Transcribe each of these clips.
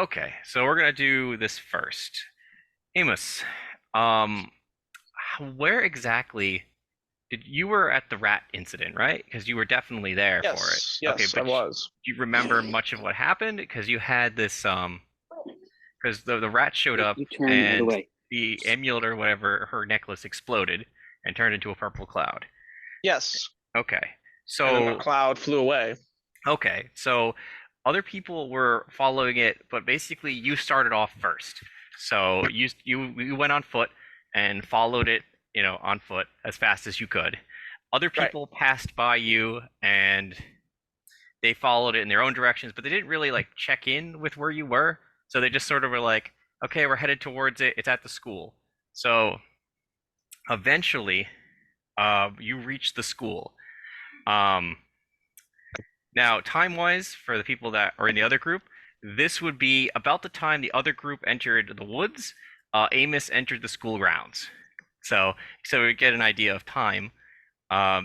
Okay, so we're gonna do this first. Amos, um, where exactly did you were at the rat incident, right? Because you were definitely there for it. Yes, Okay, yes, I but was. do you remember much of what happened? Because you had this because the rat showed up You turn the other and way. the amulet or whatever, her necklace exploded and turned into a purple cloud. Yes. Okay, And then the so cloud flew away. so other people were following it, but basically you started off first. So you went on foot and followed it, on foot as fast as you could. Other Right. people passed by you and they followed it in their own directions, but they didn't really like check in with where you were. So they just sort of were like, "Okay, we're headed towards it. It's at the school." So eventually, you reach the school. Um, Now, time wise, for the people that are in the other group, this would be about the time the other group entered the woods. Amos entered the school grounds. So we get an idea of time.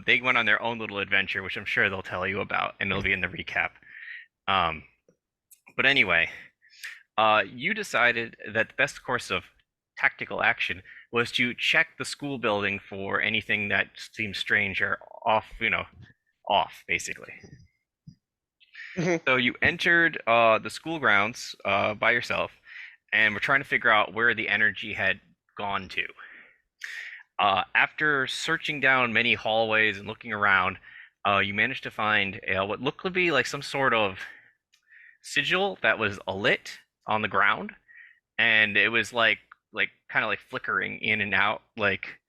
They went on their own little adventure, which I'm sure they'll tell you about, and it'll be in the recap. Um, but anyway, you decided that the best course of tactical action was to check the school building for anything that seems strange or off, off, basically. Hmm. So you entered the school grounds by yourself, and we're trying to figure out where the energy had gone to. After searching down many hallways and looking around, you managed to find what looked to be like some sort of sigil that was lit on the ground, and it was like kind of like flickering in and out, like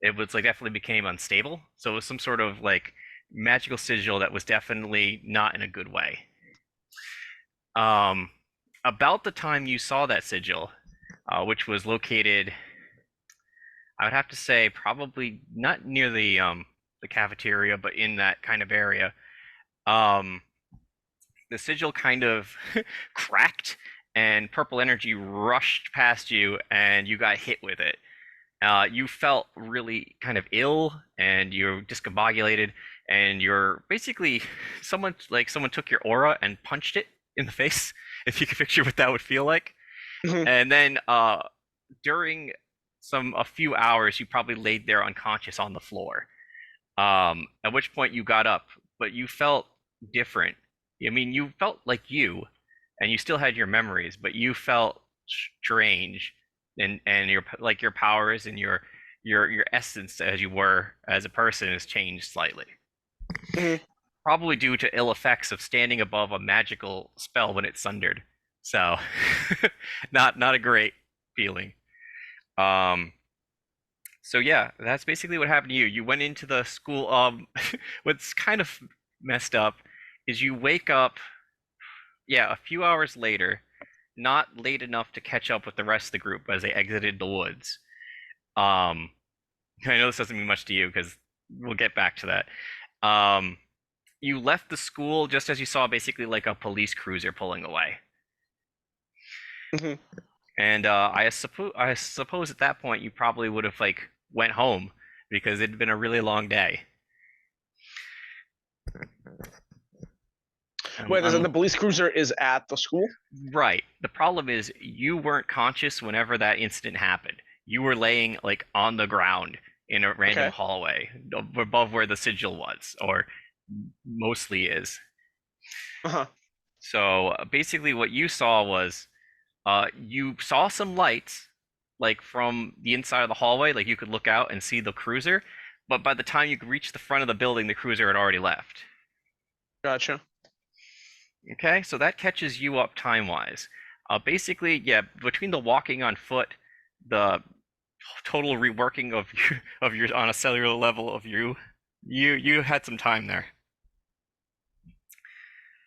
it was like definitely became unstable. So it was some sort of like magical sigil that was definitely not in a good way. Um, about the time you saw that sigil, which was located, I would have to say probably not near the cafeteria, but in that kind of area. Um, the sigil kind of cracked, and purple energy rushed past you, and you got hit with it. You felt really kind of ill, and you're discombobulated, and you're basically someone took your aura and punched it in the face. If you could picture what that would feel like. Hmm. And then during a few hours, you probably laid there unconscious on the floor. At which point you got up, but you felt different. I mean, you felt like you, and you still had your memories, but you felt strange, and your powers and your essence as you were as a person has changed slightly. Hmm. Probably due to ill effects of standing above a magical spell when it's sundered. So, not a great feeling. Um, so yeah, that's basically what happened to you. You went into the school. What's kind of messed up is you wake up, yeah, a few hours later, not late enough to catch up with the rest of the group as they exited the woods. Um, I know this doesn't mean much to you because we'll get back to that. You left the school just as you saw basically like a police cruiser pulling away. Hmm. And I suppose at that point you probably would have like went home because it'd been a really long day. Wait, Um, the police cruiser is at the school? right. The problem is you weren't conscious whenever that incident happened. You were laying like on the ground in a random Okay. hallway above where the sigil was, or mostly is. Uh-huh. So basically, what you saw was you saw some lights like from the inside of the hallway, like you could look out and see the cruiser. But by the time you could reach the front of the building, the cruiser had already left. Gotcha. Okay, so that catches you up time wise. Basically, yeah, between the walking on foot, the total reworking of your on a cellular level of you had some time there.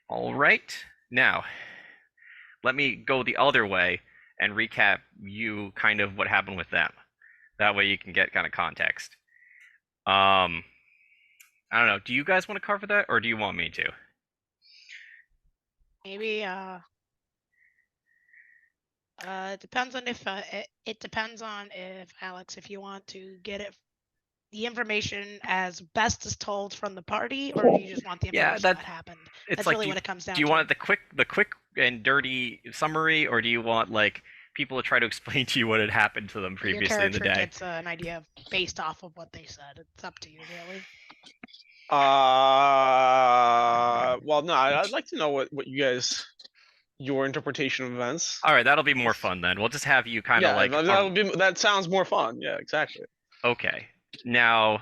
All right, now let me go the other way and recap you kind of what happened with them. That way you can get kind of context. Um, I don't know. Do you guys want to cover that, or do you want me to? Maybe it depends on if it depends on if Alex, if you want to get it the information as best as told from the party, or do you just want the Yeah, information that happened? it's That's like really what it comes do down you to. want the quick and dirty summary, or do you want like people to try to explain to you what had happened to them Your previously in the character day? gets an idea based off of what they said. It's up to you, really. Well, no, I'd like to know what you guys, your interpretation of events. All right, that'll be more fun then. We'll just have you kind of Yeah, like that sounds more fun. Yeah, exactly. okay. Now,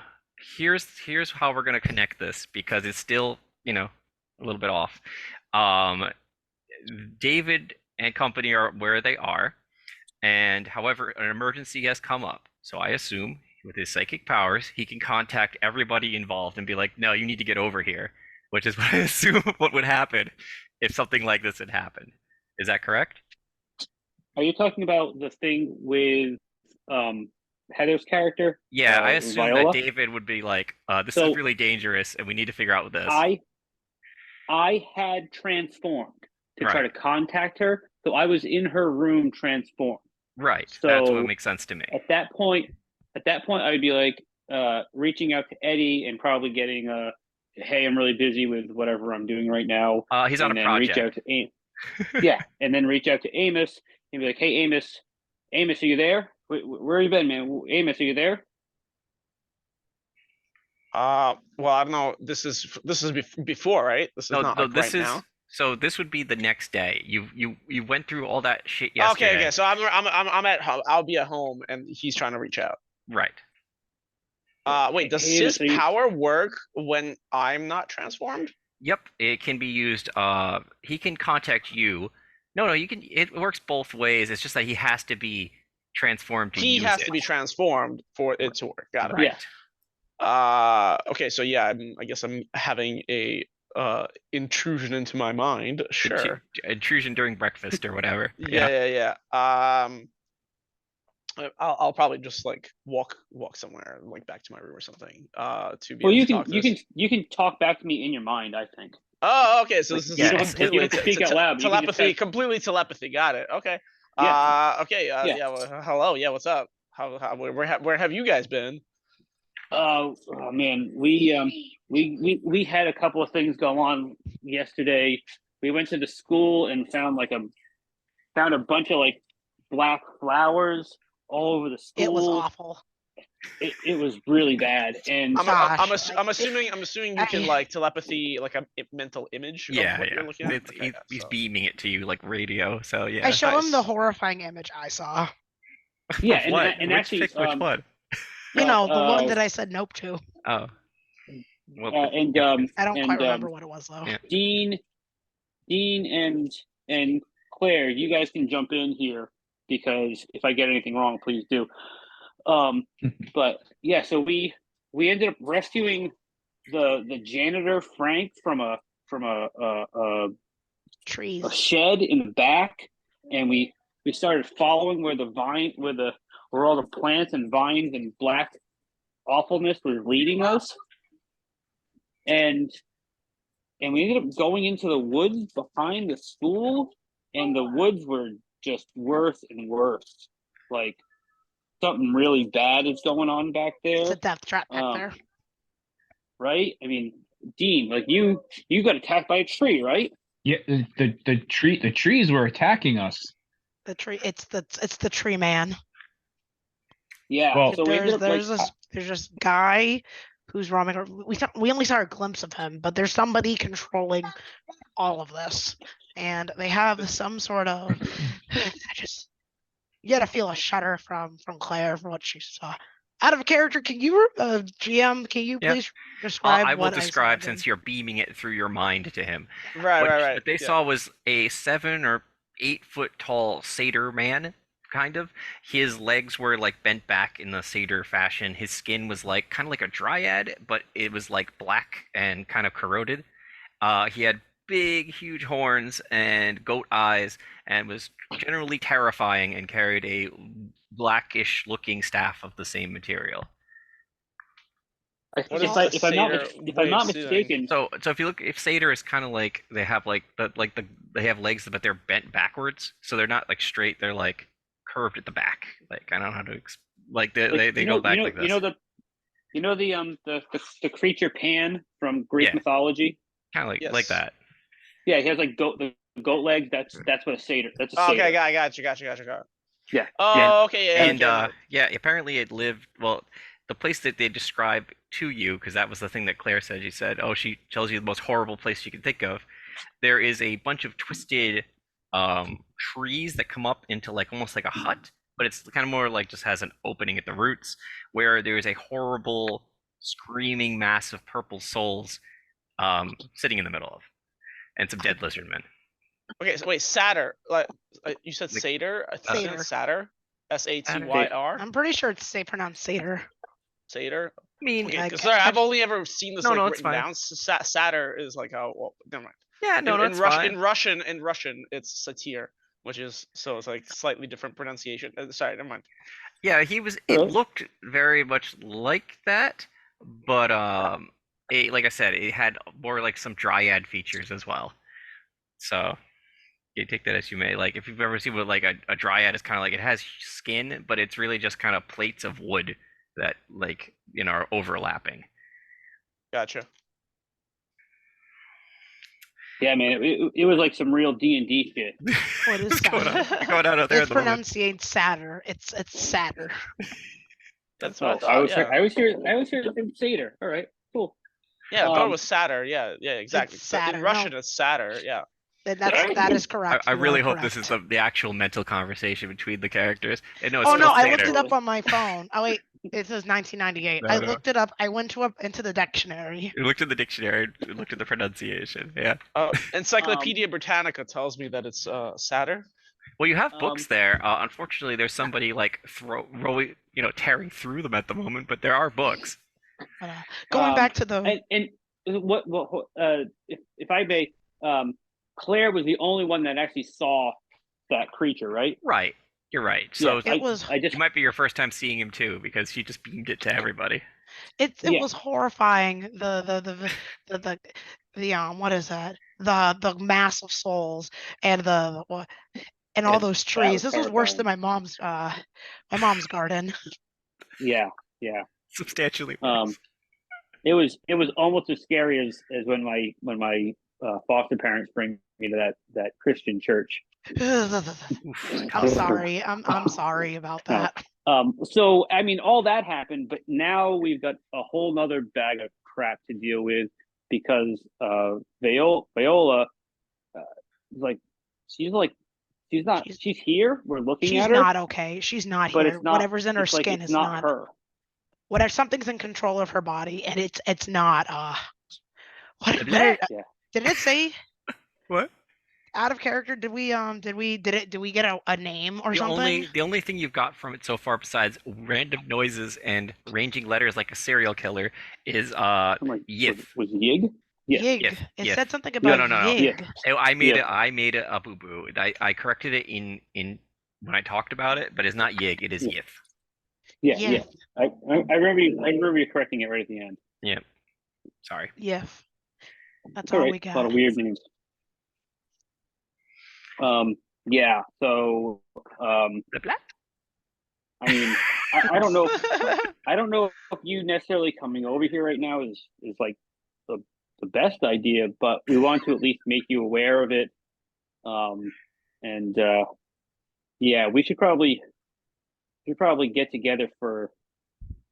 here's how we're gonna connect this because it's still, a little bit off. Um, David and company are where they are, and however, an emergency has come up. So I assume with his psychic powers, he can contact everybody involved and be like, "No, you need to get over here," which is what I assume what would happen if something like this had happened. Is that correct? Are you talking about the thing with Heather's character? Yeah, I assume that Viola? David would be like, "This is So really dangerous, and we need to figure out this." I had transformed to try Right. to contact her, so I was in her room transformed. Right. That's what So makes sense to me. at that point, I would be like reaching out to Eddie and probably getting hey, I'm really busy with whatever I'm doing right now, He's on and a then reach out project. to yeah, and then reach out to Amos and be like, hey, Amos, are you there? Where you been, man? Amos, are you there? Well, I don't know. This is before, right? This is No, not no, like right now. so this would be the next day. You went through all that shit Okay, yesterday. okay. So I'm at home. I'll be at home, and he's trying to reach out. Right. Wait, does Hey, his so you- power work when I'm not transformed? Yep, it can be used. He can contact you. No, you can. It works both ways. It's just that he has to be transformed to He use has it. to be transformed for it to work. Got it. Right. Yeah. Okay, so yeah, I guess I'm having a intrusion into my mind. Sure. Intrusion during breakfast or whatever. Yeah. I'll probably just like walk somewhere, like back to my room or something. To be Well, able you to can talk to this. you can talk back to me in your mind. I think. Oh, okay. So Like, this is you don't have to- you completely don't have to speak out loud, but you can just telepathy, have- completely telepathy. Got it. Okay. Yeah. Okay. Yeah. Yeah. Well, hello. Yeah. What's up? Where have you guys been? Oh man, we had a couple of things go on yesterday. We went to the school and found a bunch of like black flowers all over the school. It was awful. It was really bad, and I'm assuming you can I- like telepathy like a mental image of Yeah, what yeah. you're looking at. It's, Okay, yeah, he's so- beaming it to you like radio. So yeah. I showed him the nice. horrifying image I saw. yeah, Of what? and Which actually, which one? You know, the one uh, that I said nope to. Oh. Well, and I don't and, quite remember what it was though. yeah. Dean and Claire, you guys can jump in here because if I get anything wrong, please do. But yeah, so we ended up rescuing the janitor Frank from a Trees. shed in the back, and we started following where all the plants and vines and black awfulness was leading us, and we ended up going into the woods behind the school, and the woods were just worse and worse. Like something really bad is going on back It's there, a death trap back there. right? I mean, Dean, like you got attacked by a tree, right? Yeah, the trees were attacking us. The tree. It's the tree man. Yeah. Well, so we ended up There's this guy who's roaming. We only saw a glimpse of him, but there's somebody controlling all of this, and they have some sort of. You gotta feel a shudder from Claire for what she saw. Out of character, can you, GM? Can you Yeah. please describe? I will what describe I saw since you're beaming it through your mind to him. Right. What they yeah. saw was a 7 or 8 foot tall satyr man, kind of. His legs were like bent back in the satyr fashion. His skin was like kind of like a dryad, but it was like black and kind of corroded. He had big, huge horns and goat eyes, and was generally terrifying and carried a blackish looking staff of the same material. I What think is the if I'm not satyr if way I'm not of sitting? mistaken, So if you look, if satyr is kind of like they have they have legs, but they're bent backwards, so they're not like straight. They're like curved at the back. Like I don't know how to like they go back like this. You know the creature Pan from Greek Yeah. mythology. Kind of like Yes. like that. Yeah, he has like the goat legs. That's what a satyr. That's a satyr. Okay, I got you. Yeah. Oh, okay, yeah. And okay. yeah, apparently it lived well. The place that they describe to you, because that was the thing that Claire said. She said, "Oh, she tells you the most horrible place you can think of." There is a bunch of twisted trees that come up into like almost like a hut, but it's kind of more like just has an opening at the roots, where there's a horrible screaming mass of purple souls sitting in the middle of, and some dead lizard men. Okay, so wait, satyr. Like you said, Like, satyr. I think Satyr. it's satyr. Satyr. I'm pretty sure it's pronounced satyr. Satyr. I mean, Okay, Like, sorry, I've I- only ever seen this No, like no, it's written fine. down. Satyr is like well, never mind. yeah, no, no, in, it's Russian, fine. in Russian, it's satyr, which is so it's like slightly different pronunciation. Sorry, never mind. Yeah, he was. It Alright. looked very much like that, but like I said, it had more like some dryad features as well. So you take that as you may. Like if you've ever seen what like a dryad is kind of like, it has skin, but it's really just kind of plates of wood that like are overlapping. Gotcha. Yeah, man. It was like some real D&D shit. What is What's going on? satyr? Going on out there It's at the moment? pronunciated satyr. It's satyr. That's Oh, what I I thought. was Yeah, I was here satyr. All right, cool. yeah. I thought it um, was satyr. Yeah, exactly. It's So satyr, in no. Russian, it's satyr. Yeah. That is correct. I You really are hope this is correct. the actual mental conversation between the characters. And no, it's Oh no, still I satyr. looked it up on my phone. Oh wait, it says 1998. No, I no. looked it up. I went into the dictionary. We looked at the dictionary, we looked at the pronunciation. Yeah. Encyclopedia Britannica tells me that it's satyr. Well, you have books Um, there. Unfortunately, there's somebody like tearing through them at the moment, but there are books. Going back to the and what if I may, Claire was the only one that actually saw that creature, right? Right. You're right. So Yeah, it was I just it might be your first time seeing him too, because she just beamed it to everybody. it Yeah. was horrifying. The what is that? The mass of souls and and all those that trees. was This was worse than terrifying. my mom's garden. Yeah. Substantially worse. It was almost as scary as when my foster parents bring me to that Christian church. Oof. I'm sorry. I'm sorry about No. that. So I mean, all that happened, but now we've got a whole nother bag of crap to deal with because Viola, like she's not She's- she's here. We're looking She's at her, not okay. She's not but here. it's not. Whatever's in her It's like skin it's is not her. whatever. Something's in control of her body, and it's not. What Blah. Yeah. did it say? What? Out of character? Did we get a name or something? The only thing you've got from it so far, besides random noises and ranging letters like a serial killer, is I'm like, Yif. was Yig? Yeah. Yig. Yif, It Yif. said something No, about no, no, no. Yig. I made Yeah. it. I made it a boo boo. I corrected it in when I talked about it, but it's not Yig. It is Yeah. Yif. Yeah. Yif. I remember you correcting it right at the end. Yeah. Sorry. Yif. That's All all right. we A lot got. of weird names. Yeah. So Blah, blah. I mean, I don't know. I don't know if you necessarily coming over here right now is like the best idea, but we want to at least make you aware of it. And yeah, we should probably get together for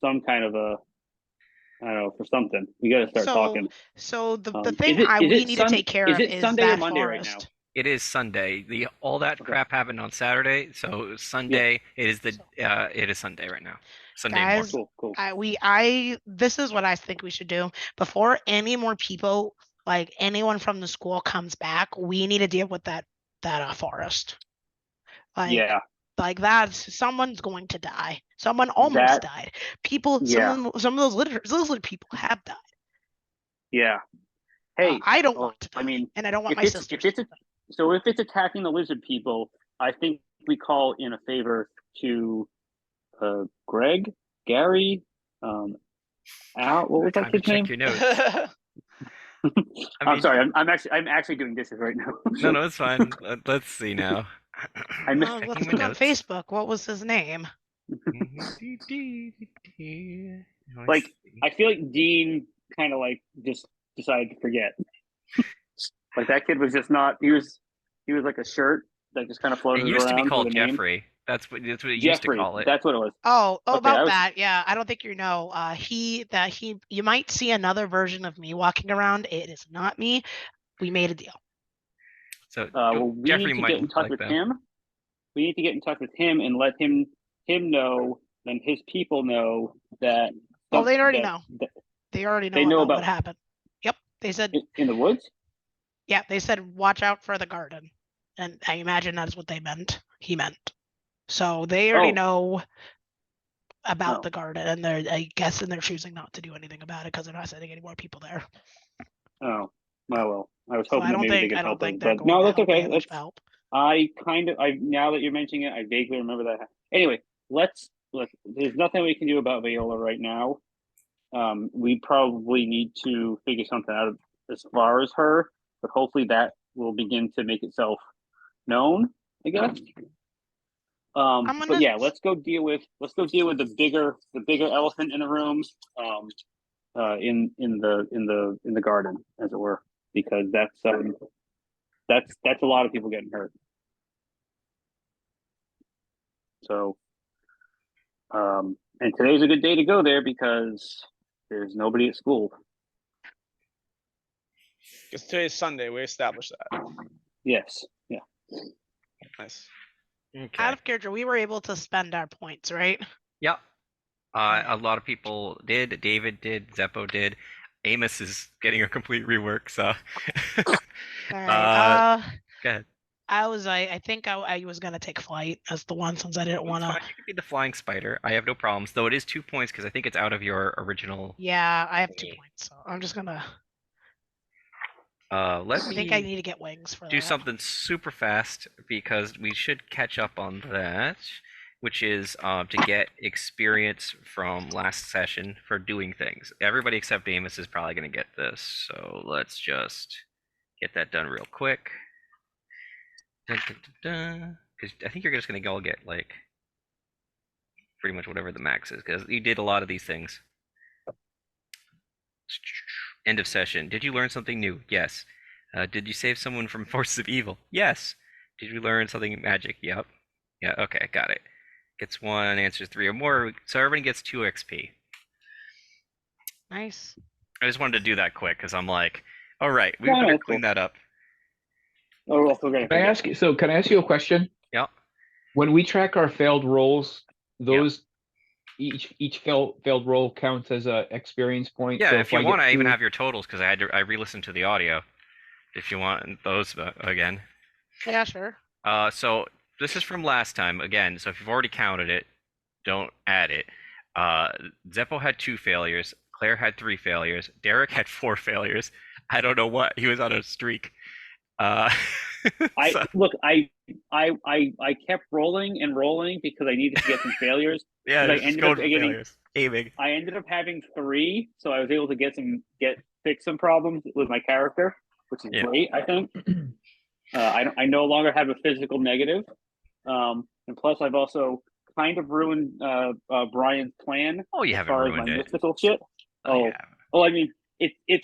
some kind of a, I don't know, for something. We got to start talking. So the Is thing it- is we it need Sun- to take care is of it is Sunday or that Monday right forest. It is Sunday. All that Okay. crap happened on Saturday, so Sunday it is it is Sunday right now. Sunday Guys, morning. Cool. This is what I think we should do before any more people, like anyone from the school, comes back. We need to deal with that forest. Yeah. Like someone's going to die. Someone almost died. People, Yeah. some of those lizard people have died. Yeah. Hey, I don't well, want to die, I mean, and I don't want if my it's sisters. if it's attacking the lizard people, I think we call in a favor to Gary, Al. What was that Time to kid's name? check your notes. I'm sorry. I'm actually doing dishes right now. No, it's fine. Let's see now. I missed- Checking Let's my look on notes. Facebook. What was his name? Like, I feel like Dean kind of like just decided to forget. Like that kid was just not. He was He was like a shirt that just kind of It floated used to be around called with a name. Jeffrey. That's what it used to Jeffrey. call it. That's what it was. Oh, Okay, about I was- that, yeah. I don't think you know. You might see another version of me walking around. It is not me. We made a deal. So well, we Jeffrey need to might get in look touch like with that. him. We need to get in touch with him and let him know, and his people know that. Oh, they already that- know. that- They already know, They know about what about- happened. Yep. They said, in the woods. yeah, they said, watch out for the garden. And I imagine that's what they meant. He meant. So they already Oh. know about Oh. the garden, and I guess they're choosing not to do anything about it because they're not sending any more people there. Oh, well. I was So hoping I that don't maybe they think could I don't help us, think they're but going no, to that's help okay. pay much help. I now that you're mentioning it, I vaguely remember that. Anyway, let's look. There's nothing we can do about Viola right now. We probably need to figure something out as far as her, but hopefully that will begin to make itself known, I guess. But yeah, let's go deal with the bigger elephant in the room, in the garden, as it were, because that's a lot of people getting hurt. So, and today's a good day to go there because there's nobody at school. Because today's Sunday, we established that. Yes, yeah. Nice. Okay. Out of character, we were able to spend our points, right? Yep. A lot of people did. David did. Zeppo did. Amos is getting a complete rework. So. All right. Go ahead. I think I was gonna take flight as the one since I didn't want to. You could be the flying spider. I have no problems, though. It is 2 points because I think it's out of your original. Yeah, I have 2 points, so I'm just gonna. Let I me think I need to get wings for do that. something super fast because we should catch up on that, which is to get experience from last session for doing things. Everybody except Amos is probably going to get this, so let's just get that done real quick. Because I think you're just going to all get like pretty much whatever the max is because you did a lot of these things. End of session. Did you learn something new? Yes. Did you save someone from forces of evil? Yes. Did you learn something magic? Yep. Yeah, okay, got it. Gets 1, answers 3 or more, so everybody gets 2 XP. Nice. I just wanted to do that quick because I'm like, all right, we No, better that's clean cool. that up. Oh, okay. Can I ask you? So can I ask you a question? Yeah. When we track our failed rolls, those each failed roll counts as a experience point. Yeah, So if you I want, get I even 2 have your totals because I re-listened to the audio. If you want those again. Yeah, sure. So this is from last time again. So if you've already counted it, don't add it. Zeppo had 2 failures. Claire had 3 failures. Derek had 4 failures. I don't know what he was on a streak. I kept rolling and rolling because I needed to get some failures. Yeah, I just ended going up for getting- failures. Aiming. I ended up having 3, so I was able to fix some problems with my character, which is great. I think. I no longer have a physical negative, and plus I've also kind of ruined Brian's plan. Oh, you as haven't far as my ruined it. mystical shit. Yeah. I mean,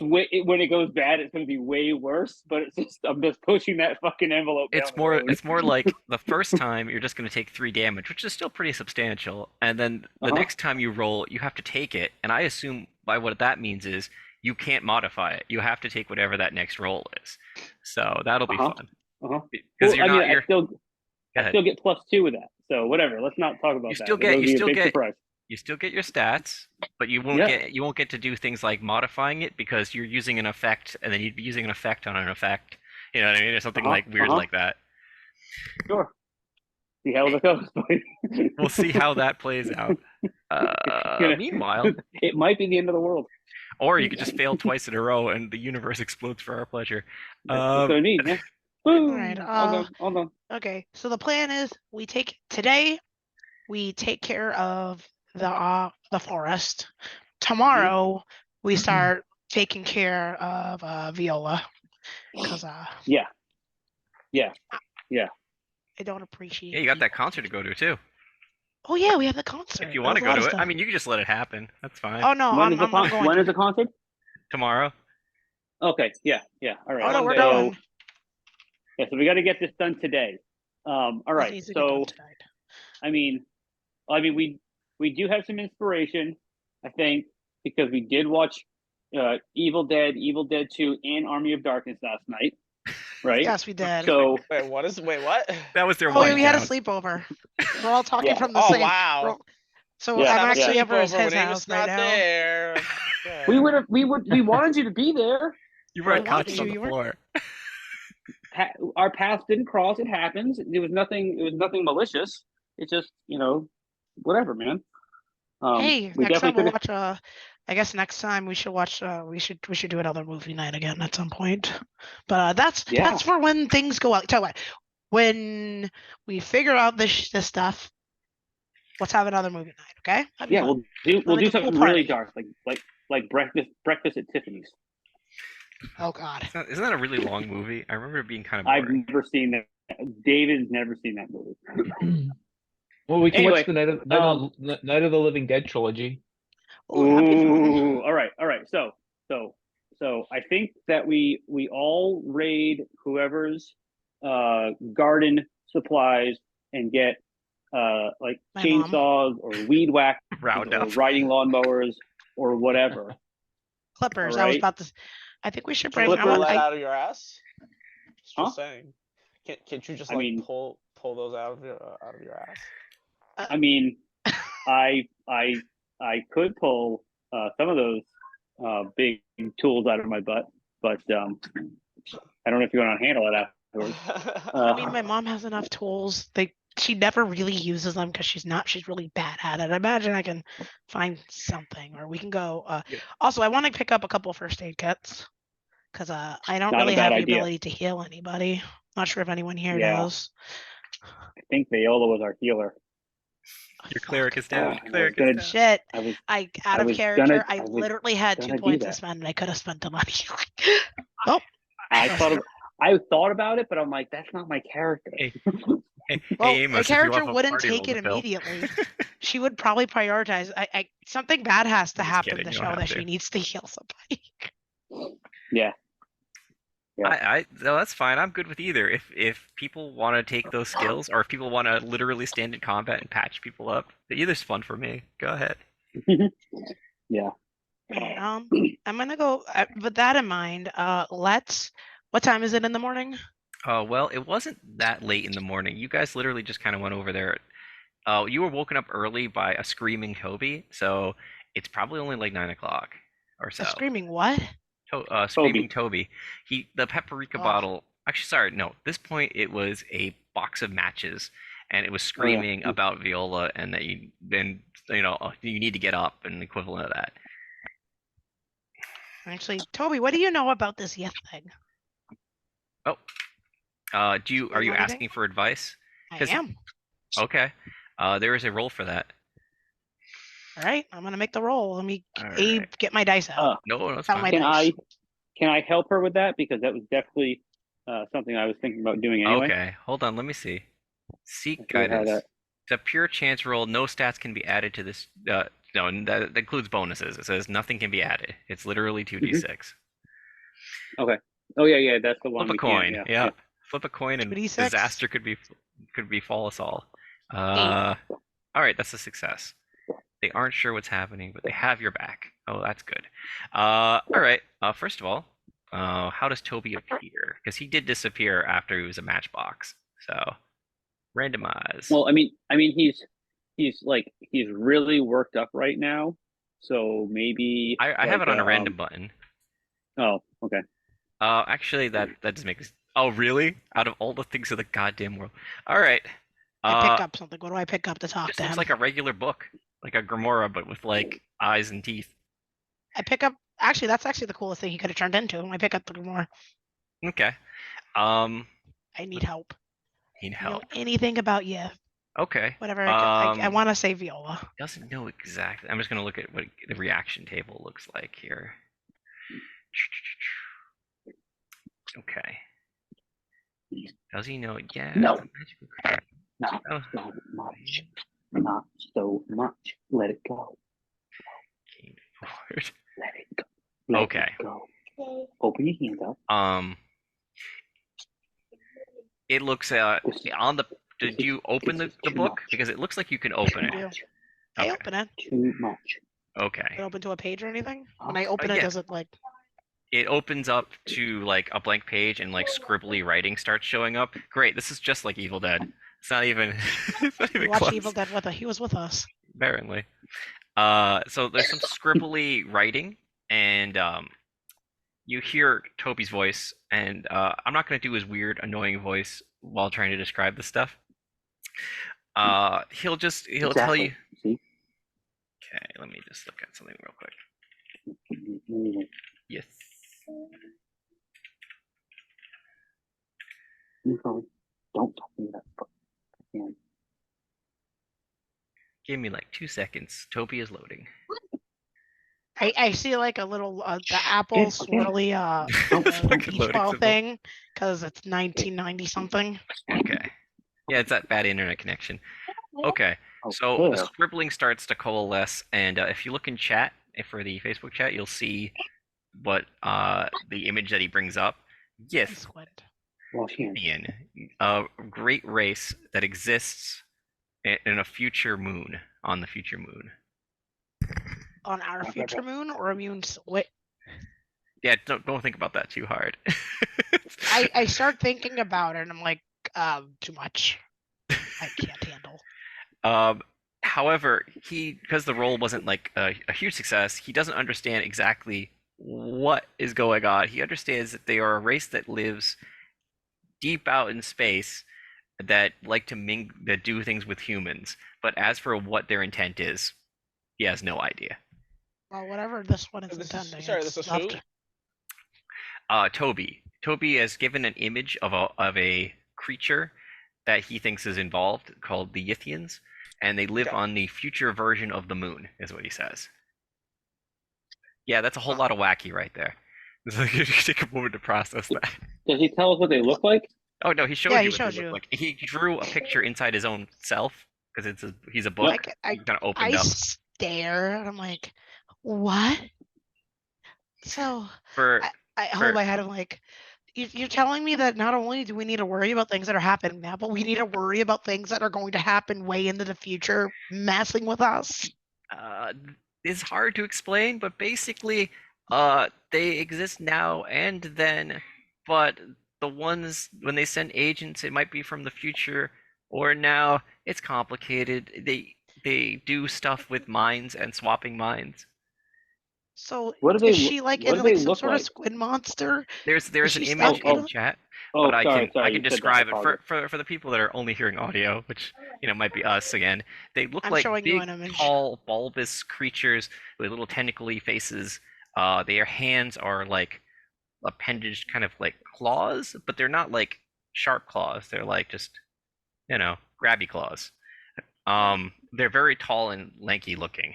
when it goes bad, it's going to be way worse. But I'm just pushing that fucking envelope. It's down the road. it's more like the first time you're just going to take 3 damage, which is still pretty substantial, and then the next time you roll, you have to take it. And I assume by what that means is you can't modify it. You have to take whatever that next roll is. So that'll be fun. Because you're not. I still get +2 with that. So whatever. Let's not talk about that. You still get your stats, but you won't get to do things like modifying it because you're using an effect, and then you'd be using an effect on an effect. You know what I mean? Or something like weird like that. Sure. See how it goes. We'll see how that plays out. Meanwhile, it might be the end of the world. Or you could just fail twice in a row, and the universe explodes for our pleasure. That's what I need. Yeah. All right. All done. Okay. So the plan is we take care of the forest. Tomorrow we start taking care of Viola because yeah. I don't appreciate. Yeah, you got that concert to go to too. Oh yeah, we have the concert. If you want to go to it, I mean, you can just let it happen. That's fine. Oh no, I'm not going. When is the concert? Tomorrow. Okay. Yeah. All right. Oh no, we're going. Yeah, so we got to get this done today. All This right. needs to get done So tonight. I mean, we do have some inspiration, I think, because we did watch Evil Dead 2, and Army of Darkness last night, right? Yes, we did. So Wait, what? That was their Oh, yeah, wind we had a down. sleepover. We're all talking Yeah. from the Oh, same. wow. So Yeah, Let's I'm have a actually over at sleepover his when house Amos right not now. there. Okay. we wanted you to be there. You brought I wanted couches to, on the you were- floor. Our paths didn't cross. It happens. There was nothing. It was nothing malicious. It's just whatever, man. Hey, We next time definitely we'll could. watch. I guess next time we should watch. We should do another movie night again at some point. But that's Yeah. for when things go out. Tell you what, when we figure out this stuff, let's have another movie night. Okay? That'd be Yeah, fun. we'll Like do a pool something really party. dark, like breakfast at Tiffany's. Oh God. Isn't that a really long movie? I remember it being kind of I've boring. never seen that. David's never seen that movie. Well, we can Anyway, watch the Night of the Living Dead trilogy. Oh, that'd be fun. Ooh, all right. So I think that we all raid whoever's garden supplies and get like My mom. chainsaws or weed whackers or Roundup. riding lawnmowers or whatever. Clippers. All I was right. about to. I think we should Can bring. you Clipper pull that that out of your ass? Huh? Just saying. Can't you just I mean- pull those out of your ass? I mean, I could pull some of those big tools out of my butt, but I don't know if you're going to handle it afterwards. I mean, my mom has enough tools. She never really uses them because she's really bad at it. I imagine I can find something, or we can go. Yeah. Also, I want to pick up a couple first aid kits because I don't Not a really bad have the idea. ability to heal anybody. Not sure if anyone here Yeah. does. I think Viola was our healer. Your cleric is Oh, down. I was Cleric gonna- is down. Shit. I was Out I of was character. gonna- I I was literally had 2 gonna do points to that. spend, and I could have spent the money. Oh, I thought about it, but I'm like, that's not my character. Hey, well, hey, Amos, my if you character have a wouldn't party take roll it to fill. immediately. She would probably prioritize. Something bad has to I'm just happen kidding, to you don't show have that to. she needs to heal somebody. Yeah. No, that's fine. I'm good with either. If people want to take those skills, or if people want to literally stand in combat and patch people up, either's fun for me. Go ahead. Yeah. I'm gonna go. With that in mind, What time is it in the morning? Well, it wasn't that late in the morning. You guys literally just kind of went over there. You were woken up early by a screaming Toby, so it's probably only like 9 o'clock or so. A screaming what? Screaming Toby. The paprika Oh. bottle. Actually, sorry, no. This point, it was a box of matches, and it was screaming about Viola, and that you need to get up, and the equivalent of that. Actually, Toby, what do you know about this Yeth thing? Are you you know anything? asking for advice? I 'Cause- am. Okay. There is a role for that. All right, I'm gonna make the roll. Let me All right. get my dice out. No, that's Count fine. my dice. Can I help her with that, because that was definitely something I was thinking about doing anyway. Okay, hold on. Let me see. Seek Let's see how guidance. that- It's a pure chance roll. No stats can be added to this. No, and that includes bonuses. It says nothing can be added. It's literally 2d6. Oh yeah, that's the one. Flip a we can't- coin. yeah. Flip a coin, and 2d6. disaster could befall us all. All right, that's a success. They aren't sure what's happening, but they have your back. Oh, that's good. All right. First of all, how does Toby appear? Because he did disappear after he was a matchbox. So, randomize. Well, I mean, he's really worked up right now, so maybe I have it on a random button. Oh, okay. Actually, that doesn't make. Oh, really? Out of all the things in the goddamn world. All right. I pick up something. What do I pick up to talk This to looks him? like a regular book, like a Grimoire, but with like eyes and teeth. I pick up. Actually, that's actually the coolest thing he could have turned into. I pick up the more. Okay. I need help. Need You know help. anything about Yeth? Okay. Whatever. I want to say Viola. Doesn't know exactly. I'm just gonna look at what the reaction table looks like here. Okay. Does he know? Yeah. No. it's a magical creature. Not Oh, so much. Not so much. Let it go. came forward. Let it go. Let Okay. it go. Open your hands up. It looks on the. Did you open the book? Because it looks like you can open it. Yeah. I Okay. open it. Too much. Okay. Does it open to a page or anything? When I open it, yeah. does it like? It opens up to like a blank page and like scribbly writing starts showing up. Great, this is just like Evil Dead. It's not even. It's not We even watched close. Evil Dead with us. He was with us. Apparently. So there's some scribbly writing, and you hear Toby's voice, and I'm not gonna do his weird, annoying voice while trying to describe this stuff. He'll tell you. See? Okay, let me just look at something real quick. Yes. Don't talk to me that book. Give me like 2 seconds. Toby is loading. I see like a little the Apple swirly Fucking beach loading ball symbol. thing because it's 1990 something. Okay. Yeah, it's that bad internet connection. Okay. So the scribbling starts to coalesce, and if you look in chat for the Facebook chat, you'll see what the image that he brings up. Yes, Ian, a great race that exists in a future moon, on the future moon. On our future moon or immune? Wait. Yeah, don't think about that too hard. I start thinking about it, and I'm like, too much. I can't handle. However, because the role wasn't like a huge success, he doesn't understand exactly what is going on. He understands that they are a race that lives deep out in space that like to that do things with humans. But as for what their intent is, he has no idea. Well, whatever this one is intending. This is who? Toby. Toby has given an image of a creature that he thinks is involved called the Yithians, and they live on the future version of the moon, is what he says. Yeah, that's a whole lot of wacky right there. It's like you take a moment to process that. Does he tell us what they look like? Oh no, he showed Yeah, you he what shows they look you. like. He drew a picture inside his own self because he's a book. I kind of opened up. stare, and I'm like, what? So For I hold my head. I'm like, you're telling me that not only do we need to worry about things that are happening now, but we need to worry about things that are going to happen way into the future, messing with us. It's hard to explain, but basically, they exist now and then, but the ones when they send agents, it might be from the future or now. It's complicated. They do stuff with minds and swapping minds. So What do they, is she like in like some sort of squid monster? There's Is an she image stuck in chat, Oh, but I sorry, can you said describe that, it for the people that are only hearing audio, which might be us again. They look I'm like showing you big, an image. tall, bulbous creatures with little tentacly faces. Their hands are like appendaged, kind of like claws, but they're not like sharp claws. They're like just grabby claws. They're very tall and lanky looking.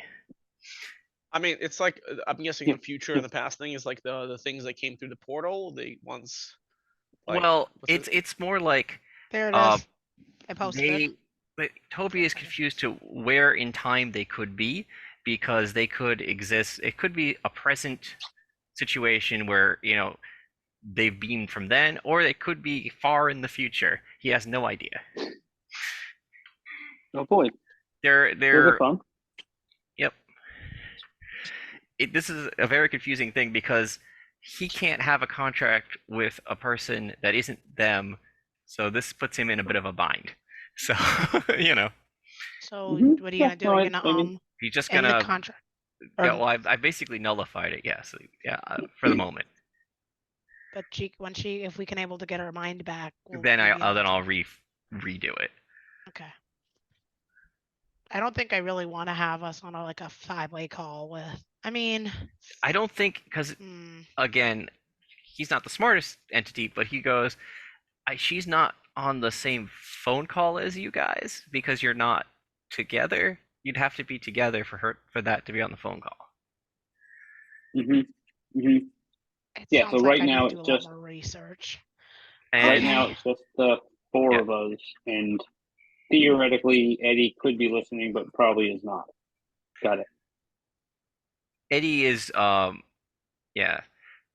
I mean, it's like I'm guessing the future and the past thing is like the things that came through the portal. The ones. Like, well, it's more like there it is. I posted it. But Toby is confused to where in time they could be because they could exist. It could be a present situation where they've beamed from then, or they could be far in the future. He has no idea. Oh boy, they're fun. Yep. This is a very confusing thing because he can't have a contract with a person that isn't them, so this puts him in a bit of a bind. So So what are you gonna do? Are you gonna he's just end gonna the contract? Yeah, well, I basically nullified it. Yeah, so for the moment. But if we can able to get our mind back, Then I'll redo it. Okay. I don't think I really want to have us on a 5-way call with. I mean, I don't think because again, he's not the smartest entity, but he goes, she's not on the same phone call as you guys because you're not together. You'd have to be together for that to be on the phone call. Yeah. So right now it's just more research. Right now it's just the 4 of us, and theoretically Eddie could be listening, but probably is not. Got it. Eddie is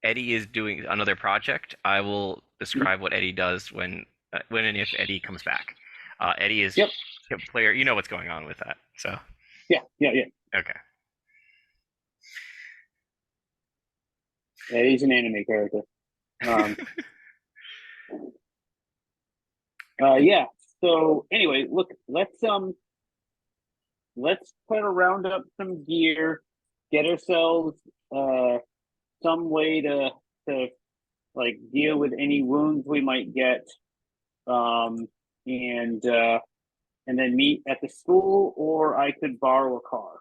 Eddie is doing another project. I will describe what Eddie does when when and if Eddie comes back. Eddie is Yep. a player. You know what's going on with that. So Yeah. okay. Yeah, he's an anime character. Yeah. So anyway, look, let's try to round up some gear, get ourselves some way to like deal with any wounds we might get, and then meet at the school, or I could borrow a car.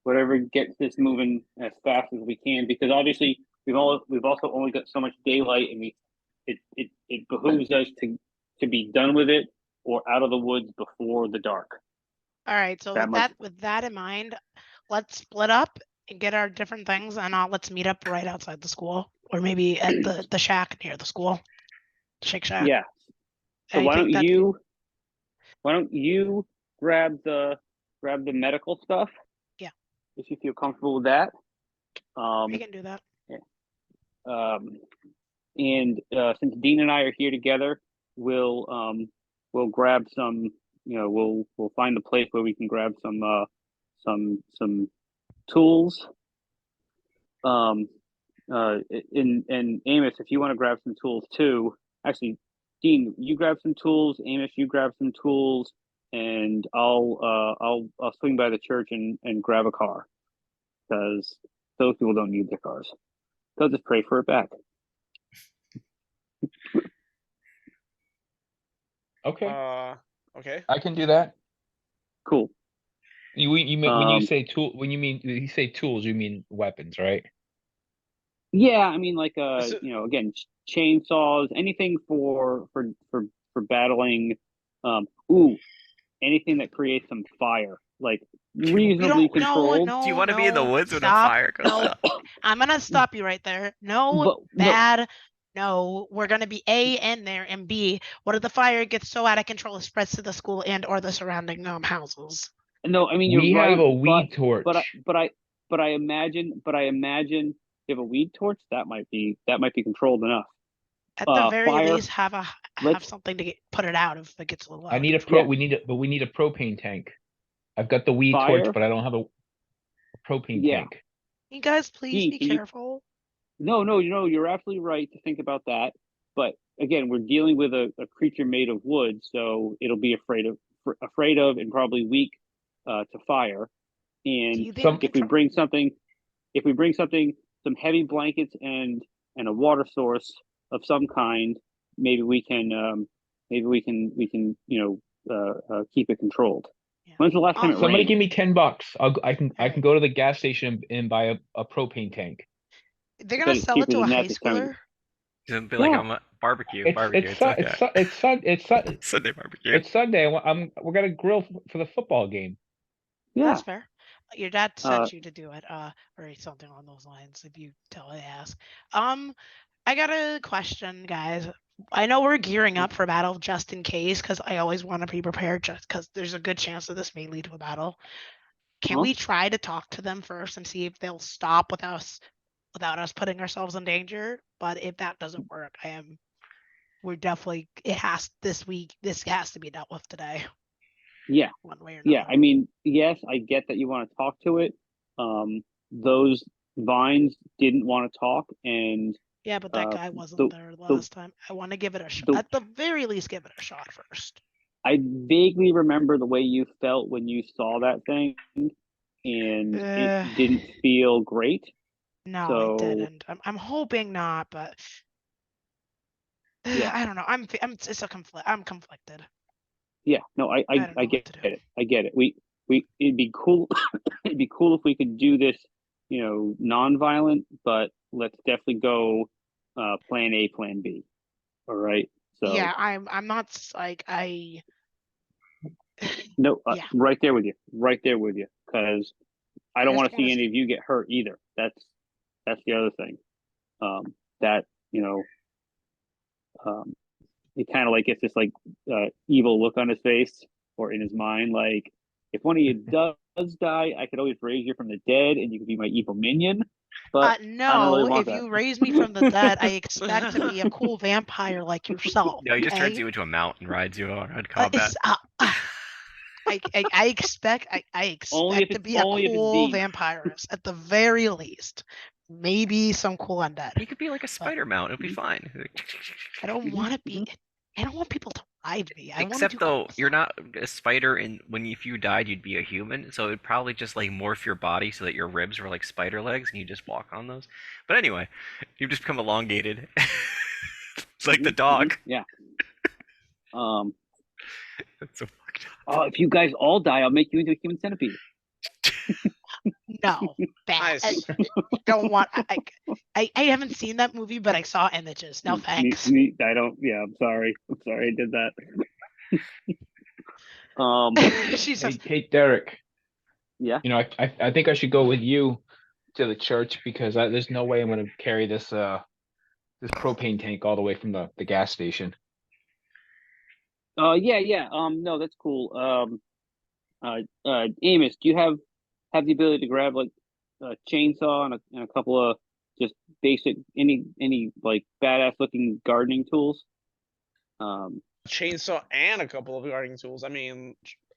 Whatever gets this moving as fast as we can, because obviously we've also only got so much daylight, and it behooves us to be done with it or out of the woods before the dark. All right, so with that in mind, let's split up and get our different things, and let's meet up right outside the school, or maybe at the shack near the school, Shake Shack. Yeah. So why don't you grab the medical stuff? Yeah. If you feel comfortable with that. We can do that. And since Dean and I are here together, we'll grab some. We'll find a place where we can grab some tools. And Amos, if you want to grab some tools too, actually, Dean, you grab some tools. Amos, you grab some tools, and I'll swing by the church and grab a car, because those people don't need their cars. They'll just pray for it back. Okay. Okay. I can do that. Cool. When you say say tools, you mean weapons, right? Yeah, I mean, like again, chainsaws, anything for battling. Anything that creates some fire, like reasonably controlled. Do you want to be in the woods with a stop. fire goes up? I'm gonna stop you right there. No, bad. No, we're gonna be A in there, and B, what if the fire gets so out of control it spreads to the school and or the surrounding houses? No, I mean, We you're right. have a weed torch. But I imagine if you have a weed torch, that might be controlled enough. At the very fire, least, have something to put it out if it gets a little loud. I need we need a propane tank. I've got the weed torch, but I don't have a propane tank. You guys, please be careful. No, you're absolutely right to think about that. But again, we're dealing with a creature made of wood, so it'll be afraid of and probably weak to fire. And if we bring something, some heavy blankets and a water source of some kind, maybe we can keep it controlled. Yeah. When's the last time it Somebody rained? give me $10. I can go to the gas station and buy a propane tank. They're gonna sell it to a high schooler. It's be like a barbecue. It's Sunday barbecue. It's Sunday. We're gonna grill for the football game. Yeah, that's fair. Your dad sent you to do it, or something along those lines. If you tell I ask. I got a question, guys. I know we're gearing up for battle just in case, because I always want to be prepared, just because there's a good chance that this may lead to a battle. Can we try to talk to them first and see if they'll stop without us putting ourselves in danger? But if that doesn't work, this has to be dealt with today. Yeah. One way or another. Yeah, I mean, yes, I get that you want to talk to it. Those vines didn't want to talk, and yeah, but that guy wasn't there last time. I want to give it a shot. At the very least, give it a shot first. I vaguely remember the way you felt when you saw that thing, and it didn't feel great. No, it didn't. I'm hoping not, but yeah. I don't know. I'm conflicted. Yeah, no, I get it. I get it. It'd be cool. It'd be cool if we could do this, non-violent, but let's definitely go plan A, plan B. All right. So yeah, I'm not like no, right there with you, because I don't want to see any of you get hurt either. That's the other thing. It kind of like gets this like evil look on his face or in his mind, like, if one of you does die, I could always raise you from the dead and you could be my evil minion. but I don't No, really want if that. you raise me from the dead, I expect to be a cool vampire like yourself. No, he just turns Okay? you into a mount and rides you around combat. I expect I Only if expect to it's be a cool D. vampirist at the very least. Maybe some cool undead. You could be like a spider mount. It'll be fine. I don't want to be. I don't want people to ride me. I want to Except do though, cool you're stuff. not a spider, and if you died, you'd be a human. So it'd probably just like morph your body so that your ribs were like spider legs, and you just walk on those. But anyway, you just become elongated. It's like the dog. Yeah. That's so fucked up. Oh, if you guys all die, I'll make you into a human centipede. No, bad. Nice. I don't want. I haven't seen that movie, but I saw images. No thanks. I don't. Yeah, I'm sorry. I'm sorry I did that. She says, Hey, Derek. Yeah. You know, I think I should go with you to the church because there's no way I'm going to carry this this propane tank all the way from the gas station. Yeah. No, that's cool. Amos, do you have the ability to grab like a chainsaw and a couple of just basic any like badass looking gardening tools? Chainsaw and a couple of gardening tools. I mean,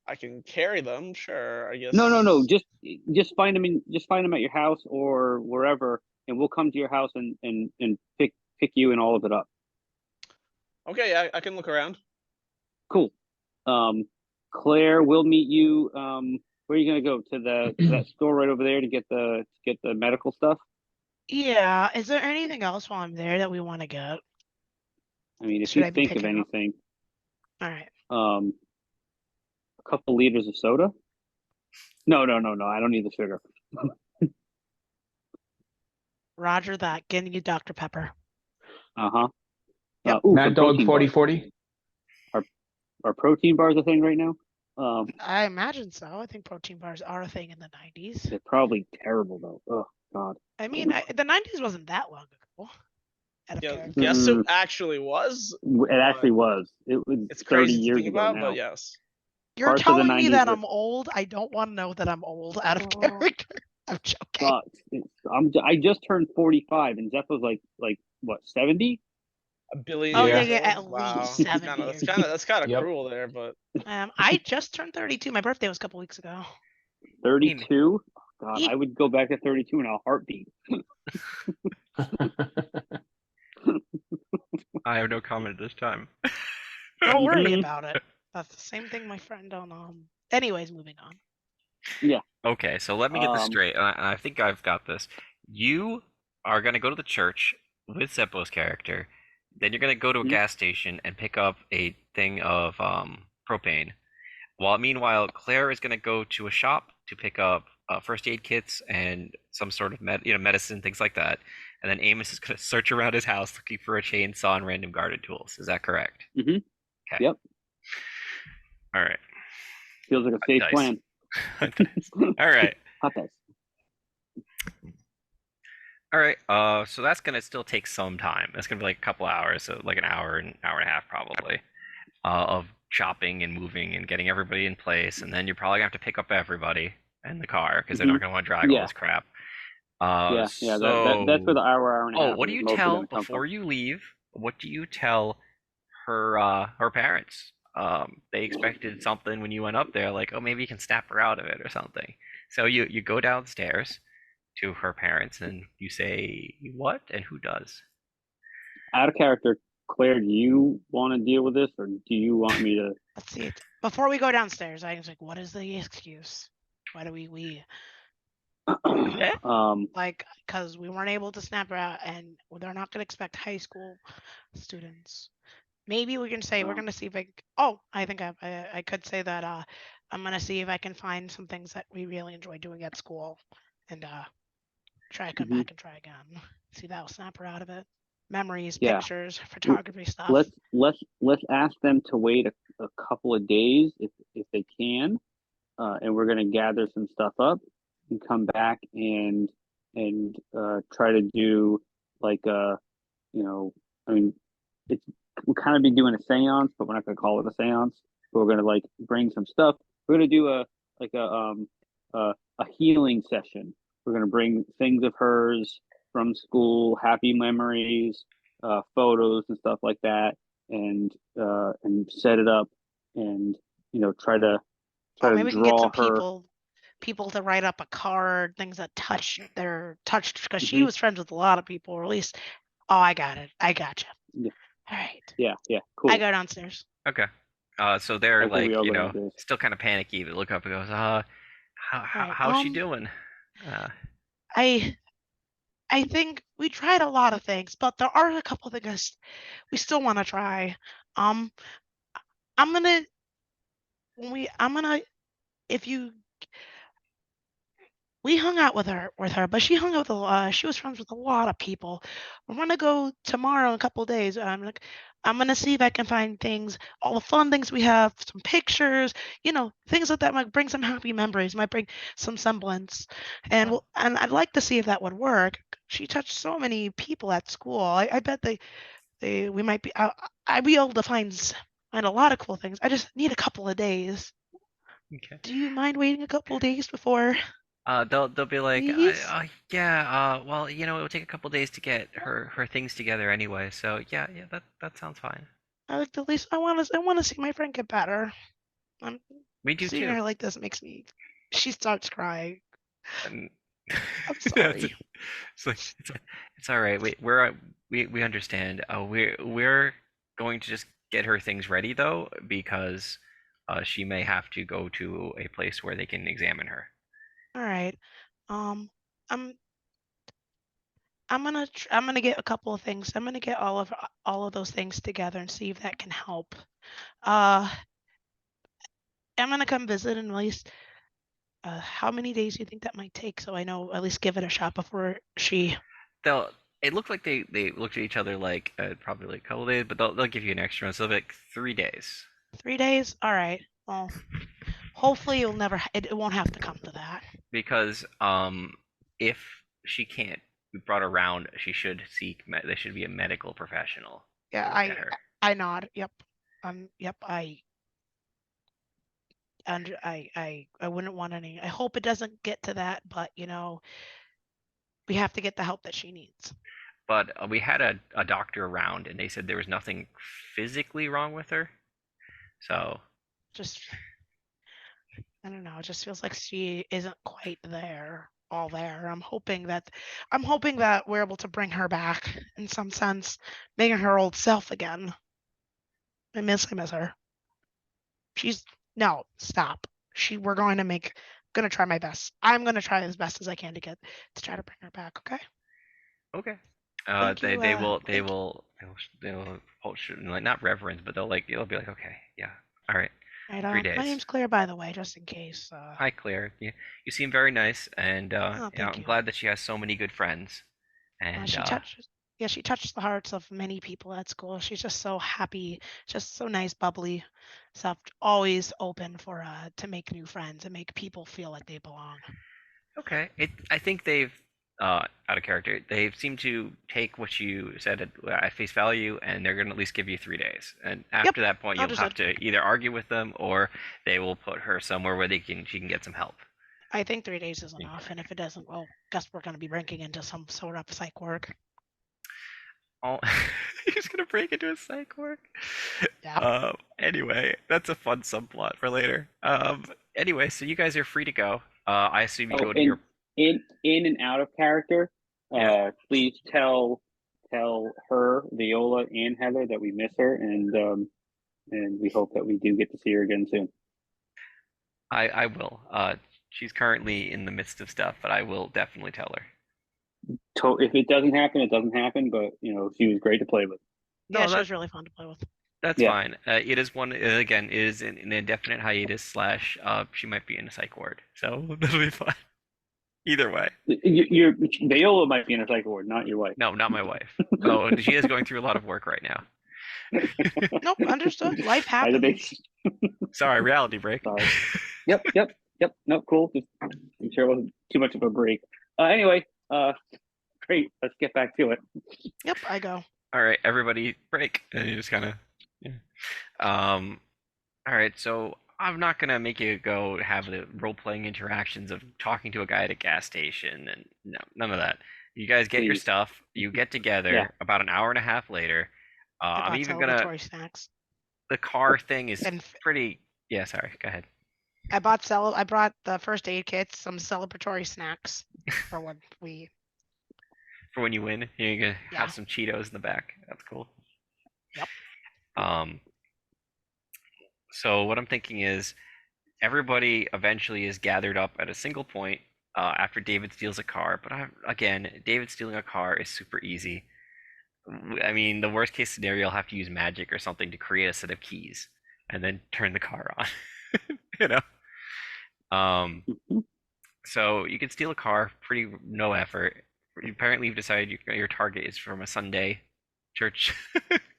I can carry them, sure. I guess. No. Just find them at your house or wherever, and we'll come to your house and pick you and all of it up. Okay, yeah, I can look around. Cool. Claire, we'll meet you. Where are you gonna go? To that store right over there to get the medical stuff? "Yeah, is there anything else while I'm there that we want to get? I mean, if Should you I be think of picking up? anything, All right. a couple liters of soda. No. I don't need the sugar. Roger that. Getting you Dr. Pepper. Uh-huh. Yep. Mad Dog protein 4040. bars. Are protein bars a thing right now? I imagine so. I think protein bars are a thing in the 90s. They're probably terrible though. Oh God. I mean, the 90s wasn't that long ago. Out of Yeah, character. yes, it actually was. It actually was. It was It's 30 crazy to years think ago about, now. but yes. You're parts of the telling me 90s that were- I'm old. I don't want to know that I'm old out of character. I'm joking. I just turned 45, and Zeph was like what 70? A billion Oh, years yeah, old? at Wow. least 70 That's years. kind of Yep. cruel there, but I just turned 32. My birthday was a couple weeks ago. 32. God, Ye- I would go back to 32 in a heartbeat. I have no comment this time. Don't worry Mhm. about it. That's the same thing my friend on. Anyways, moving on. Okay, so let me get this Um, straight. I think I've got this. You are gonna go to the church with Seppo's character. Then you're gonna go to a Mhm. gas station and pick up a thing of propane. While meanwhile, Claire is gonna go to a shop to pick up first aid kits and some sort of medicine, things like that. And then Amos is gonna search around his house looking for a chainsaw and random garden tools. Is that correct? Mhm. Okay. Yep. All right. Feels like a safe Dice. plan. All right. Hot dice. All right. So that's gonna still take some time. That's gonna be like a couple hours, so like an hour and a half probably, of chopping and moving and getting everybody in place, and then you're probably gonna have to pick up everybody in the car because they're not gonna want to drag all Yeah. this crap. Yeah. So That's where the hour and a half. what do is you mostly tell gonna come before from. you leave? What do you tell her parents? They expected something when you went up there, like, oh, maybe you can snap her out of it or something. So you go downstairs to her parents and you say what and who does? Out of character, Claire, do you want to deal with this, or do you want me to? Let's see. Before we go downstairs, I was like, what is the excuse? Why do we like, because we weren't able to snap her out, and they're not going to expect high school students. Maybe we can say we're going to see if I think I could say that I'm going to see if I can find some things that we really enjoy doing at school, and try to come back and try again. See, that'll snap her out of it. Memories, Yeah. pictures, photography stuff. Let's ask them to wait a couple of days if they can, and we're gonna gather some stuff up and come back and try to do like I mean we'll kind of be doing a seance, but we're not gonna call it a seance. But we're gonna like bring some stuff. We're gonna do a healing session We're gonna bring things of hers from school, happy memories, photos and stuff like that, and set it up, and try to Maybe we can get draw some her. people to write up a card, things that touched because she Mhm. was friends with a lot of people, or at least. Oh, I got it. I gotcha. Yeah. All right. Yeah, I cool. go downstairs. Okay. So they're I think we like, all go downstairs. still kind of panicky. They look up and goes, Right, how's she doing? I think we tried a lot of things, but there are a couple things we still want to try. Um, I'm gonna I'm gonna if you we hung out with her, but she hung out with she was friends with a lot of people. We're gonna go tomorrow in a couple of days. I'm gonna see if I can find things, all the fun things we have, some pictures, things like that might bring some happy memories, might bring some semblance, and I'd like to see if that would work. She touched so many people at school. I bet we might be I'd be able to find a lot of cool things. I just need a couple of days. Okay. Do you mind waiting a couple of days before? They'll be like, Please? yeah, well, it'll take a couple days to get her things together anyway. So yeah, that sounds fine. At least I want to see my friend get better. I'm We do seeing too. her like this makes me. She starts crying. And I'm yeah, it's, sorry. it's like it's all right. We understand. We're going to just get her things ready though, because she may have to go to a place where they can examine her. All right. Um, I'm I'm gonna get a couple of things. I'm gonna get all of those things together and see if that can help. Uh, I'm gonna come visit and at least. How many days do you think that might take? So I know at least give it a shot before she. They'll. It looked like they looked at each other like probably like a couple days, but they'll give you an extra one. So they'll be like 3 days. 3 days? All right. Well, hopefully it won't have to come to that. Because if she can't be brought around, she should seek. There should be a medical professional Yeah, to look at her. I nod. Yep. Yep. I wouldn't want any. I hope it doesn't get to that, but we have to get the help that she needs. But we had a doctor around, and they said there was nothing physically wrong with her. So Just, I don't know. It just feels like she isn't quite there, all there. I'm hoping that we're able to bring her back in some sense, making her old self again. I miss her. She's no, stop. We're gonna try my best. I'm gonna try as best as I can to try to bring her back. Okay. okay. Thank They you. they will they Thank you. will they'll hold, like not reverence, but they'll be like, okay, yeah, all right, Right. 3 days. My name's Claire, by the way, just in case. Hi, Claire. You seem very nice, and Thank I'm you. glad that she has so many good friends. And She touched the hearts of many people at school. She's just so happy, just so nice, bubbly, stuff. Always open for to make new friends and make people feel like they belong. okay, I think they've out of character. They seem to take what you said at face value, and they're going to at least give you 3 days. And after that point, you'll have Understood. to either argue with them, or they will put her somewhere where she can get some help. I think 3 days is enough, and if it doesn't, well, guess we're going to be breaking into some sort of psych work. Oh, he's gonna break into a psych ward. Yeah. Anyway, that's a fun subplot for later. Anyway, so you guys are free to go. I assume you Oh, go to and your. in and out of character, Yeah. please tell her, Viola, and Heather that we miss her, and we hope that we do get to see her again soon. I will. She's currently in the midst of stuff, but I will definitely tell her. If it doesn't happen, it doesn't happen. But she was great to play with. No, Yeah, she was really fun to play with. that's Yeah. fine. It is one again. It is an indefinite hiatus slash. She might be in a psych ward, so that'll be fine. Either way. Your Viola might be in a psych ward, not your wife. No, not my wife. Oh, she is going through a lot of work right now. Nope, understood. Life By the happens. base. Sorry, reality break. Sorry. Yep. No, cool. Just I'm sure it wasn't too much of a break. Anyway, great. Let's get back to it. Yep, I go. All right, everybody break. And you just kind of, yeah. All right, so I'm not gonna make you go have the role-playing interactions of talking to a guy at a gas station, and no, none of that. You guys get your Please. stuff. You get Yeah. together about an hour and a half later. I I'm bought even gonna. celebratory snacks. The car thing is And pretty. Yeah, sorry. Go ahead. I brought the first aid kits, some celebratory snacks for when we. For when you win, you're gonna Yeah. have some Cheetos in the back. That's cool. Yep. So what I'm thinking is everybody eventually is gathered up at a single point after David steals a car. But again, David stealing a car is super easy. I mean, the worst case scenario, you'll have to use magic or something to create a set of keys and then turn the car on. you know. Mhm. So you can steal a car, pretty no effort. Apparently, you've decided your target is from a Sunday church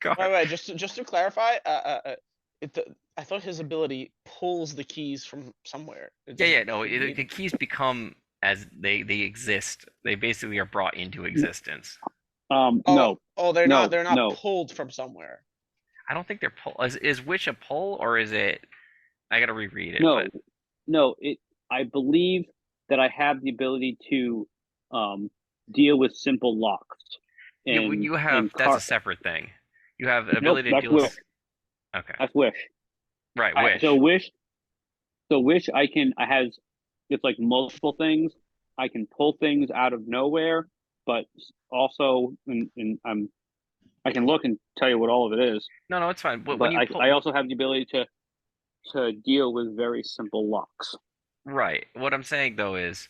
car. Wait, just to clarify, I thought his ability pulls the keys from somewhere. It Yeah, doesn't no, create the them. keys become as they exist. They basically are brought into existence. No, They're no, they're not no. pulled from somewhere. I don't think they're pull. Is Wish a pull or is it? I gotta reread it, No, but no. I believe that I have the ability to deal with simple locks you have and that's a car. separate thing. You have the Nope, ability to that's deal with. wish. Okay, That's wish. right, So Wish. wish. So wish. I have. It's like multiple things. I can pull things out of nowhere, but also, and I can look and tell you what all of it is. No, no, it's fine. But when But you pull, I also have the ability to deal with very simple locks. right. What I'm saying though is,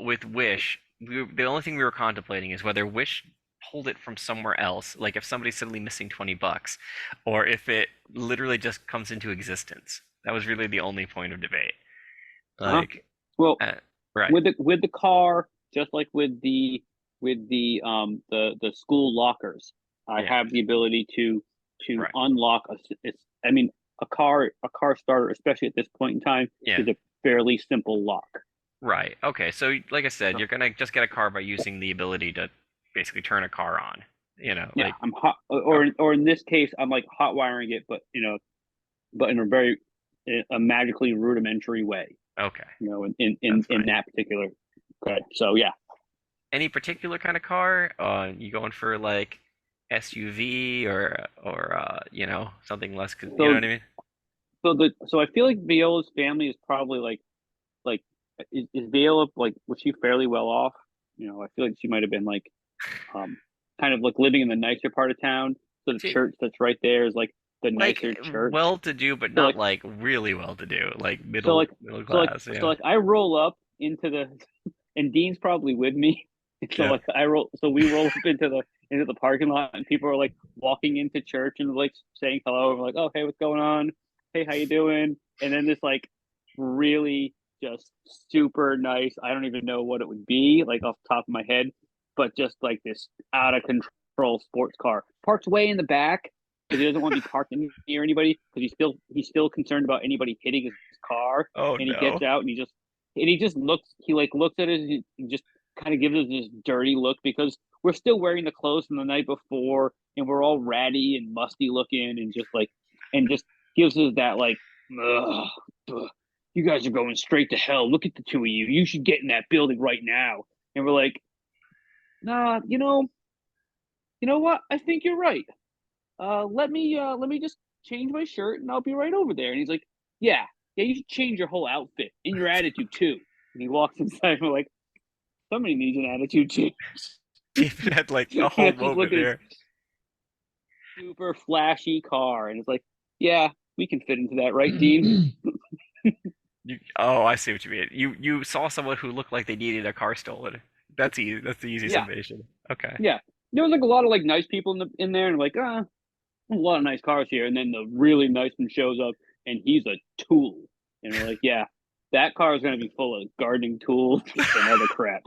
with Wish, the only thing we were contemplating is whether Wish pulled it from somewhere else, like if somebody's suddenly missing $20, or if it literally just comes into existence. That was really the only point of debate. Uh-huh. Like, Well, uh, right. with the car, just like with the school lockers, I Yeah. have the ability to Right. unlock I mean, a car starter, especially at this point in time, Yeah. is a fairly simple lock. Right. Okay. So, like I said, So, you're gonna just get a car by using the ability to basically turn a car on. yeah, Like, I'm hot, oh, or in this case, I'm like hot wiring it, but but in a very a magically rudimentary way. okay, In that's fine. that particular. Okay, so yeah. Any particular kind of car? You going for like SUV or something less? You know So what I mean? so I feel like Viola's family is probably like is Viola like was she fairly well off? I feel like she might have been like um kind of like living in the nicer part of town. So the See, church that's right there is like the like nicer church. well to do, but So not like like really well to do, like so like middle so like class. so Yeah. like I roll up into the and Dean's probably with me. So Yeah. like we roll up into the parking lot and people are like walking into church and like saying hello and we're like, oh hey, what's going on? Hey, how you doing? And then this like really just super nice, I don't even know what it would be, like off the top of my head, but just like this out of control sports car parks way in the back because he doesn't want to be parked near anybody because he's still concerned about anybody hitting his car. Oh And he gets no. out and he just looks at it and he just kind of gives us this dirty look because we're still wearing the clothes from the night before and we're all ratty and musty looking and just gives us that like ugh, ugh, you guys are going straight to hell. Look at the two of you. You should get in that building right now. And we're like, nah, you know what? I think you're right. Let me just change my shirt and I'll be right over there. And he's like, yeah, you should change your whole outfit and your attitude too. And he walks inside and we're like, somebody needs an attitude change. David had like a And I whole just moment look at his there. super flashy car and it's like, yeah, we can fit into that, right, Dean? Oh, I see what you mean. You saw someone who looked like they needed a car stolen. That's easy. That's the easy Yeah, summation. Okay. yeah. There was like a lot of like nice people in there and like, a lot of nice cars here. And then the really nice one shows up and he's a tool. And we're like, yeah, that car is going to be full of gardening tools and other crap.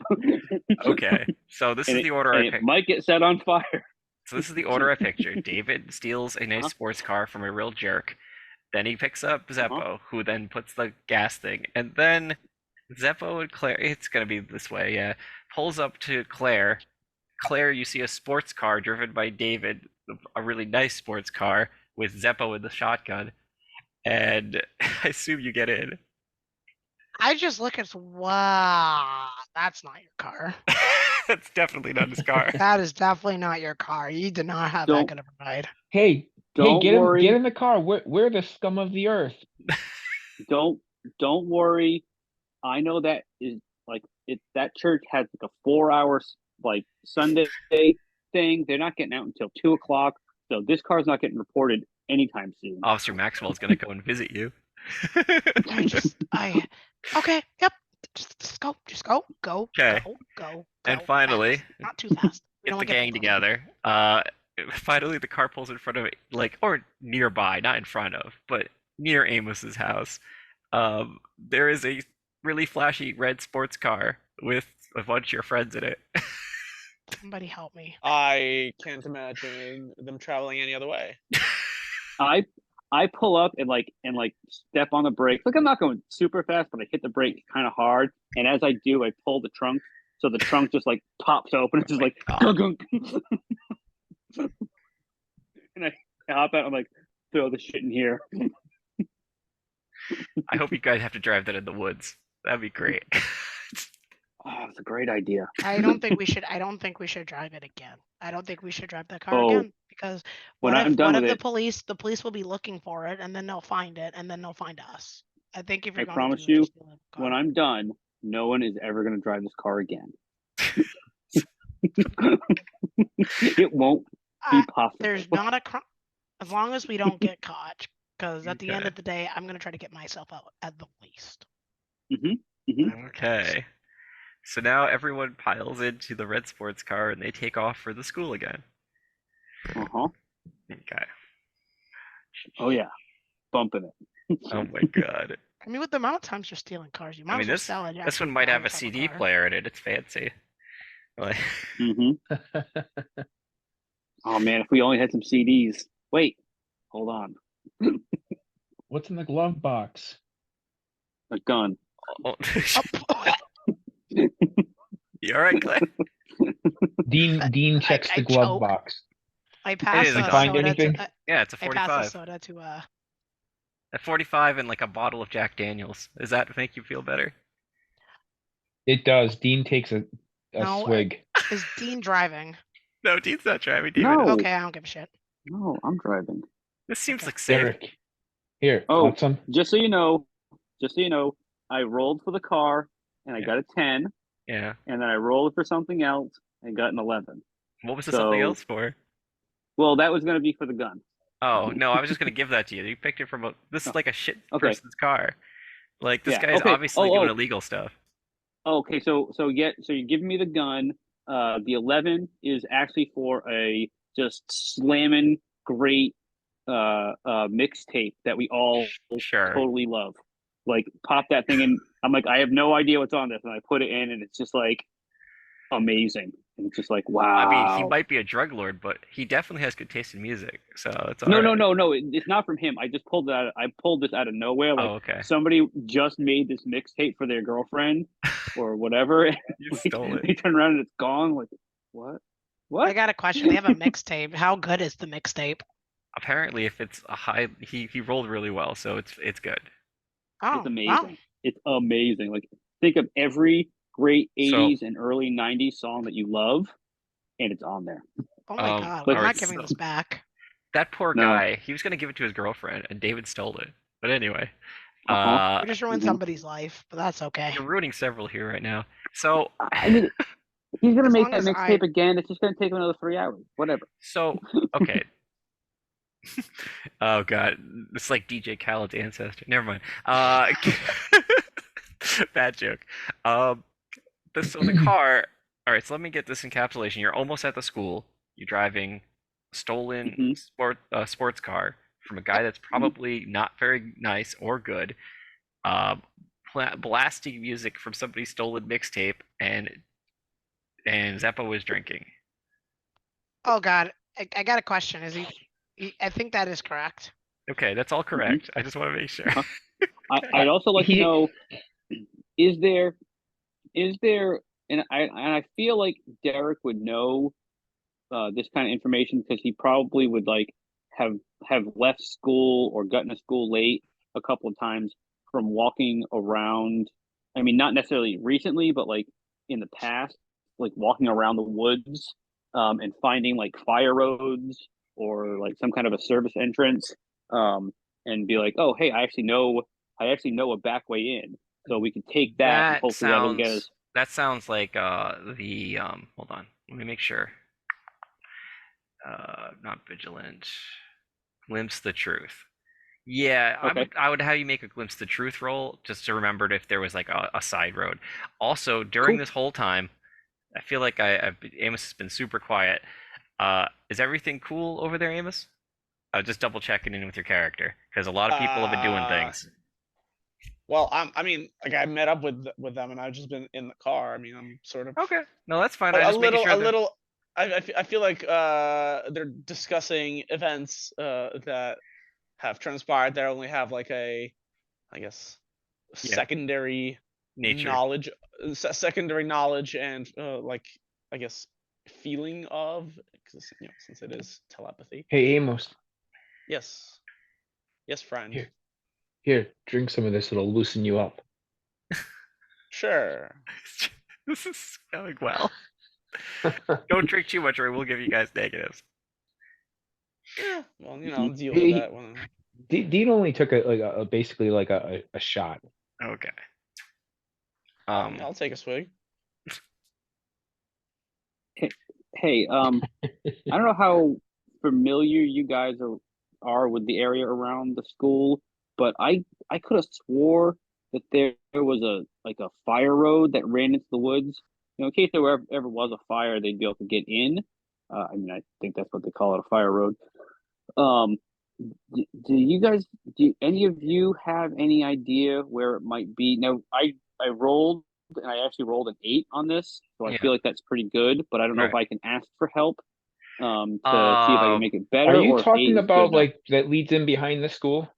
Okay. So this is the order and I it picked. might get set on fire. So this is the order I pictured. David steals a nice Uh-huh, sports car from a real jerk. Then he picks up uh-huh. Zeppo, who then puts the gas thing, and then Zeppo and Claire. It's gonna be this way, yeah. Pulls up to Claire. Claire, you see a sports car driven by David, a really nice sports car with Zeppo with the shotgun. and I assume you get in. I just look at wow, that's not your car. That's definitely not his car. That is definitely not your car. You did not have that Don't- good of a ride. Hey, Don't get worry. in the car. We're the scum of the earth. Don't worry. I know that is like that church has like a 4 hour like Sunday thing. They're not getting out until 2 o'clock. So this car's not getting reported anytime soon. Officer Maxwell's gonna go and visit you. Okay, yep. Just go, go. Okay. And finally, fast. Not too fast. We get don't the wanna get gang pulled together. Finally, the car pulls in front of it, like, or nearby, not in front of, but near Amos's house. There is a really flashy red sports car with a bunch of your friends in it. Somebody help me. I can't imagine them traveling any other way. I pull up and step on the brake. Like I'm not going super fast, but I hit the brake kind of hard. And as I do, I pull the trunk, so the trunk just like pops open. It's just like gunk, gunk. And I hop out. I'm like, throw the shit in here. I hope you guys have to drive that in the woods. That'd be great. Oh, it's a great idea. I don't think we should drive it again. I don't think we should drive that car Oh, again because when what I'm if done what with if the it, police will be looking for it and then they'll find it and then they'll find us. I think if you're I going to promise do it, you, just steal the car. when I'm done, no one is ever going to drive this car again. It won't be possible. There's not a crime as long as we don't get caught. Because at the end Okay. of the day, I'm gonna try to get myself out at the least. Okay. So now everyone piles into the red sports car and they take off for the school again. Uh-huh. Okay. Oh yeah, bumping it. Oh my god. I mean, with the amount of times you're stealing cars, you might I mean, as well this sell it. this one might have a CD player in it. It's fancy. Like, Oh man, if we only had some CDs. Wait, hold on. What's in the glove box? A gun. oh. You all right, Clay? Dean checks I the glove choke. box. I pass is a a gun. Find soda anything? to. Yeah, it's a I pass a 45. soda to. A 45 and like a bottle of Jack Daniels. Does that make you feel better? It does. Dean takes a No, swig. Is Dean driving? No, Dean's not driving. David No. is. Okay, I don't give a shit. No, I'm driving. This seems Okay. like safe. Derek, here, Oh, want some? just so you know, I rolled for the car and I Yeah. got a 10, Yeah. and then I rolled for something else and got an 11. What was the something So- else for? Well, that was going to be for the gun. Oh, no, I was just gonna give that to you. You picked it from this is like a shit Okay. person's car. Like, this Yeah, guy's okay. obviously doing illegal stuff. Okay, so you're giving me the gun. The 11 is actually for a just slamming great mixtape that we all Sure. totally love. Like pop that thing in. I'm like, I have no idea what's on this, and I put it in, and it's just like amazing. And it's just like, wow. I mean, he might be a drug lord, but he definitely has good taste in music, so it's all No, right. no. It's not from him. I just pulled that. I pulled this out of nowhere. Like Oh, okay. somebody just made this mixtape for their girlfriend or whatever. You Like, stole it. they turn around and it's gone. Like what? What? I got a question. They have a mixtape. How good is the mixtape? Apparently, if it's a high, he rolled really well, so it's good. Oh, It's amazing. wow. It's amazing. Like think of every great So- 80s and early 90s song that you love, and it's on there. Oh my Um, god, but- I'm not alright, giving so- this back. That poor No. guy, he was gonna give it to his girlfriend, and David stole it. But anyway, Uh-huh. We just ruined mhm. somebody's life, but that's okay. you're ruining several here right now. So, I mean, he's gonna As make long that as mixtape again. It's just gonna take him another 3 hours. Whatever. so okay. Oh god, it's like DJ Khaled's ancestor. Never mind. Bad joke. So the car. All right, so let me get this encapsulation. You're almost at the school. You're driving a stolen Mhm. sports car from a guy that's probably not very nice or good. Uh, blasting music from somebody's stolen mixtape, and Zeppo was drinking. Oh god, I got a question. Is I think that is correct. Okay, that's all correct. I just want to make sure. I'd also like to He- know: is there, and I feel like Derek would know this kind of information because he probably would like have left school or gotten to school late a couple of times from walking around. I mean, not necessarily recently, but like in the past, like walking around the woods, and finding like fire roads or like some kind of a service entrance, and be like, oh, hey, I actually know a back way in, so we can take that, and That hopefully that'll get us. sounds like the hold on. Let me make sure. Not vigilant. Glimpse the truth. Yeah, Okay. I would have you make a glimpse the truth roll just to remember if there was like a side road. Also, during Cool. this whole time, I feel like Amos has been super quiet. Is everything cool over there, Amos? Just double checking in with your character because a lot of people have been doing Uh, things. well, I mean, like I met up with them, and I've just been in the car. I mean, I'm sort of Okay, no, that's fine. a, I a just making little, sure a that. little. I feel like they're discussing events that have transpired that only have like I guess, Yeah, secondary nature. secondary knowledge, and like I guess feeling of, because since it is telepathy. Hey, Amos, Yes, yes, friend. here, here, drink some of this. It'll loosen you up. Sure. This is going well. Don't drink too much, or we'll give you guys negatives. Yeah. Well, I'll deal with He, that when. Dean only took basically like a shot. Okay. I'll take a swig. Hey, I don't know how familiar you guys are with the area around the school, but I could have swore that there was a fire road that ran into the woods. In case there ever was a fire, they'd be able to get in. I mean, I think that's what they call it, a fire road. Um, do any of you have any idea where it might be? Now, I rolled, and I actually rolled an 8 on this, so I Yeah. feel like that's pretty good. But I don't know if Right. I can ask for help, to see if I can make it better, Are you or if 8 talking is good about enough. like that leads in behind the school?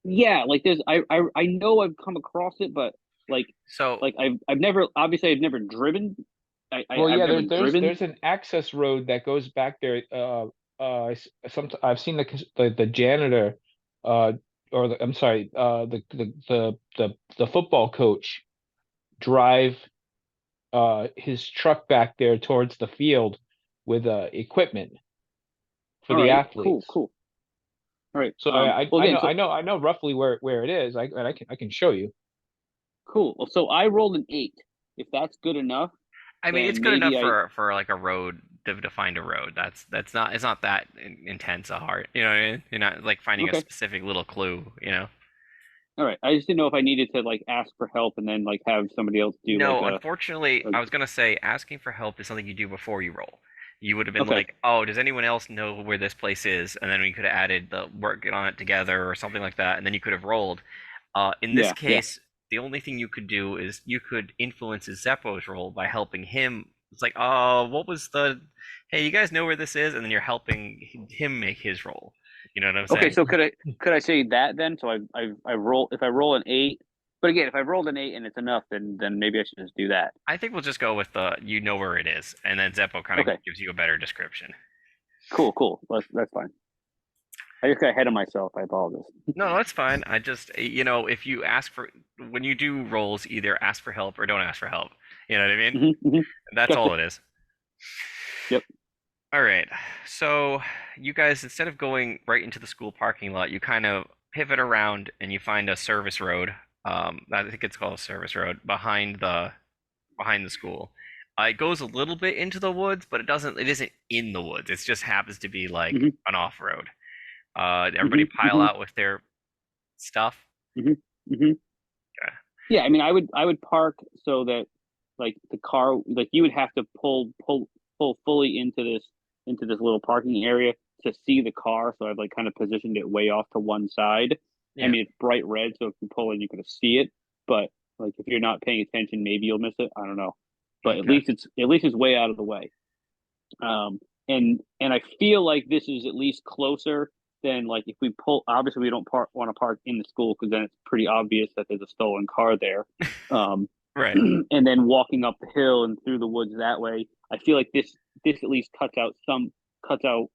Yeah, like there's I know I've come across it, but like So I've never, obviously I've never driven. Well, I've yeah, never driven. there's an access road that goes back there. I've seen the janitor, or I'm sorry, the football coach drive his truck back there towards the field with equipment for All the right, cool, athletes. cool. All right. So Well, again, so I know roughly where it is. I can show you. cool. Well, so I rolled an 8. If that's good enough, I mean, it's then good enough maybe I. for like a road to find a road. That's not it's not that intense a hard. You know what I mean? You're not like finding a Okay. specific little clue. You know. All right. I just didn't know if I needed to like ask for help and then like have somebody else do like No, a. unfortunately, a I was gonna say asking for help is something you do before you roll. You would have been okay. like, "Oh, does anyone else know where this place is?" And then we could have added the work on it together or something like that, and then you could have rolled. In this Yeah. Yeah. case, the only thing you could do is you could influence Zeppo's roll by helping him. It's like, "Oh, what was the? Hey, you guys know where this is?" And then you're helping him make his roll. You know what I'm Okay. saying? So could I say that then? So I roll, if I roll an 8, but again, if I rolled an 8 and it's enough, then maybe I should just do that. I think we'll just go with the you know where it is, and then Zeppo kind of Okay. gives you a better description. Cool. That's fine. I just got ahead of myself. I apologize. No, that's fine. I just, if you ask for, when you do rolls, either ask for help or don't ask for help. You know what I mean? That's Gotcha. all it is. Yep. All right. So you guys, instead of going right into the school parking lot, you kind of pivot around and you find a service road. I think it's called a service road behind the school. It goes a little bit into the woods, but it isn't in the woods. It just happens to be like Mhm. an off road. Everybody pile out with their stuff. hmm Okay. Yeah, I mean, I would park so that like the car, like you would have to pull fully into this little parking area to see the car. So I've like kind of positioned it way off to one side. I Yeah. mean, it's bright red, so if you pull in, you can see it. But like if you're not paying attention, maybe you'll miss it. I don't know. But Okay. at least it's way out of the way. And I feel like this is at least closer than like if we pull. Obviously, we don't want to park in the school because then it's pretty obvious that there's a stolen car there. Right. And then walking up the hill and through the woods that way, I feel like this at least cuts out cuts out,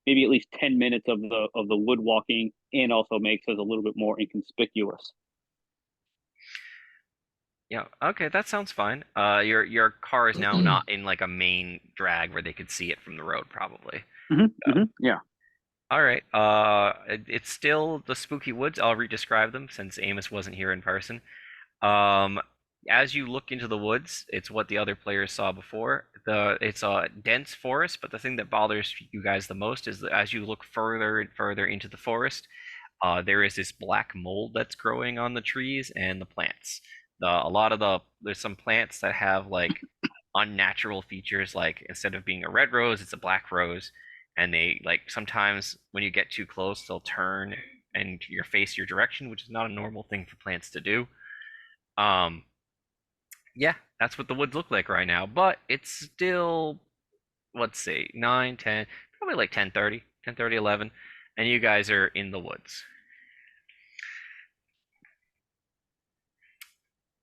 maybe at least 10 minutes of the wood walking, and also makes us a little bit more inconspicuous. Yeah, okay, that sounds fine. Your car is now not in like a main drag where they could see it from the road, probably. Yeah. All right. It's still the spooky woods. I'll re-describe them since Amos wasn't here in person. Um, as you look into the woods, it's what the other players saw before. It's a dense forest, but the thing that bothers you guys the most is that as you look further and further into the forest, there is this black mold that's growing on the trees and the plants. There's some plants that have like unnatural features, like instead of being a red rose, it's a black rose, and they like sometimes when you get too close, they'll turn and face your direction, which is not a normal thing for plants to do. Um, yeah, that's what the woods look like right now, but it's still, let's see, 9, 10, probably like 10:30, 10:30, 11, and you guys are in the woods.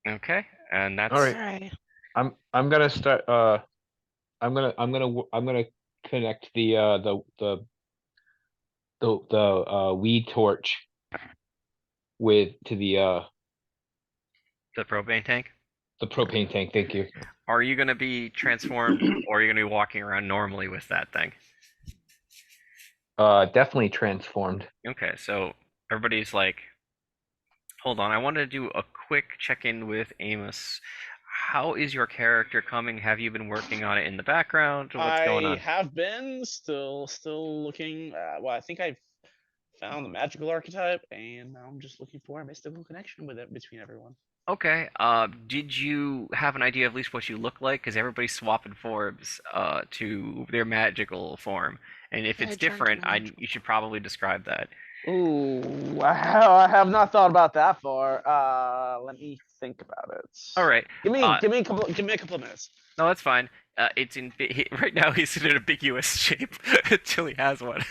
Okay, and that's All right. All right. I'm gonna start. I'm gonna connect the weed torch to the propane tank. the propane tank. Thank you. Are you going to be transformed, or are you going to be walking around normally with that thing? Definitely transformed. Okay, so everybody's like, hold on, I wanted to do a quick check-in with Amos. How is your character coming? Have you been working on it in the background? What's going I on? have been still looking. Well, I think I've found the magical archetype, and now I'm just looking for a mystical connection with it between everyone. Okay, did you have an idea of at least what you look like? Because everybody's swapping forms to their magical form. And if Yeah, it's I turned to different, my magical you should probably describe that. Ooh, I have not thought about that far. Let me think about it. All right. Give me Uh, a couple of minutes. No, that's fine. It's in right now. He's in an ambiguous shape until he has one.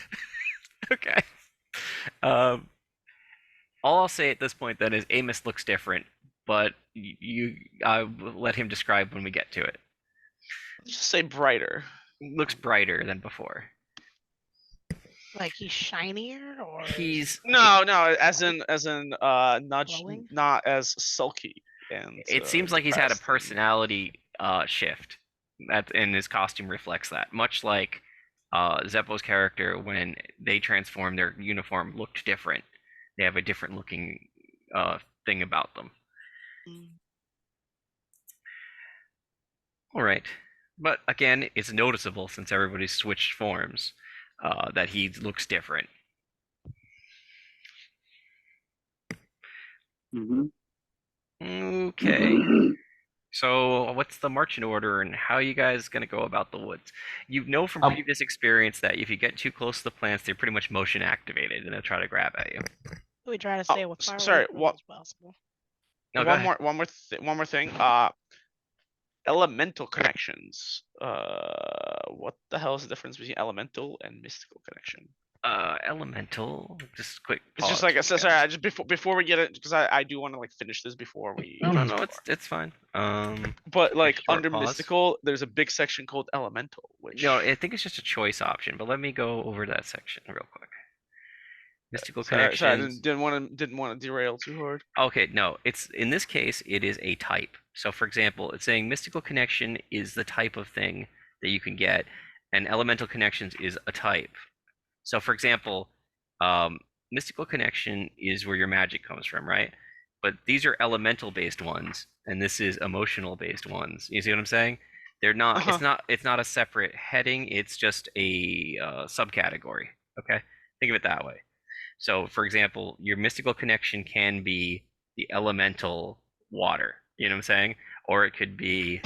Okay. Um, all I'll say at this point then is Amos looks different, but I will let him describe when we get to it. Let's just say brighter. Looks brighter than before. Like he's shinier, or He's No, as in glowing? not as sulky. And it seems like he's had a depressed and- personality shift. And his costume reflects that. Much like Zeppo's character, when they transform, their uniform looked different. They have a different looking thing about them. Mm. All right, but again, it's noticeable since everybody's switched forms that he looks different. Okay. So, what's the marching order, and how are you guys gonna go about the woods? You know from previous experience that if you get too close to the plants, they're pretty much motion activated, and they'll try to grab at you. We try to stay as far sorry, away from what- as possible. No, go ahead. one more thing. Elemental connections. What the hell is the difference between elemental and mystical connection? Elemental. Just quick. It's just pause. like sorry. I just before we get it, because I do want to like finish this before we. No, it's fine. But like short under pause. mystical, there's a big section called elemental, which No, I think it's just a choice option, but let me go over that section real quick. Mystical sorry, I connections. didn't want to derail too hard. Okay, no, it's in this case it is a type. So for example, it's saying mystical connection is the type of thing that you can get, and elemental connections is a type. So for example, mystical connection is where your magic comes from, right? But these are elemental based ones, and this is emotional based ones. You see what I'm saying? They're not. It's not a separate heading. It's just a subcategory. Okay, think of it that way. So, for example, your mystical connection can be the elemental water. You know what I'm saying? Or it could be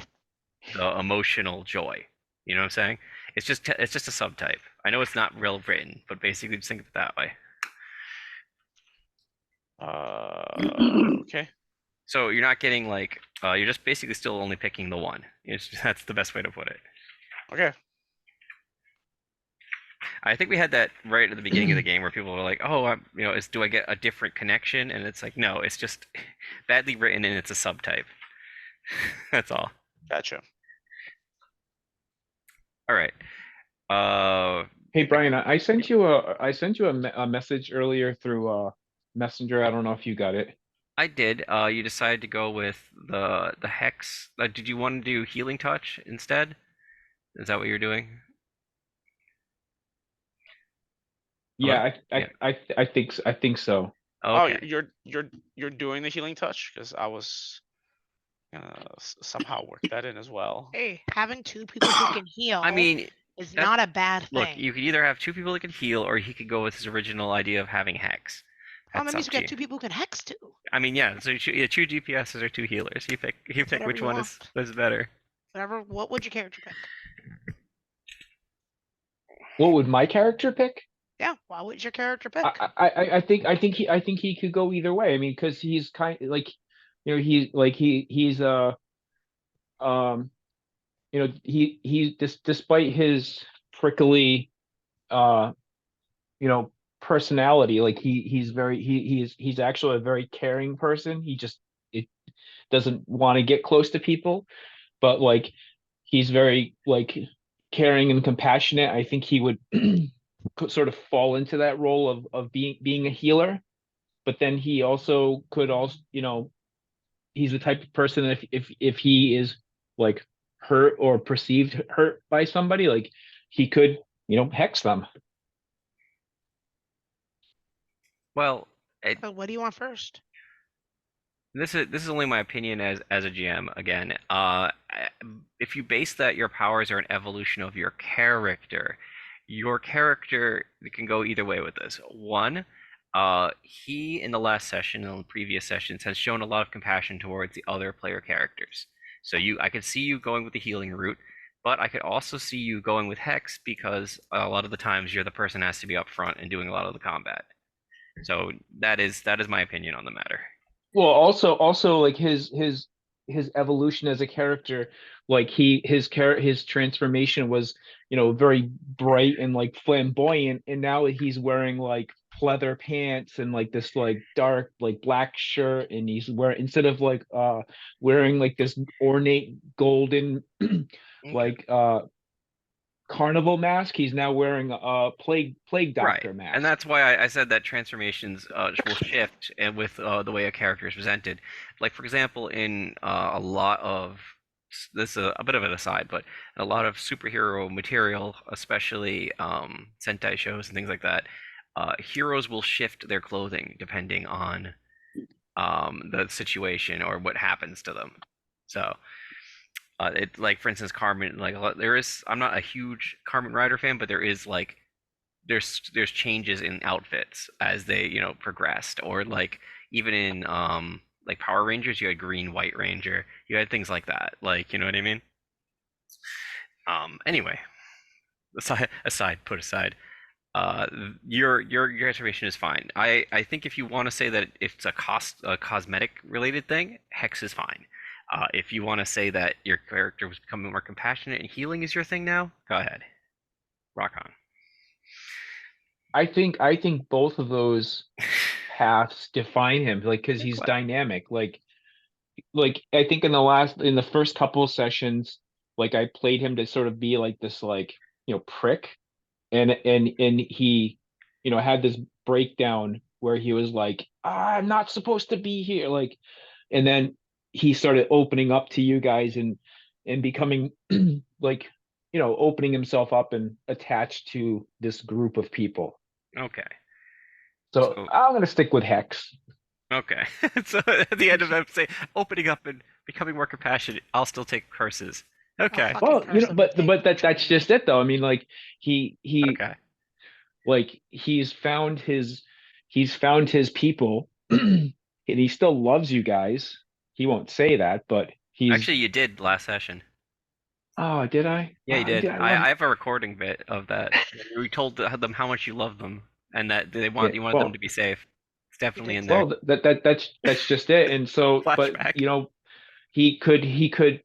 the emotional joy. You know what I'm saying? It's just a subtype. I know it's not real written, but basically just think of it that way. Okay. So you're not getting like you're just basically still only picking the one. That's the best way to put it. Okay. I think we had that right at the beginning of the game where people were like, "Oh, do I get a different connection?" And it's like, no, it's just badly written and it's a subtype. That's all. Gotcha. All right. Hey Brian, I sent you a message earlier through Messenger. I don't know if you got it. I did. You decided to go with the hex. Did you want to do healing touch instead? Is that what you're doing? Hello? Yeah, Yeah. I think so. Oh, Okay. you're doing the healing touch, because I was gonna somehow work that in as well. Hey, having two people who can heal I mean, is that not a bad look, thing. you could either have two people that can heal, or he could go with his original idea of having hex. Well, That's that means up we to got you. two people who can hex too. I mean, yeah. So yeah, two DPSs or two healers. You pick Whatever which you one want. is better. Whatever. What would your character pick? What would my character pick? Yeah. What would your character pick? I think he could go either way. I mean, because he's kind like, he's um despite his prickly uh you know personality, like he's actually a very caring person. He just it doesn't want to get close to people, but like he's very like caring and compassionate. I think he would sort of fall into that role of being a healer, but then he also could also, he's the type of person that if he is like hurt or perceived hurt by somebody, like he could, hex them. Well, So what do you want first? this is only my opinion as a GM. Again, if you base that your powers are an evolution of your character can go either way with this. One, he in the last session and the previous sessions has shown a lot of compassion towards the other player characters. So I could see you going with the healing route, but I could also see you going with Hex because a lot of the times you're the person that has to be up front and doing a lot of the combat. So that is my opinion on the matter. Well, also like his evolution as a character, like his transformation was, very bright and like flamboyant, and now he's wearing like pleather pants and like this like dark like black shirt, and he's wearing, instead of like wearing like this ornate golden Okay. like carnival mask, he's now wearing a plague Right. doctor And mask. that's why I said that transformations will shift and with the way a character is presented. Like, for example, in a lot of this is a bit of an aside, but a lot of superhero material, especially Sentai shows and things like that, heroes will shift their clothing depending on the situation or what happens to them. So, it like for instance, Carmen, like there is. I'm not a huge Carmen Rider fan, but there is like there's changes in outfits as they progressed, or like even in like Power Rangers you had green white ranger, you had things like that, like you know what I mean. Anyway, aside put aside, uh your reservation is fine. I think if you want to say that if it's a cosmetic related thing, Hex is fine. If you want to say that your character was becoming more compassionate and healing is your thing now, go ahead, rock on. I think both of those paths define him, like because Like he's what? dynamic. Like I think in the first couple of sessions, like I played him to sort of be like this like, prick, and he, had this breakdown where he was like, I'm not supposed to be here, like, and then he started opening up to you guys and becoming like, opening himself up and attached to this group of people. Okay. So So I'm gonna stick with Hex. okay. So at the end of it, say opening up and becoming more compassionate, I'll still take curses. I'll Okay. fucking Well, curse him and take that's training. just it though. I mean, like he Okay. like he's found his people, and he still loves you guys. He won't say that, but he's. Actually, you did last session. Oh, did I? Yeah, you did. I I love. have a recording bit of that. You told them how much you love them and that Yeah. you wanted them Well, to be safe. It's You definitely did in say there. well, that's just it. And so, but Flashback. he could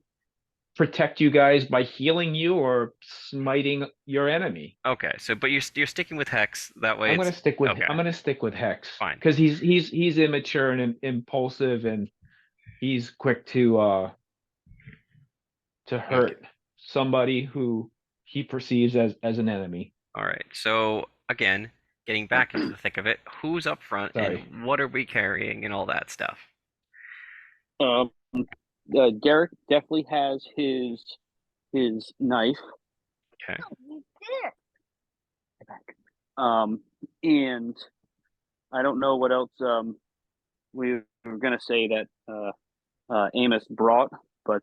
protect you guys by healing you or smiting your enemy. Okay. So, but you're sticking with Hex. That way, it's okay. I'm gonna stick with Hex Fine. because he's immature and impulsive, and he's quick to Okay. hurt somebody who he perceives as an enemy. All right. So again, getting back into the thick of it, who's up front Sorry. and what are we carrying and all that stuff? Um, Derek definitely has his knife. Okay. And I don't know what else we were gonna say that Amos brought, but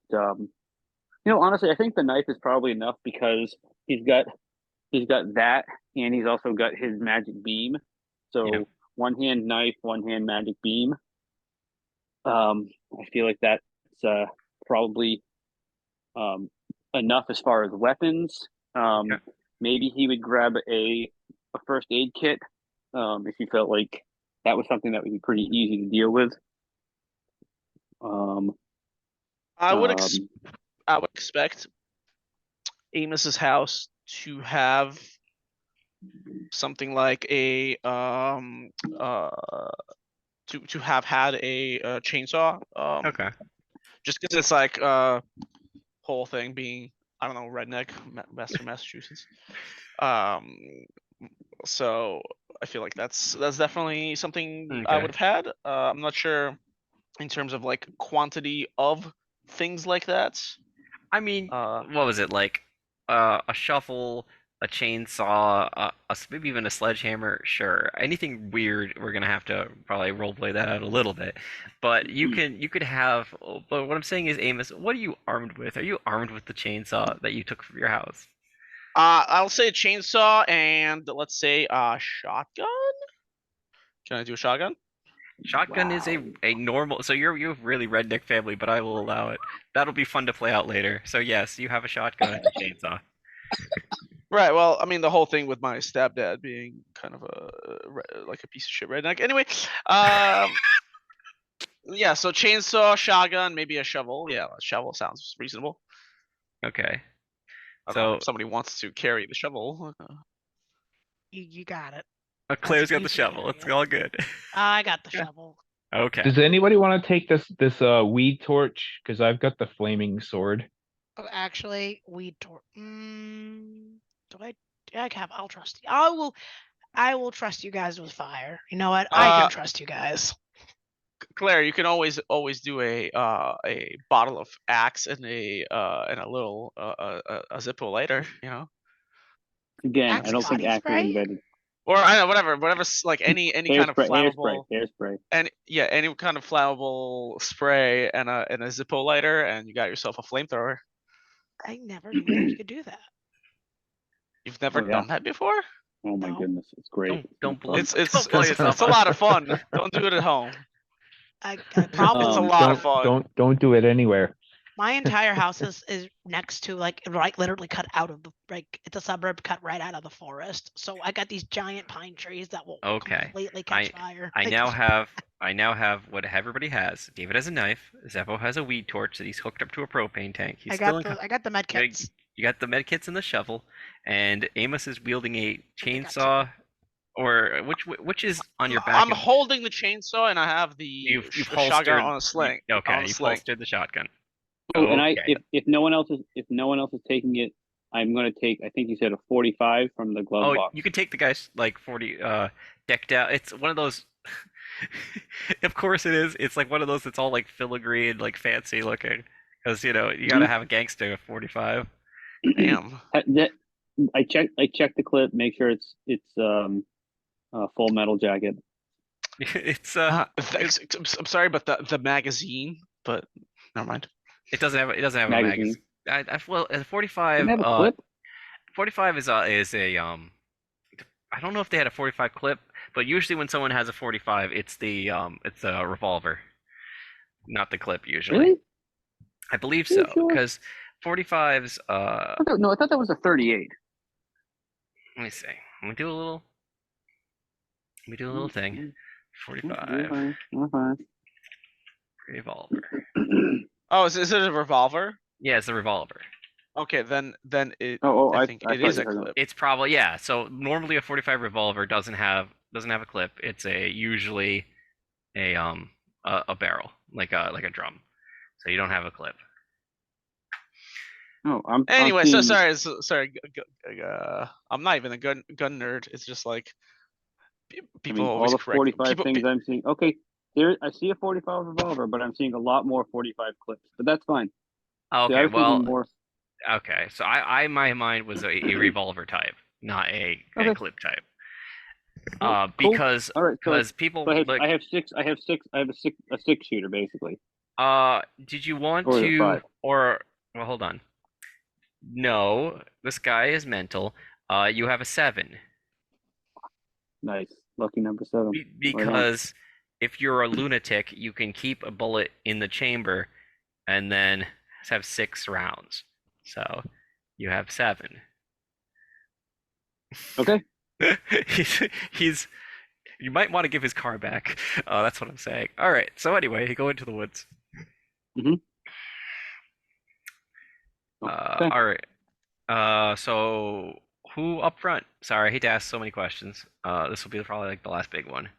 honestly, I think the knife is probably enough because he's got that, and he's also got his magic beam. So Yeah. one hand knife, one hand magic beam. I feel like that's probably um, enough as far as weapons. Okay. Maybe he would grab a first aid kit if he felt like that was something that would be pretty easy to deal with. Um, I would um, I would expect Amos's house to have something like a to have had a chainsaw. Okay. Just because it's like whole thing being, I don't know, redneck, Western Massachusetts. Um, so I feel like that's definitely something I Okay. would have had. I'm not sure in terms of like quantity of things like that. I mean, Uh, what was it like? A shovel, a chainsaw, maybe even a sledgehammer. Sure, anything weird, we're gonna have to probably roleplay that out a little bit. But you could have. But what I'm saying is, Amos, what are you armed with? Are you armed with the chainsaw that you took from your house? I'll say a chainsaw and let's say a shotgun. Can I do a shotgun? Shotgun is a normal. So you have really redneck family, but I will allow it. That'll be fun to play out later. So yes, you have a shotgun and a chainsaw. Right. Well, I mean, the whole thing with my stepdad being kind of like a piece of shit redneck. Anyway, yeah. So chainsaw, shotgun, maybe a shovel. Yeah, a shovel sounds reasonable. Okay. I don't know So if somebody wants to carry the shovel. You got it. Claire's got the easy shovel. area. It's all good. I got the Yeah. shovel. Okay. Does anybody want to take this weed torch? Because I've got the flaming sword. Oh, actually, do I? I have. I'll trust you. I will trust you guys with fire. You know what? I can trust you guys. Claire, you can always do a bottle of Axe and a little a Zippo lighter. You know. again, I Axe don't think body Axe was spray? invented. Or I don't know, whatever's like any kind of flammable, Hairspray. any kind of flammable spray and a Zippo lighter, and you got yourself a flamethrower. I never knew that you could do that. You've never Oh, yeah. done that before? Oh my No. goodness, it's great. Don't believe. It's Don't play yourself it's a up. lot of fun. Don't do it at home. I probably It's a lot don't of fun. don't do it anywhere. my entire house is next to like literally cut out of the it's a suburb cut right out of the forest. So I got these giant pine trees that will Okay. completely catch fire. I now have what everybody has. David has a knife. Zeppo has a weed torch that he's hooked up to a propane tank. He's I still got the med kits. You got the med kits and the shovel, and Amos is wielding a think I got chainsaw. Or which is on your back? I'm holding the chainsaw and I have the You've shotgun holstered on a sling. Okay, you've holstered the shotgun. Oh, and Okay. if no one else is taking it, I'm going to take. I think you said a 45 from the glove box. You could take the guy's like 40 decked out. It's one of those. Of course it is. It's like one of those that's all like filigree and like fancy looking. Because you gotta have a gangster with 45. Damn. I checked the clip. Make sure it's full metal jacket. It's Thanks. I'm sorry, but the magazine. But never mind. it doesn't have a Magazine. magazine. Well, a 45. Didn't have a clip. 45 is a I don't know if they had a 45 clip, but usually when someone has a 45, it's a revolver, not the clip usually. Really? I believe Are you so, sure? because 45s. No, I thought that was a 38. Let me see. Let me do a little. Let me do a little thing. 45 Okay. revolver. Oh, is it a revolver? Yeah, it's a revolver. Okay, then it. I think I it thought is you a said that. clip. It's probably, yeah. So normally a 45 revolver doesn't have a clip. It's usually a barrel, like a drum. So you don't have a clip. No, I'm Anyway, seeing, sorry. I'm not even a gun nerd. It's just like I people mean, all always the correct 45 people. things I'm seeing. Okay, there I see a 45 revolver, but I'm seeing a lot more 45 clips. But that's fine. See, I Okay, was thinking well, more. okay. So my mind was a revolver type, not a Okay, clip type. cool. Because All right, so people I like have six. I have six. I have a six shooter basically, did you want or is it to five? or well hold on. No, this guy is mental. You have a 7. Nice, lucky number 7. Right on. Because if you're a lunatic, you can keep a bullet in the chamber and then have 6 rounds. So you have 7. Okay. he's you might want to give his car back. That's what I'm saying. All right. So anyway, he go into the woods. Mhm. Okay. All right. So who up front? Sorry, I hate to ask so many questions. This will be probably like the last big one.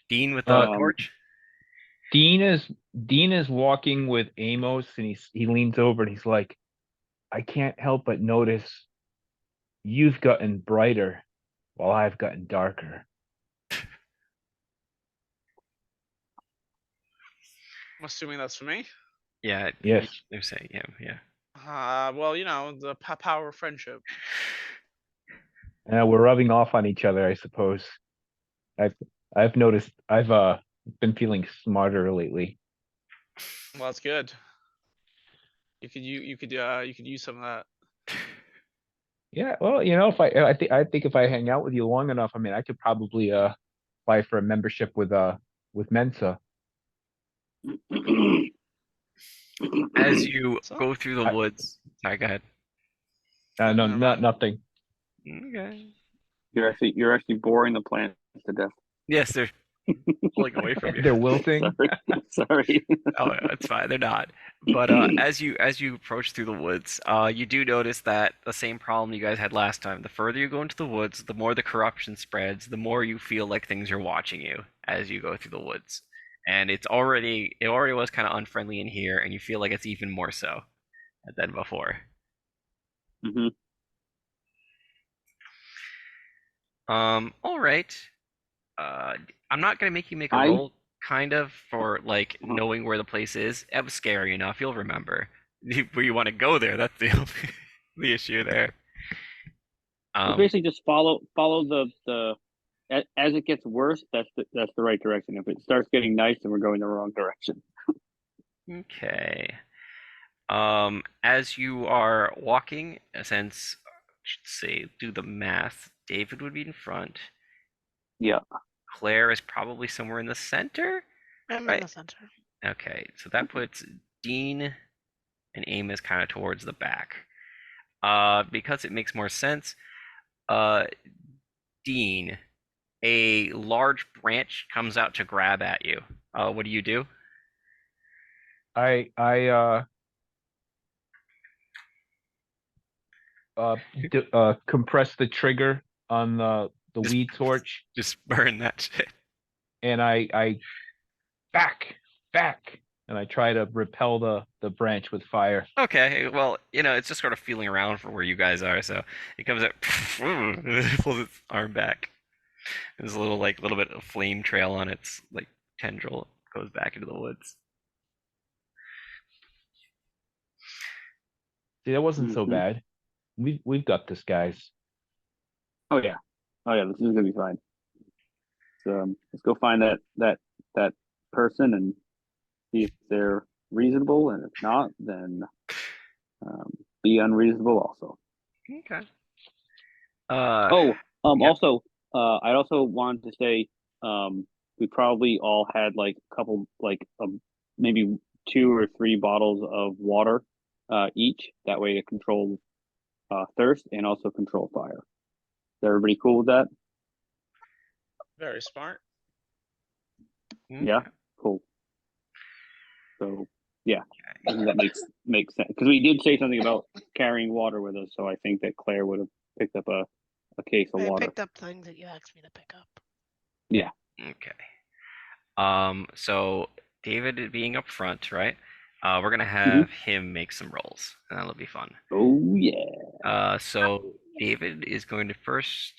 Dean with the Um, torch. Dean is walking with Amos, and he leans over and he's like, I can't help but notice you've gotten brighter while I've gotten darker. I'm assuming that's for me. Yeah, Yes. they're saying him. Yeah. Well, the power of friendship. We're rubbing off on each other, I suppose. I've I've noticed I've been feeling smarter lately. Well, that's good. You could use some of that. Yeah, well, if I hang out with you long enough, I mean, I could probably apply for a membership with Mensa. As you So go through the I, woods. Sorry, go ahead. no, never mind. nothing. Okay. you're actually boring the plants to death. Yes, they're pulling away from you. They're wilting. Sorry. Oh, yeah, it's fine. They're not. But as you approach through the woods, you do notice that the same problem you guys had last time. The further you go into the woods, the more the corruption spreads, the more you feel like things are watching you as you go through the woods. And it already was kind of unfriendly in here, and you feel like it's even more so than before. Hmm. All right. I'm not gonna make you make a I roll, kind of, for like knowing where the place is. It was scary enough. You'll remember. Where you want to go there. That's the only the issue there. basically just follow the as it gets worse. That's the right direction. If it starts getting nice, then we're going the wrong direction. Okay. As you are walking, since should say do the math, David would be in front. Yeah. Claire is probably somewhere in the center, I'm in right? the center. Okay, so that puts Dean and Amos kind of towards the back. Because it makes more sense. Dean, a large branch comes out to grab at you. What do you do? I compress the trigger on the Just weed torch, just burn that shit. and I back, and I try to repel the branch with fire. Okay, well, it's just sort of feeling around for where you guys are, so it comes out, pulls its arm back. There's a little bit of flame trail on its like tendril, goes back into the woods. See, that wasn't so Hmm. bad. We've got this, guys. Oh yeah. This is gonna be fine. So let's go find that person and see if they're reasonable, and if not, then be unreasonable also. Okay. Oh, Yeah. also, I also wanted to say, we probably all had like a couple, like maybe 2 or 3 bottles of water, each. That way to control thirst and also control fire. Is everybody cool with that? very smart. Yeah, cool. So yeah, I think that makes sense, because we did say something about carrying water with us, so I think that Claire would have picked up a case of I water. picked up things that you asked me to pick up. Yeah. Okay. So David being up front, right? We're gonna have him make some rolls, and that'll be fun. Oh yeah. So David is going to first.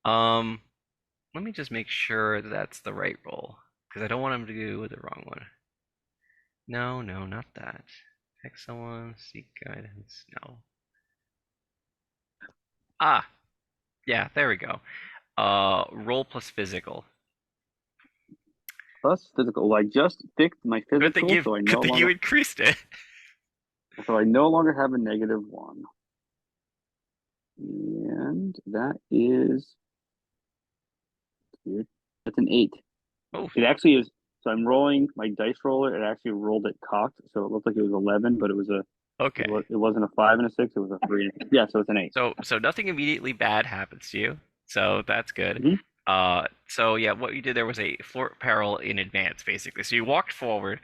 Um, let me just make sure that that's the right roll, because I don't want him to do the wrong one. No, not that. Pick someone, seek guidance. No. Ah, yeah, there we go. Roll plus physical. Plus physical. I just fixed my Good thing physical, you, so I no good thing you longer increased it. so I no longer have a -1. And that is weird. That's an 8. Oh, It actually is. So I'm rolling my dice roller. It actually rolled it cocked, so it looked like it was 11, but it was a okay. it wasn't a 5 and a 6. It was a 3. Yeah, so it's an 8. So nothing immediately bad happens to you. So that's good. Mhm. So yeah, what you did there was a fort peril in advance, basically. So you walked forward,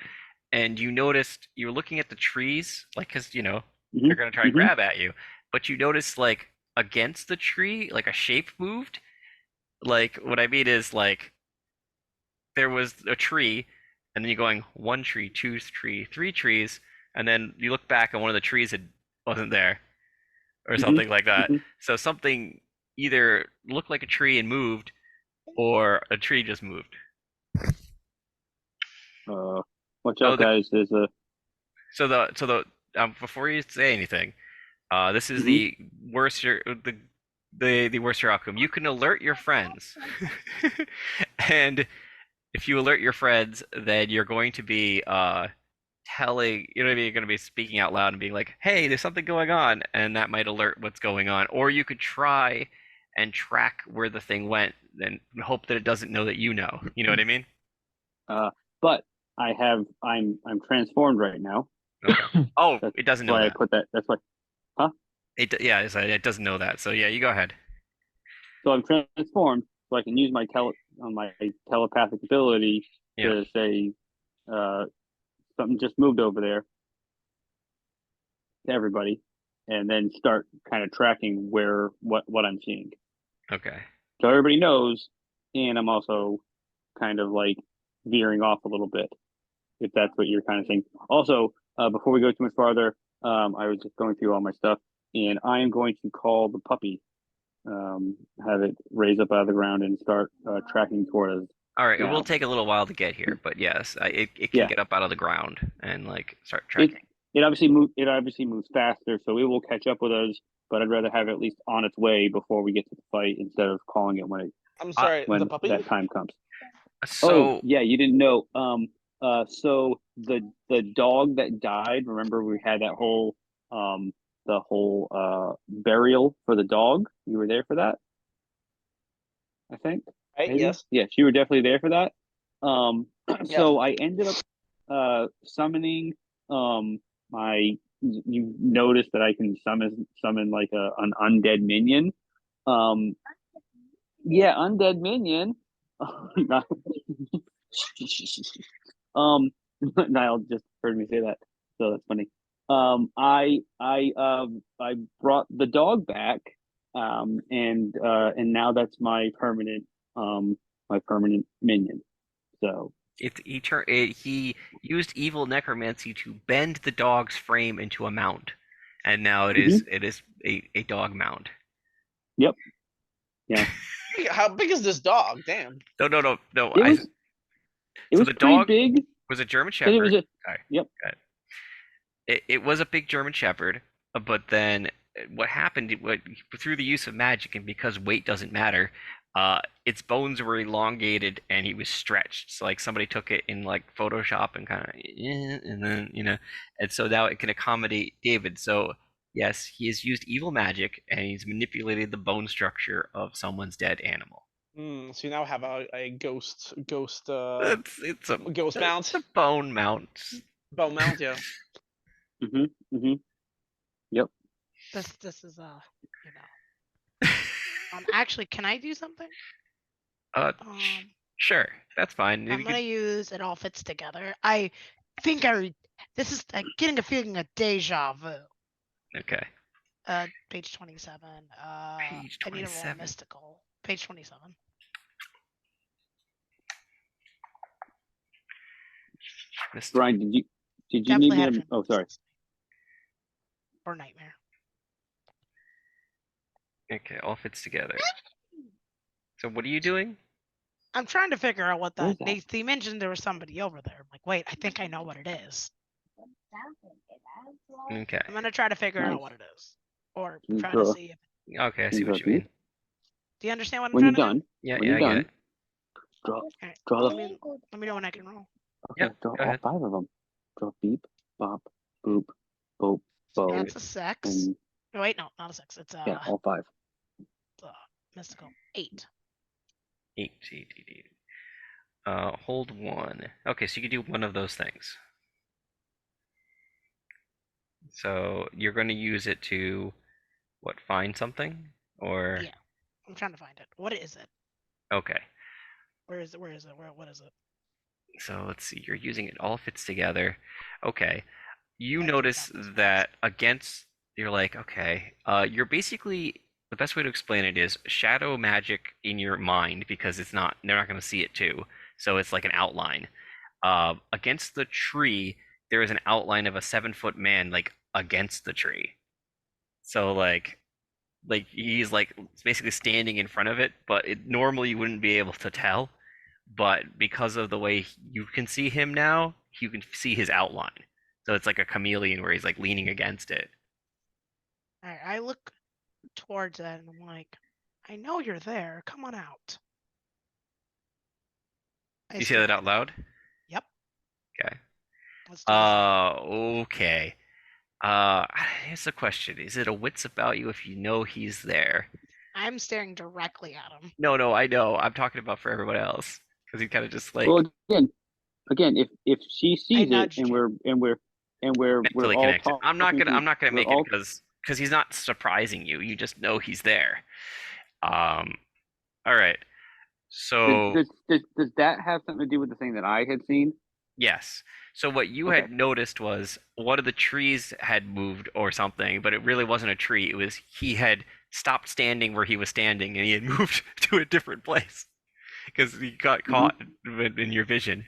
and you noticed you were looking at the trees, like, because they're gonna try and Mhm. grab at you, but you noticed like against the tree, like a shape moved. Like what I mean is like there was a tree, and then you're going one tree, two tree, three trees, and then you look back and one of the trees wasn't there, or Mhm. something like that. Mhm. So something either looked like a tree and moved, or a tree just moved. Watch So out, guys. There's a before you say anything, this is Mhm. the worst the worst your outcome. You can alert your friends, and if you alert your friends, then you're going to be telling, you know what I mean? You're going to be speaking out loud and being like, "Hey, there's something going on," and that might alert what's going on. Or you could try and track where the thing went, and hope that it doesn't know that you know. You know what I mean? but I'm transformed right now. Okay. Oh, That's it doesn't know why I that. put that. That's why. Yeah, it doesn't know that. So yeah, you go ahead. So I'm transformed, so I can use my telepathic ability Yeah. to say uh, something just moved over there to everybody, and then start kind of tracking what I'm seeing, Okay. so everybody knows. And I'm also kind of like veering off a little bit, if that's what you're kind of saying. Also, before we go too much farther, I was just going through all my stuff, and I am going to call the puppy, have it raise up out of the ground and start tracking toward us All right. It will now. take a little while to get here, but yes, it can Yeah, get up out of the ground and like start it tracking. it obviously moves faster, so it will catch up with us. But I'd rather have it at least on its way before we get to the fight, instead of calling it I'm sorry, the when puppy? that time comes. Oh So yeah, you didn't know. So the dog that died. Remember, we had that whole burial for the dog. You were there for that, I think. Right, Maybe. yes. Yes, you were definitely there for that. Um, Yeah. so I ended up summoning my. You noticed that I can summon like an undead minion. Um, yeah, undead minion. Niall just heard me say that, so that's funny. I brought the dog back, and now that's my permanent minion. So he used evil necromancy to bend the dog's frame into a mount, and now mhm, it is a dog mount. yep, yeah. How big is this dog? Damn. No. It was it So was the pretty dog big was a German because it was Shepherd. a Sorry. yep. It was a big German Shepherd, but then what happened through the use of magic and because weight doesn't matter, its bones were elongated and he was stretched. So like somebody took it in like Photoshop and kind of, and then and so now it can accommodate David. So yes, he has used evil magic and he's manipulated the bone structure of someone's dead animal. So you now have a ghost It's ghost mount. a bone mount. Bone mount, yeah. Mhm. Yep. This is you know. Actually, can I do something? Uh, Um, sure, that's fine. I'm gonna use it all fits together. I think this is getting a feeling of deja vu. Okay. Page 27. Page I need a roll 27. mystical. Page 27. Brian, Did you need Definitely me had to? dream Oh, sorry. or nightmare. Okay, all fits together. So what are you doing? I'm trying to figure out what What that. is that? They mentioned there was somebody over there. I'm like, wait, I think I know what it is. Okay. I'm gonna try to figure out Nice. what it is, or Can you try to draw? see if. Okay, I Can see you draw what a you mean. beep? Do you understand what I'm When you're trying to do? done, Yeah, when yeah, you're I get done, it. draw Okay. draw Let the. me know when I can roll. Okay, Yep, draw go all ahead. 5 of them. Draw beep, bop, boop, boop, bow, That's a 6. and Oh, wait, no, not a 6. It's yeah, all 5. mystical 8. 8. Hold 1. Okay, so you can do one of those things. So you're going to use it to, what, find something? Or, Yeah, I'm trying to find it. What is it? okay. Where is it? Where is it? What is it? So let's see, you're using it, all fits together. Okay. You I think notice that was what it that against, you're like, okay, you're basically, the best way to explain it is shadow magic in your mind, because it's not, they're not going to see it too. So it's like an outline. Against the tree, there is an outline of a 7-foot man, like against the tree. So like he's like basically standing in front of it, but it normally you wouldn't be able to tell. But because of the way you can see him now, you can see his outline. So it's like a chameleon where he's like leaning against it. All right, I look towards it and I'm like, I know you're there. Come on out. I You say that stare out at it. loud? Yep. Okay. Let's do this. Okay. Here's the question. Is it a wits about you if you know he's there? I'm staring directly at him. No, I know. I'm talking about for everyone else. Because he kind of just like Well, again, if she sees it nudged and you. we're mentally all connected. I'm not talking gonna we're make it all because he's not surprising you. You just know he's there. Um all right. So does that have something to do with the thing that I had seen? yes. So what you Okay. had noticed was one of the trees had moved or something, but it really wasn't a tree. It was he had stopped standing where he was standing and he had moved to a different place because he got caught in your vision.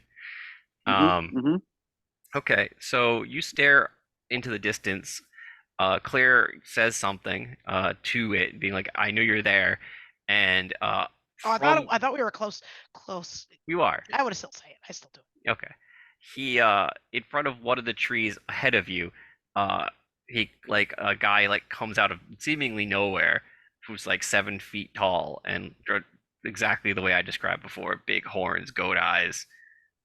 Um, Mm-hmm. okay, so you stare into the distance. Claire says something to it, being like, "I know you're there," and Oh, from I thought we were close. you are. I would still say it. I still do. Okay. He in front of one of the trees ahead of you, he like a guy like comes out of seemingly nowhere who's like 7 feet tall and exactly the way I described before, big horns, goat eyes,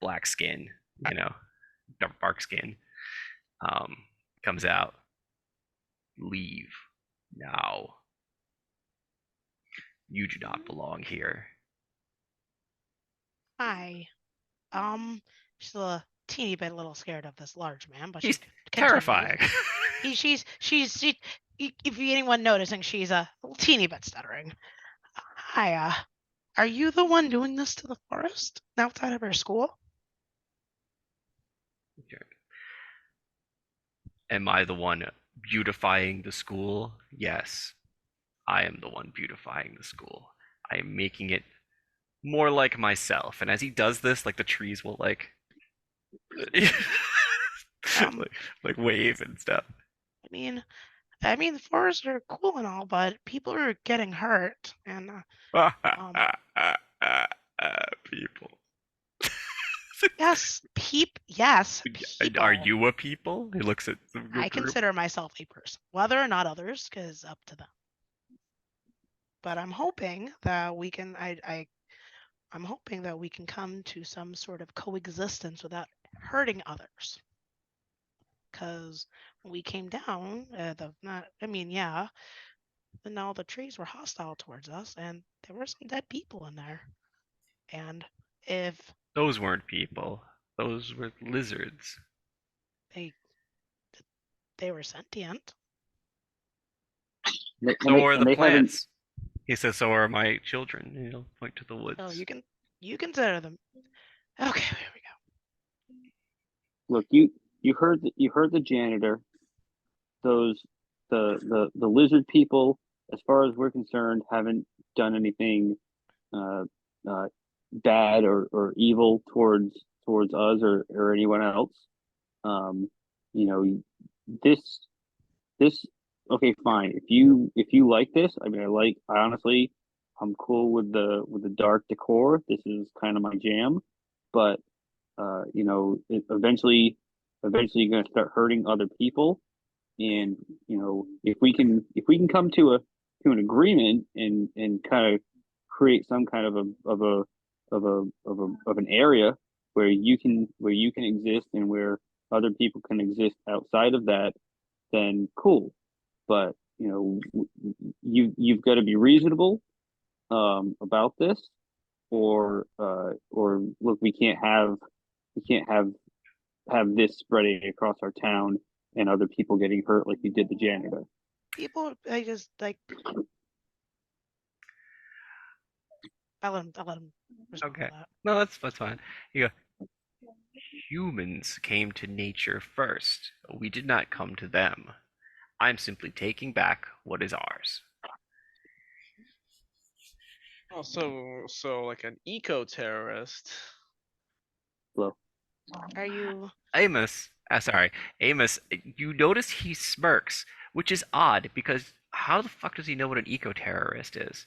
black skin, you know, dark skin. Um, comes out. Leave now. You do not belong here. Hi. She's a teeny bit a little scared of this large man, but He's she continues. terrifying. If anyone noticing, she's a teeny bit stuttering. Hi, are you the one doing this to the forest outside of our school? Am I the one beautifying the school? Yes, I am the one beautifying the school. I am making it more like myself. And as he does this, like the trees will like Um, like wave and stuff. I mean, the forests are cool and all, but people are getting hurt, and People. yes, yes, people. Are you a people? He looks at the I group. consider myself a person. Whether or not others is up to them. But I'm hoping that we can. I'm hoping that we can come to some sort of coexistence without hurting others. Because when we came down, yeah, then all the trees were hostile towards us, and there were some dead people in there. And if Those weren't people. Those were lizards. they they were sentient, So are the And they haven't. plants. He says, so are my children. He'll point to the woods. so you consider them. Okay, here we go. Look, you heard the janitor. Those the lizard people, as far as we're concerned, haven't done anything uh, bad or evil towards us or anyone else. You know, this this okay, fine. If you like this, I mean, I honestly, I'm cool with the dark decor. This is kind of my jam, but you know, eventually you're gonna start hurting other people, and you know, if we can come to an agreement and kind of create some kind of an area where you can exist and where other people can exist outside of that, then cool. But you know, you've got to be reasonable about this, or look, we can't have this spreading across our town and other people getting hurt like you did the janitor. People, I just like. I'll let him respond Okay. to that. No, that's fine. You go, humans came to nature first. We did not come to them. I'm simply taking back what is ours. Oh, so like an eco-terrorist. Well, Are you? Amos, you notice he smirks, which is odd because how the fuck does he know what an eco-terrorist is?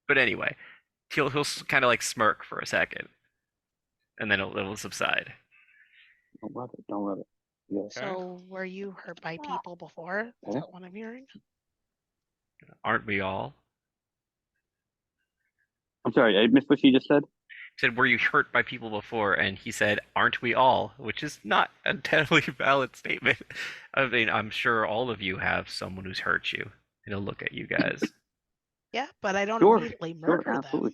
But anyway, he'll kind of like smirk for a second, and then it'll subside. don't love it. Don't love it. Yes. So were you hurt by people before? Is that what I'm hearing? Aren't we all? I'm sorry, I missed what she just said. Said, were you hurt by people before? And he said, aren't we all? Which is not a totally valid statement. I mean, I'm sure all of you have someone who's hurt you. And he'll look at you guys. Yeah, but I don't Sure, immediately sure, murder absolutely.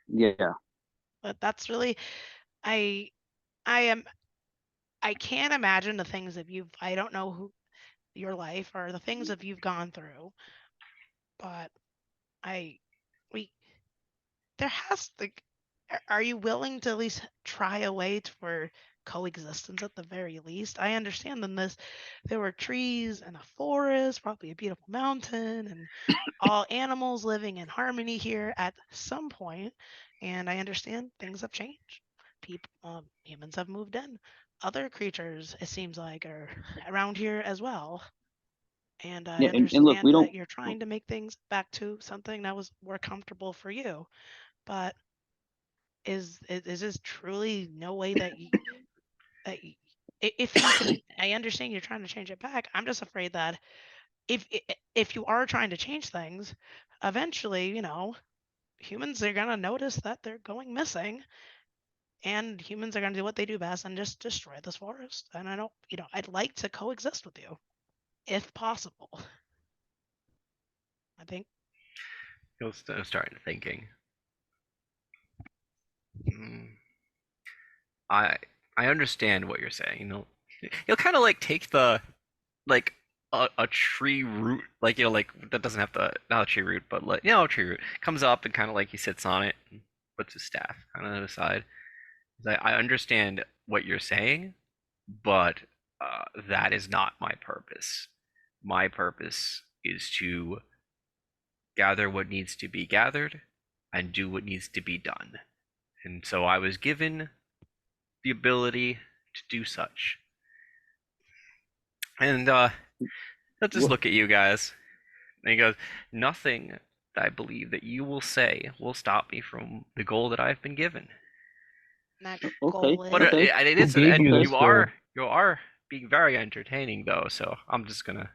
them. Yeah. But that's really, I am. I can't imagine the things that you've. I don't know who your life or the things that you've gone through, but I, we there has to. Are you willing to at least try a way for coexistence at the very least? I understand in this, there were trees and a forest, probably a beautiful mountain, and all animals living in harmony here at some point. And I understand things have changed. People, humans have moved in. Other creatures, it seems like, are around here as well. And I Yeah, and look, we understand don't. that you're trying to make things back to something that was more comfortable for you. But is this truly no way that if you can? I understand you're trying to change it back. I'm just afraid that if you are trying to change things, eventually, humans are gonna notice that they're going missing, and humans are gonna do what they do best and just destroy this forest. And I don't, I'd like to coexist with you, if possible. I think. He'll start thinking. Hmm. I I understand what you're saying. He'll kind of like take the like a tree root, like like that doesn't have the not a tree root, but like a tree root comes up and kind of like he sits on it, and puts his staff kind of to the side. He's like, I understand what you're saying, but that is not my purpose. My purpose is to gather what needs to be gathered and do what needs to be done. And so I was given the ability to do such. And he'll just look at you guys. And he goes, nothing that I believe that you will say will stop me from the goal that I've been given. That Okay, goal But is. okay. it is, Who gave and you this goal? you are being very entertaining though. So I'm just gonna,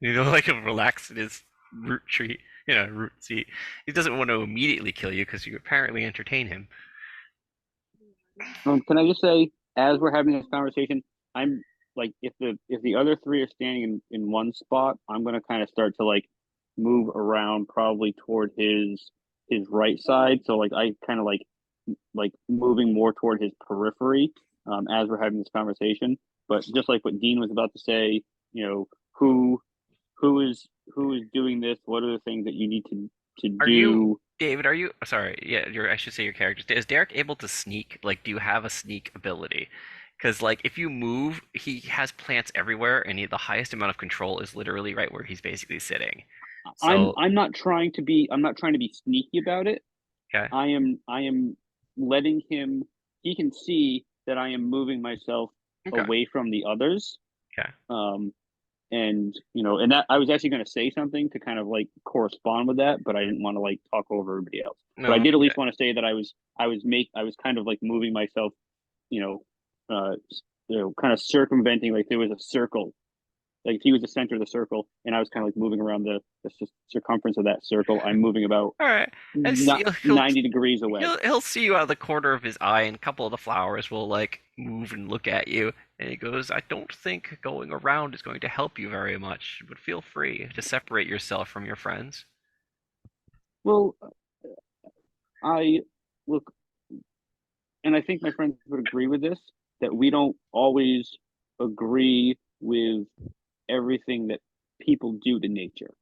like relax in his root tree, root seat. He doesn't want to immediately kill you because you apparently entertain him. Can I just say, as we're having this conversation, I'm like, if the other three are standing in one spot, I'm gonna kind of start to like move around, probably toward his right side. So like I kind of like moving more toward his periphery, as we're having this conversation. But just like what Dean was about to say, you know, who is doing this? What are the things that you need to Are you, do? David? Are you sorry? Yeah, I should say your character. Is Derek able to sneak? Like, do you have a sneak ability? Because like, if you move, he has plants everywhere, and the highest amount of control is literally right where he's basically sitting. So I'm not trying to be sneaky about it. okay, I am letting him, he can see that I am moving myself Okay. away from the others. Okay. And and that I was actually going to say something to kind of like correspond with that, but I didn't want to like talk over everybody else. But I No, did at least yeah. want to say that I was kind of like moving myself, kind of circumventing, like there was a circle, like if he was the center of the circle, and I was kind of like moving around the circumference of that circle. I'm moving about All right. And not he'll 90 degrees away. he'll see you out of the corner of his eye, and a couple of the flowers will like move and look at you. And he goes, "I don't think going around is going to help you very much, but feel free to separate yourself from your friends." Well, I look, and I think my friends would agree with this, that we don't always agree with everything that people do to nature.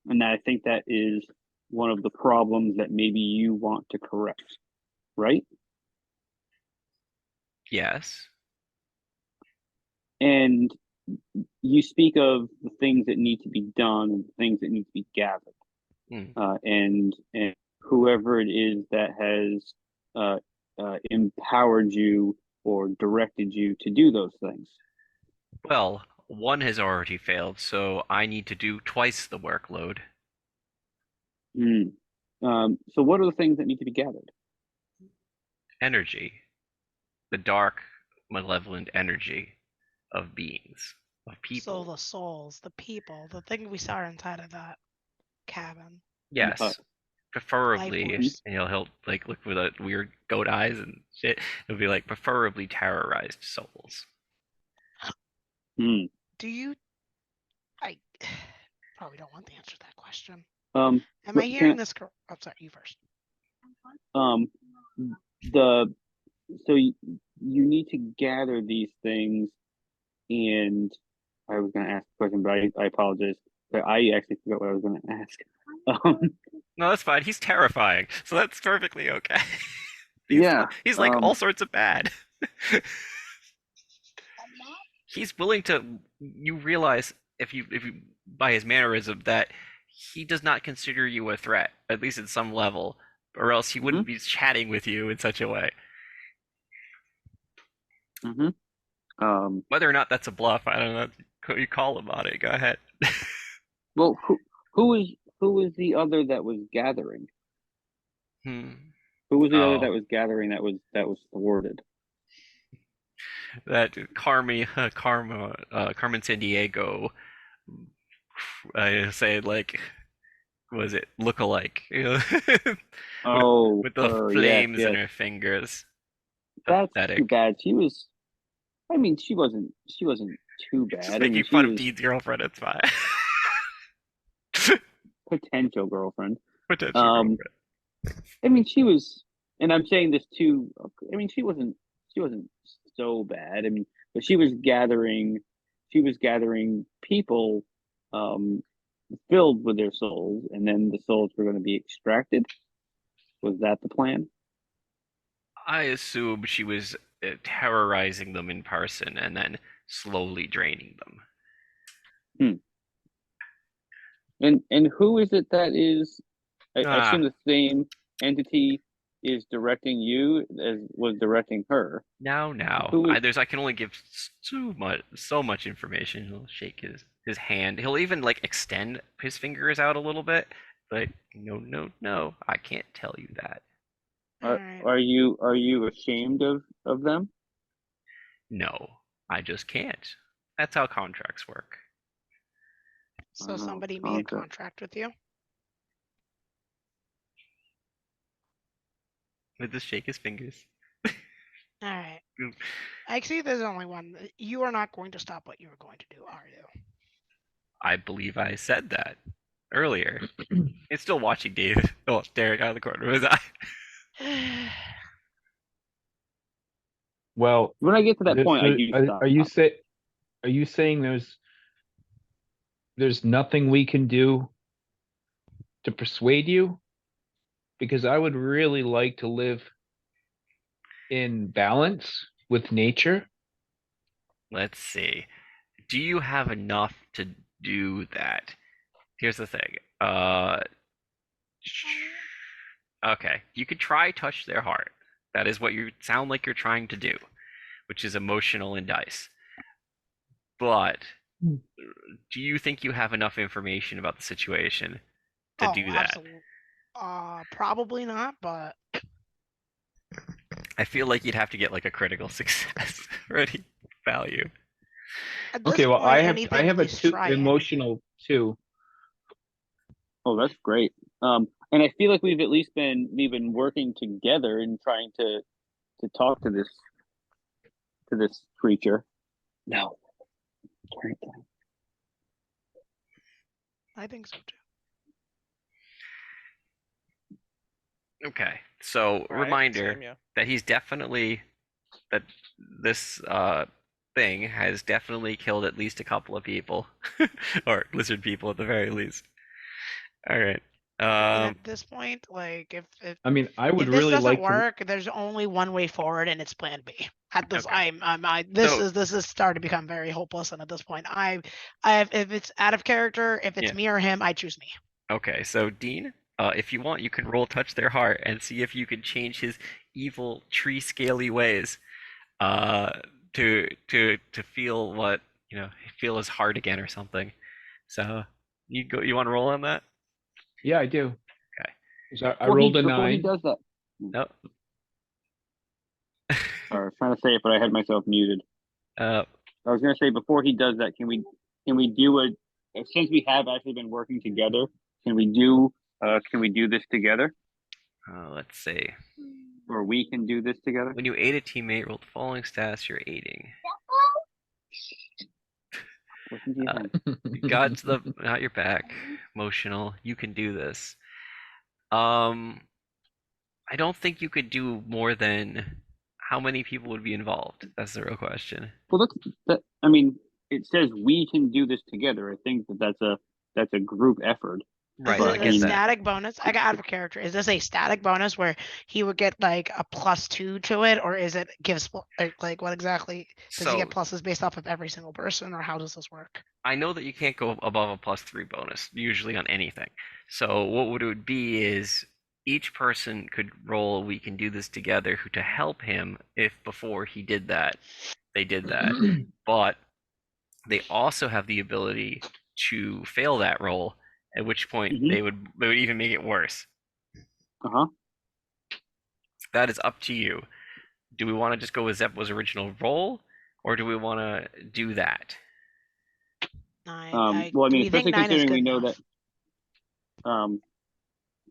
And I think that is one of the problems that maybe you want to correct, right? Yes. And you speak of the things that need to be done and the things that need to be gathered. And whoever it is that has empowered you or directed you to do those things. Well, one has already failed, so I need to do twice the workload. So what are the things that need to be gathered? Energy. The dark, malevolent energy of beings, of So people. the souls, the people, the thing we saw inside of that cabin. Yes. Preferably, Life force. he'll like look with weird goat eyes and shit. It'll be like preferably terrorized souls. Hmm. Do you? I probably don't want the answer to that question. Um, Am but I hearing this correct? I'm sorry, you first. So you need to gather these things, and I was going to ask a question, but I apologize. But I actually forgot what I was going to ask. No, that's fine. He's terrifying, so that's perfectly okay. Yeah. He's like all sorts of bad. He's willing to. You realize if you by his mannerism that he does not consider you a threat, at least at some level, or else he wouldn't be chatting with you in such a way. Whether or not that's a bluff, I don't know. You call him on it. Go ahead. Well, who is the other that was gathering? Hmm. Who was the other Oh. that was gathering that was thwarted? That Carmen Sandiego, I say like, was it look-alike? Oh, with the yes, flames in yes. her fingers. That's too Pathetic. bad. She was. I mean, she wasn't too bad. Just I making mean, fun she of was Dean's girlfriend. It's fine. potential girlfriend. Potential girlfriend. I mean, she was, and I'm saying this too. I mean, she wasn't so bad. I mean, but she was gathering people, filled with their souls, and then the souls were going to be extracted. Was that the plan? I assume she was terrorizing them in person and then slowly draining them. And who is it that is? I Ah. assume the same entity is directing you as was directing her. Now, Who is? I can only give so much information. He'll shake his hand. He'll even like extend his fingers out a little bit. But no, I can't tell you that. Are you ashamed of them? No, I just can't. That's how contracts work. So somebody made a contract with you? He'll just shake his fingers. All right. I see there's only one. You are not going to stop what you were going to do, are you? I believe I said that earlier. He's still watching David. Oh, staring out of the corner of his eye. Well, when I get to that point, I do stop. Are you saying there's nothing we can do to persuade you? Because I would really like to live in balance with nature. Let's see. Do you have enough to do that? Here's the thing. Okay. You could try touch their heart. That is what you sound like you're trying to do. which is emotional and dice. But Hmm. do you think you have enough information about the situation to Oh, do that? absolutely. Probably not, but I feel like you'd have to get like a critical success for any value. at this Okay, well, point, I anything, have a please two try anything. emotional too. Oh, that's great. And I feel like we've been working together and trying to talk to this creature. No, turn it down. I think so too. Okay, so Right, reminder same, yeah. that that this thing has definitely killed at least a couple of people, or lizard people at the very least. All right. And Um, at this point, like if I mean, I would if this really doesn't like to. work, there's only one way forward, and it's Plan B. At this, Okay. So this is starting to become very hopeless, and at this point, if it's out of character, if it's yeah. me or him, I choose me. Okay. So Dean, if you want, you can roll touch their heart and see if you can change his evil tree scaly ways. Uh, to feel what feel his heart again or something. So you go. You want to roll on that? Yeah, I do. Okay. So I rolled a Before he 9. does that. No. Sorry, I was trying to say it, but I had myself muted. Uh, I was going to say before he does that, can we do a since we have actually been working together? Can we do this together, let's see. or we can do this together? When you aid a teammate, roll the following stats you're aiding. Listen to your thing. God's not your back. Emotional. You can do this. Um, I don't think you could do more than how many people would be involved? That's the real question. Well, I mean, it says we can do this together. I think that's a group effort. Right, Is I it get a that. static bonus? I got out of a character. Is this a static bonus where he would get like a +2 to it, or is it gives like what exactly does he So get pluses based off of every single person, or how does this work? I know that you can't go above a +3 bonus usually on anything. So what it would be is each person could roll we can do this together to help him if before he did that they did that. But they also have the ability to fail that roll, at which point Mhm. they would even make it worse. Uh-huh. That is up to you. Do we want to just go with Zeppo's original roll, or do we want to do that? 9. Well, I Do mean, we think especially 9 is considering good we know enough? that.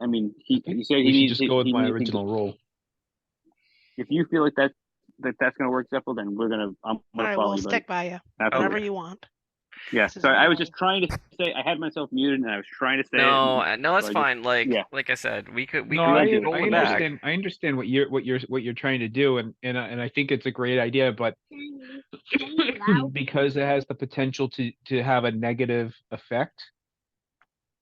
I mean, I he think said we should just go with he my needs to. original roll. If you feel like that's gonna work, Zephyr, then I'm All gonna right, follow we'll you, buddy. stick by you. Absolutely. Whatever you want. Yeah. This is Sorry, your I was roll. just trying to say I had myself muted and I was trying to say it. No, and no, that's so fine. yeah. Like I said, we could No, roll I it back. understand what you're trying to do, and I think it's a great idea, but because it has the potential to have a negative effect.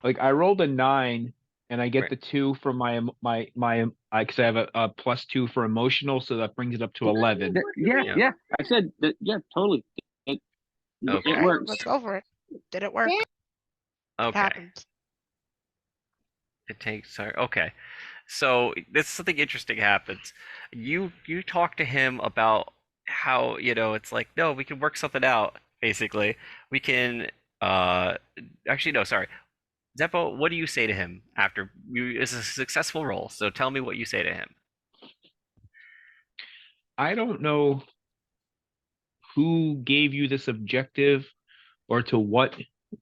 Like I rolled a 9, and I get Right. the 2 from because I have a +2 for emotional, so that brings it up to 11. Yeah. I said that. Yeah, totally. It Okay. it works. Let's go for it. Did it work? It Okay. happens. It takes. Sorry. Okay. So this something interesting happens. You talk to him about how it's like no, we can work something out. Basically, we can. Uh, actually, no. Sorry, Zeppo. What do you say to him after you? It's a successful roll. So tell me what you say to him. I don't know who gave you this objective or to what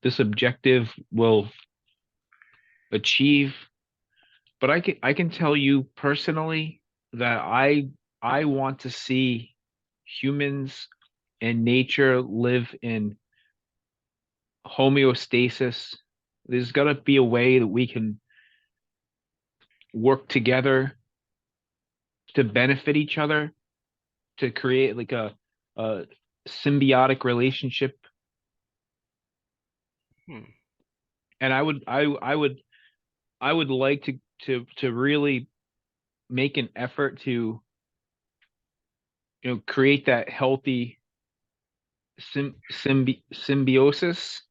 this objective will achieve, but I can tell you personally that I want to see humans and nature live in homeostasis. There's got to be a way that we can work together to benefit each other, to create like a symbiotic relationship. Hmm. And I would like to really make an effort to create that healthy symbiosis.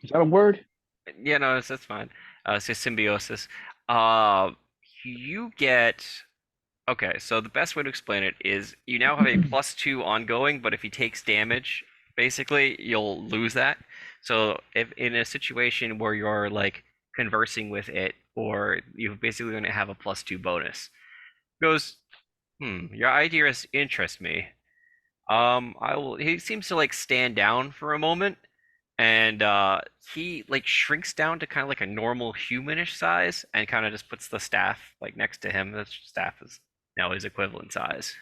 Is that a word? Yeah, no, that's fine. So symbiosis. Uh, you get Okay, so the best way to explain it is you now have a +2 ongoing, but if he takes damage, basically you'll lose that. So if in a situation where you're like conversing with it, or you're basically going to have a +2 bonus. Goes, your ideas interest me. I will. He seems to like stand down for a moment, and he like shrinks down to kind of like a normal humanish size, and kind of just puts the staff like next to him. The staff is now his equivalent size.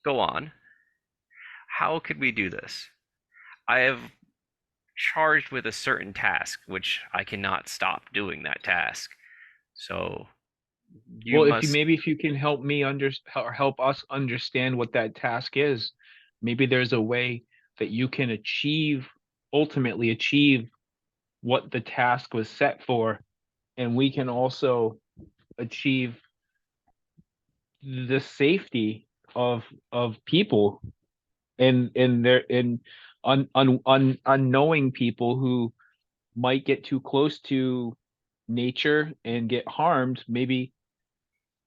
Go on. How could we do this? I have charged with a certain task, which I cannot stop doing that task. So you Well, must. if you can help me help us understand what that task is, maybe there's a way that you can ultimately achieve what the task was set for, and we can also achieve the safety of people and their in unknowing people who might get too close to nature and get harmed. Maybe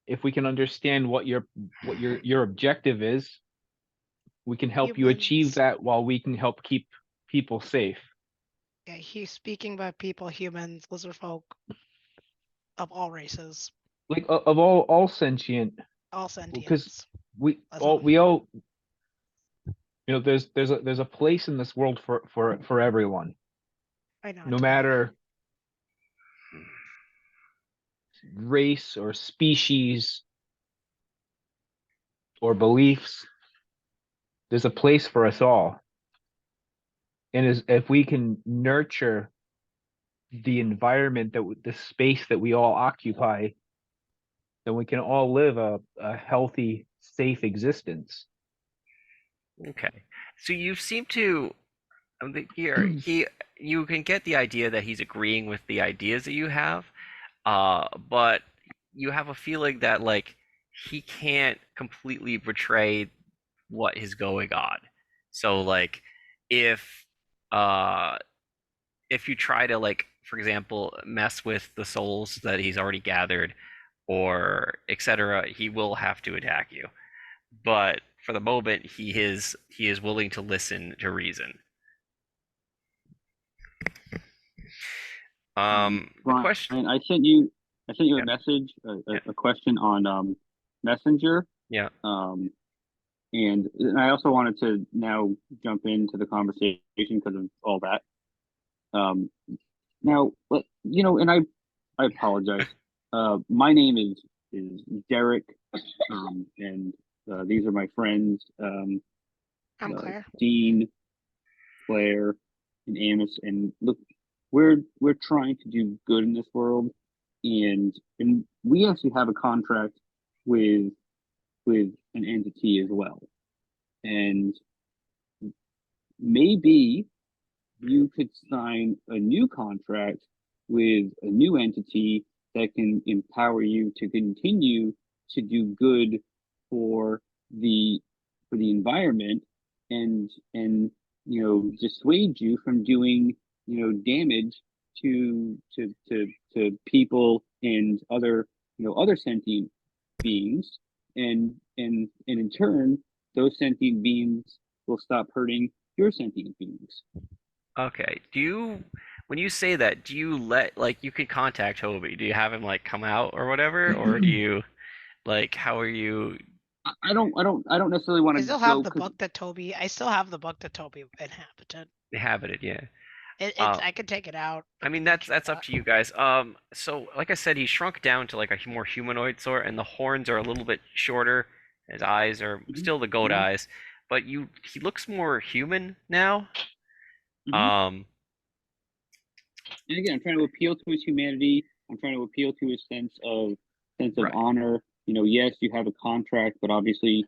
if we can understand what your objective is, we can help you achieve Humans. that while we can help keep people safe. Yeah, he's speaking about people, humans, lizard folk of all races, Like of all sentient, all because sentients. we That's all. we all, there's a place in this world for everyone, I know. no Totally. matter race or species or beliefs. There's a place for us all. And if we can nurture the environment the space that we all occupy, then we can all live a healthy, safe existence. Okay. So you seem to here you can get the idea that he's agreeing with the ideas that you have, but you have a feeling that like he can't completely portray what is going on. So like if uh if you try to like for example mess with the souls that he's already gathered or etc., he will have to attack you. But for the moment he is willing to listen to reason. The Brian, question. I sent you Yeah. a message, Yeah. a question on Messenger. Yeah. And I also wanted to now jump into the conversation because of all that. Now, and I apologize. My name is Derek, and these are my friends, I'm Claire. Dean, Claire, and Amos. And look, we're trying to do good in this world, and we actually have a contract with an entity as well. And maybe you could sign a new contract with a new entity that can empower you to continue to do good for the environment and dissuade you from doing damage to people and other sentient beings, and in turn those sentient beings will stop hurting your sentient beings. Okay. When you say that, do you let like you could contact Toby? Do you have him like come out or whatever, or do you like how are you I don't necessarily want I to still go have the because book that Toby. I still have the book that Toby inhabited. inhabited? Yeah. It's. I could take it out. I mean that's up to you guys. So like I said, he shrunk down to like a more humanoid sort, and the horns are a little bit shorter. His eyes are still the goat eyes, but he looks more human now. Um, and again, I'm trying to appeal to his humanity. I'm trying to appeal to his sense of Right. honor. Yes, you have a contract, but obviously,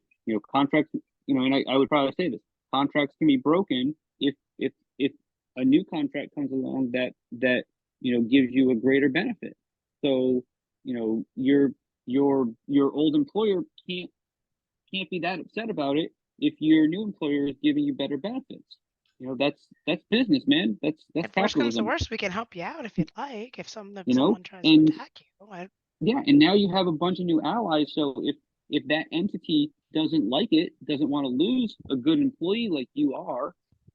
contracts. And I would probably say this: contracts can be broken if a new contract comes along that gives you a greater benefit. So, your old employer can't be that upset about it if your new employer is giving you better benefits. That's business, man. That's If worst comes to capitalism. worst, we can help you out if you'd like. If someone And tries to attack you, Yeah, and now you have a bunch of new allies. So if that entity doesn't like it, doesn't want to lose a good employee like you are,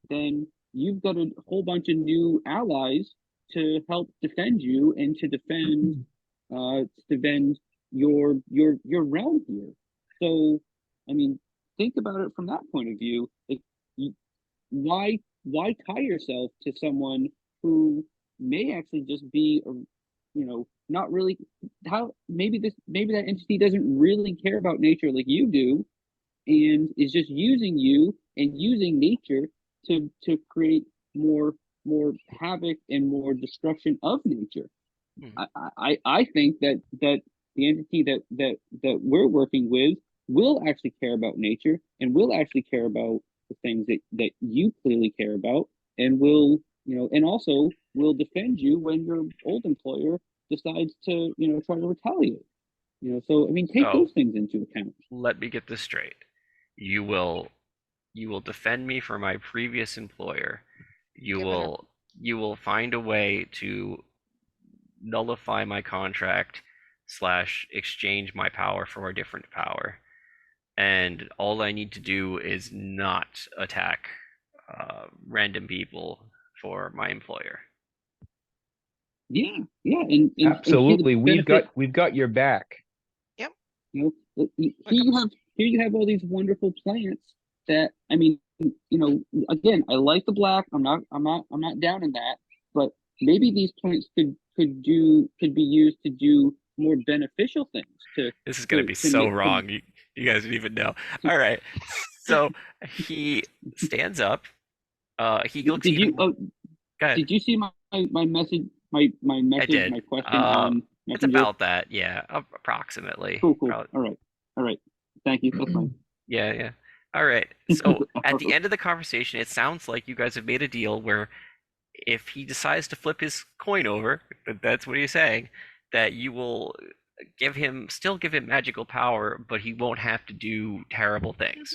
then you've got a whole bunch of new allies to help defend you and to defend your realm here. So, I mean, think about it from that point of view. Like, you, why tie yourself to someone who may actually just be a, not really, how maybe that entity doesn't really care about nature like you do, and is just using you and using nature to create more more havoc and more destruction of nature. Hmm. I think that the entity that we're working with will actually care about nature and will actually care about the things that you clearly care about, and will, and also will defend you when your old employer decides to, try to retaliate. So I mean, take So those things into account. let me get this straight. You will you will defend me from my previous employer. You Give it a will you will find a way to nullify my contract slash exchange my power for a different power. And all I need to do is not attack random people for my employer. Yeah, yeah, and see the Absolutely. We've benefit. got your back. Yep. Here Like you have all these wonderful plants that, I mean, again, I like the black. I'm not down in that, but maybe these plants could be used to do more beneficial things This is gonna be to so make to, wrong. You guys didn't even know. to All right. So he stands up. He looks did you even. Go ahead. did you see my message, I did. my question on It's Messenger? about that. Yeah, approximately. Cool. Probably. All right, thank you, that's fine. Yeah, yeah. All right. So at the end of the conversation, it sounds like you guys have made a deal where if he decides to flip his coin over, that's what he's saying, that you will still give him magical power, but he won't have to do terrible things.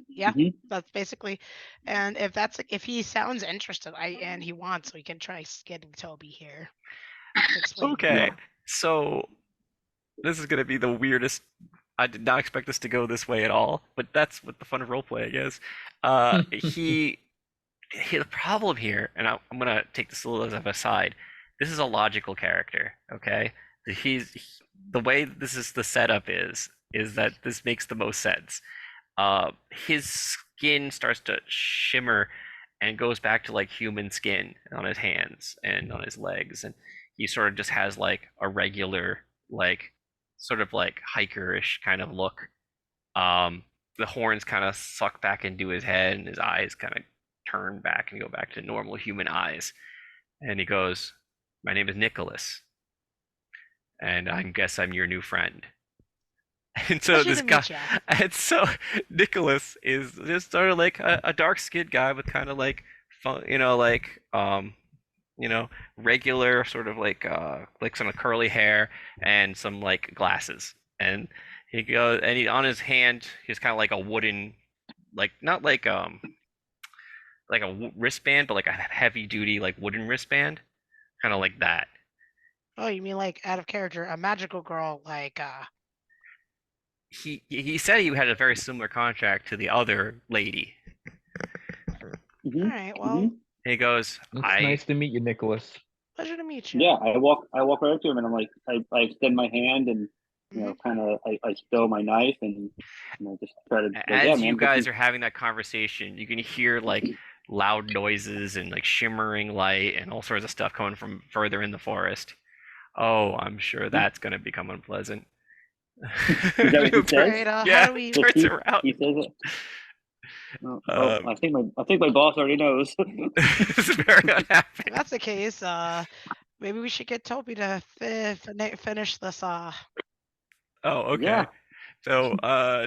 Yeah, Mhm. that's basically. And if he sounds interested, and he wants, we can try getting Toby here to explain. Okay. Yeah. So this is gonna be the weirdest. I did not expect this to go this way at all, but that's what the fun of role playing is. The problem here, and I'm gonna take this a little as an aside. This is a logical character, okay? The way this is the setup is that this makes the most sense. His skin starts to shimmer and goes back to like human skin on his hands and on his legs, and he sort of just has like a regular, like sort of like hikerish kind of look. The horns kind of suck back into his head, and his eyes kind of turn back and go back to normal human eyes. And he goes, "My name is Nicholas, and I guess I'm your new friend." And so Pleasure this to guy, meet ya. and so Nicholas is just sort of like a dark-skinned guy with kind of like, regular sort of like some curly hair and some like glasses. And he goes, and he on his hand, he's kind of like a wooden, like not like a wristband, but like a heavy-duty like wooden wristband, kind of like that. Oh, you mean like out of character, a magical girl, like He said he had a very similar contract to the other lady. all Mhm. right, well, Mhm. He goes, It's I nice to meet you, Nicholas. pleasure to meet you. Yeah, I walk right up to him and I'm like, I extend my hand and, Mhm. kind of, I stow my knife and, just try to, like, yeah, as you man, guys are having that conversation, you can hear like loud noises and like shimmering light and all sorts of stuff coming from further in the forest. Oh, I'm sure that's going to become unpleasant. Is that what he says? Right, how Yeah, do we? turns around. He says it. Um, I think my boss already knows. It's very unhappy. If that's the case, maybe we should get Toby to finish this. Oh, okay. Yeah. So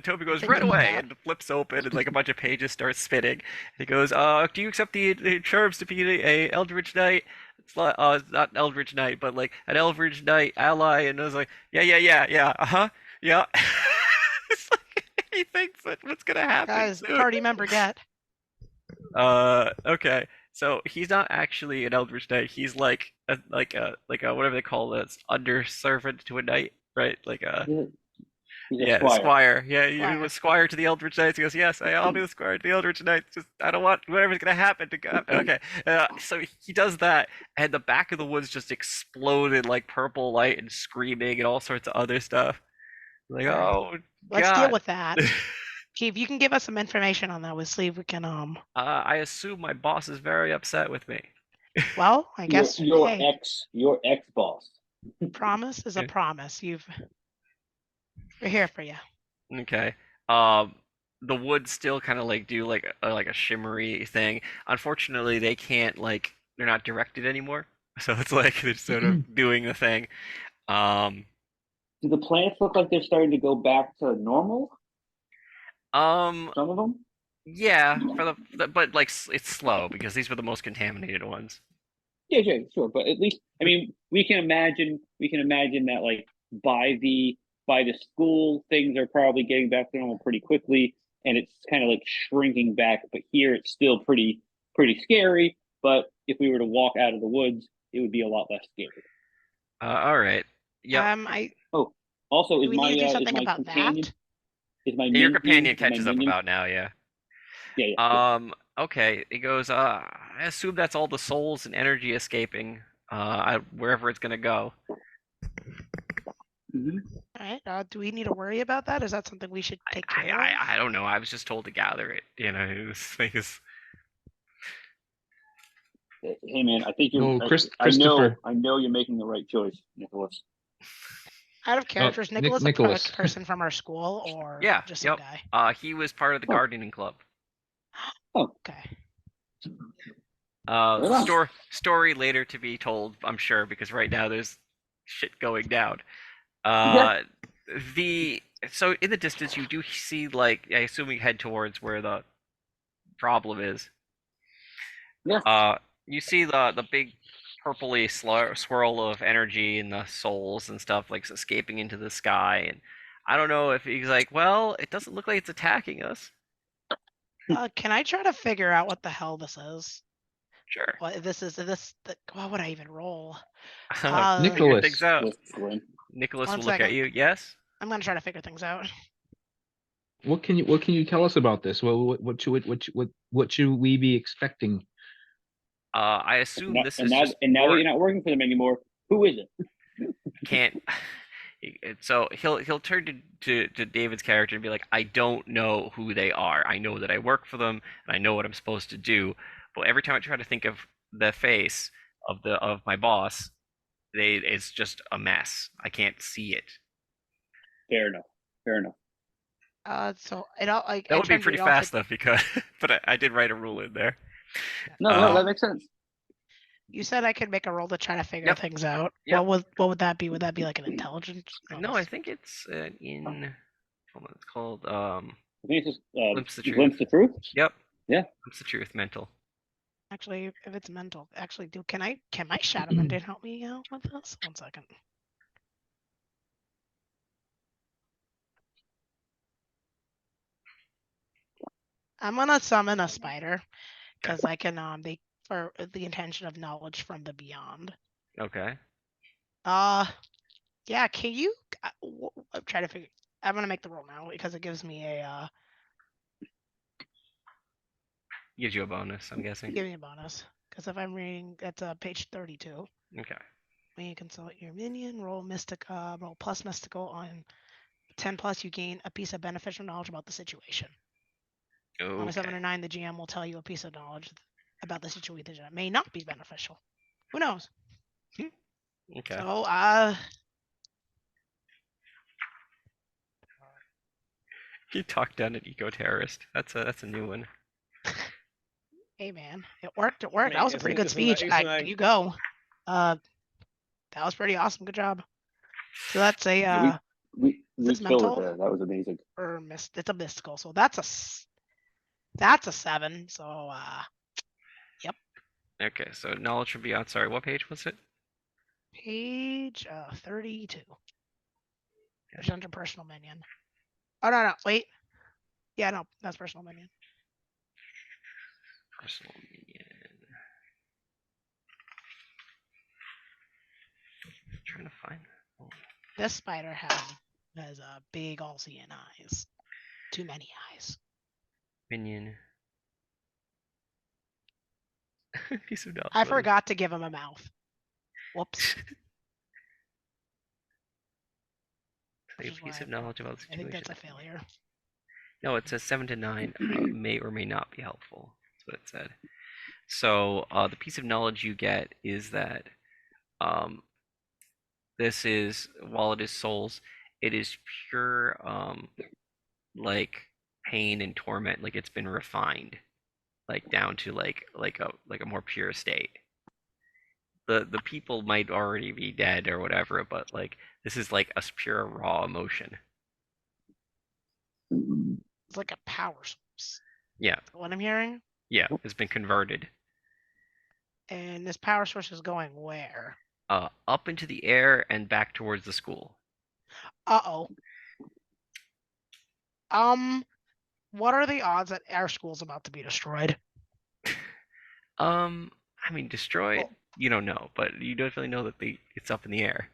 Toby goes Think right about away that. and flips open and like a bunch of pages start spinning. And he goes, do you accept the terms to be a Eldritch Knight? It's not an Eldritch Knight, but like an Eldritch Knight ally. And I was like, yeah, uh-huh, yeah. It's like, he thinks that what's gonna happen Guys, soon. party member get. Okay. So he's not actually an Eldritch Knight. He's like a whatever they call it, under servant to a knight, right? Like a He's a yeah, squire. squire. Yeah, he Squire. was squire to the Eldritch Knights. He goes, yes, I'll be the squire to the Eldritch Knights. Just I don't want whatever's gonna happen to go. Okay, so he does that, and the back of the woods just exploded like purple light and screaming and all sorts of other stuff. Like, All right. oh Let's deal god. with that. If you can give us some information on that, we'll see if we can I assume my boss is very upset with me. well, I guess Your hey, ex boss. promise is a Yeah. promise. We're here for you. Okay. The woods still kind of like do like a shimmery thing. Unfortunately, they can't like they're not directed anymore. So it's like they're sort of doing the thing. Um, Do the plants look like they're starting to go back to normal? um, Some of them. yeah, for but like it's slow because these were the most contaminated ones. Yeah, sure. But at least, I mean, we can imagine that like by the school, things are probably getting back to normal pretty quickly, and it's kind of like shrinking back. But here, it's still pretty scary. But if we were to walk out of the woods, it would be a lot less scary. All right. Yep. Oh, also, Do is we my need to do is something my about companion that? is my Your minion companion is my catches up minion? about now, yeah. Yeah. Okay. It goes, I assume that's all the souls and energy escaping, wherever it's gonna go. Mm-hmm. All right. Do we need to worry about that? Is that something we should take care of? I don't know. I was just told to gather it. You know, this thing is. Hey man, I think you're. Oh, I Christopher. know you're making the right choice, Nicholas. Out of character, is Nicholas a Nicholas. person from our school or Yeah. just some Yep. guy? He was part of the gardening club. Oh, Okay. fair enough. Story later to be told, I'm sure, because right now there's shit going down. Yeah. The so in the distance you do see like I assume we head towards where the problem is. Yeah. You see the big purpley swirl of energy and the souls and stuff like escaping into the sky, and I don't know if he's like, well, it doesn't look like it's attacking us. Can I try to figure out what the hell this is? Sure. What this is? What would I even roll? Figure Nicholas. things out. Glenn. Nicholas One will look at second. you. Yes. I'm gonna try to figure things out. What can you tell us about this? What should we be expecting? I assume this is now just that you're not working for them anymore, who is it? can't. So he'll turn to David's character and be like, I don't know who they are. I know that I work for them and I know what I'm supposed to do. But every time I try to think of the face of my boss, it's just a mess. I can't see it. Fair enough. So it all like That I would be tried to pretty read off fast though, because but I did write a rule in there. No, that Um, makes sense. You said I could make a roll to try to figure Yep. things out. Yep. What would that be? Would that be like an intelligence? No, I think it's hold on, it's called I think it's just Glimpse the Truth. glimpse the truth. Yep. Yeah. Glimpse the Truth, mental. Actually, if it's mental, can my shadow mending help me out with this? 1 second. I'm gonna summon a spider because I can for the intention of knowledge from the beyond. Okay. Yeah. Can you? I'm trying to figure. I'm gonna make the roll now because it gives me a Gives you a bonus, I'm guessing. give me a bonus because if I'm reading, that's page 32. Okay. When you consult your minion, roll plus mystical on 10 plus. You gain a piece of beneficial knowledge about the situation. On a 7 or 9, the GM will tell you a piece of knowledge about the situation that may not be beneficial. Who knows? Okay. So, You talked down an eco-terrorist. That's a new one. hey man, it worked. It worked. mean, That was a pretty good speech. You go. That was pretty awesome. Good job. So that's a We this killed it mental? there. That was amazing. or it's a mystical. So that's a 7. So yep. Okay, so knowledge from beyond. Sorry, what page was it? Page 32. There's under personal minion. Oh no, wait. Yeah, no, that's personal minion. Personal minion. trying to find. This spider has big all-seeing eyes. Too many eyes. Minion. Piece of knowledge. I about this- forgot to give him a mouth. Whoops. Play Which a is why piece I of knowledge brought about the them. I think that's a situation. failure. No, it says 7 to 9 may or may not be helpful. That's what it said. So the piece of knowledge you get is that this is, while it is souls, it is pure like pain and torment. Like it's been refined, like down to like a more pure state. The people might already be dead or whatever, but like this is like a pure raw emotion. It's like a power source. Yeah, Is that what I'm hearing? yeah, it's been converted. And this power source is going where? Up into the air and back towards the school. Uh-oh. What are the odds that our school's about to be destroyed? I mean, destroyed. Well- You don't know, but you definitely know that it's up in the air.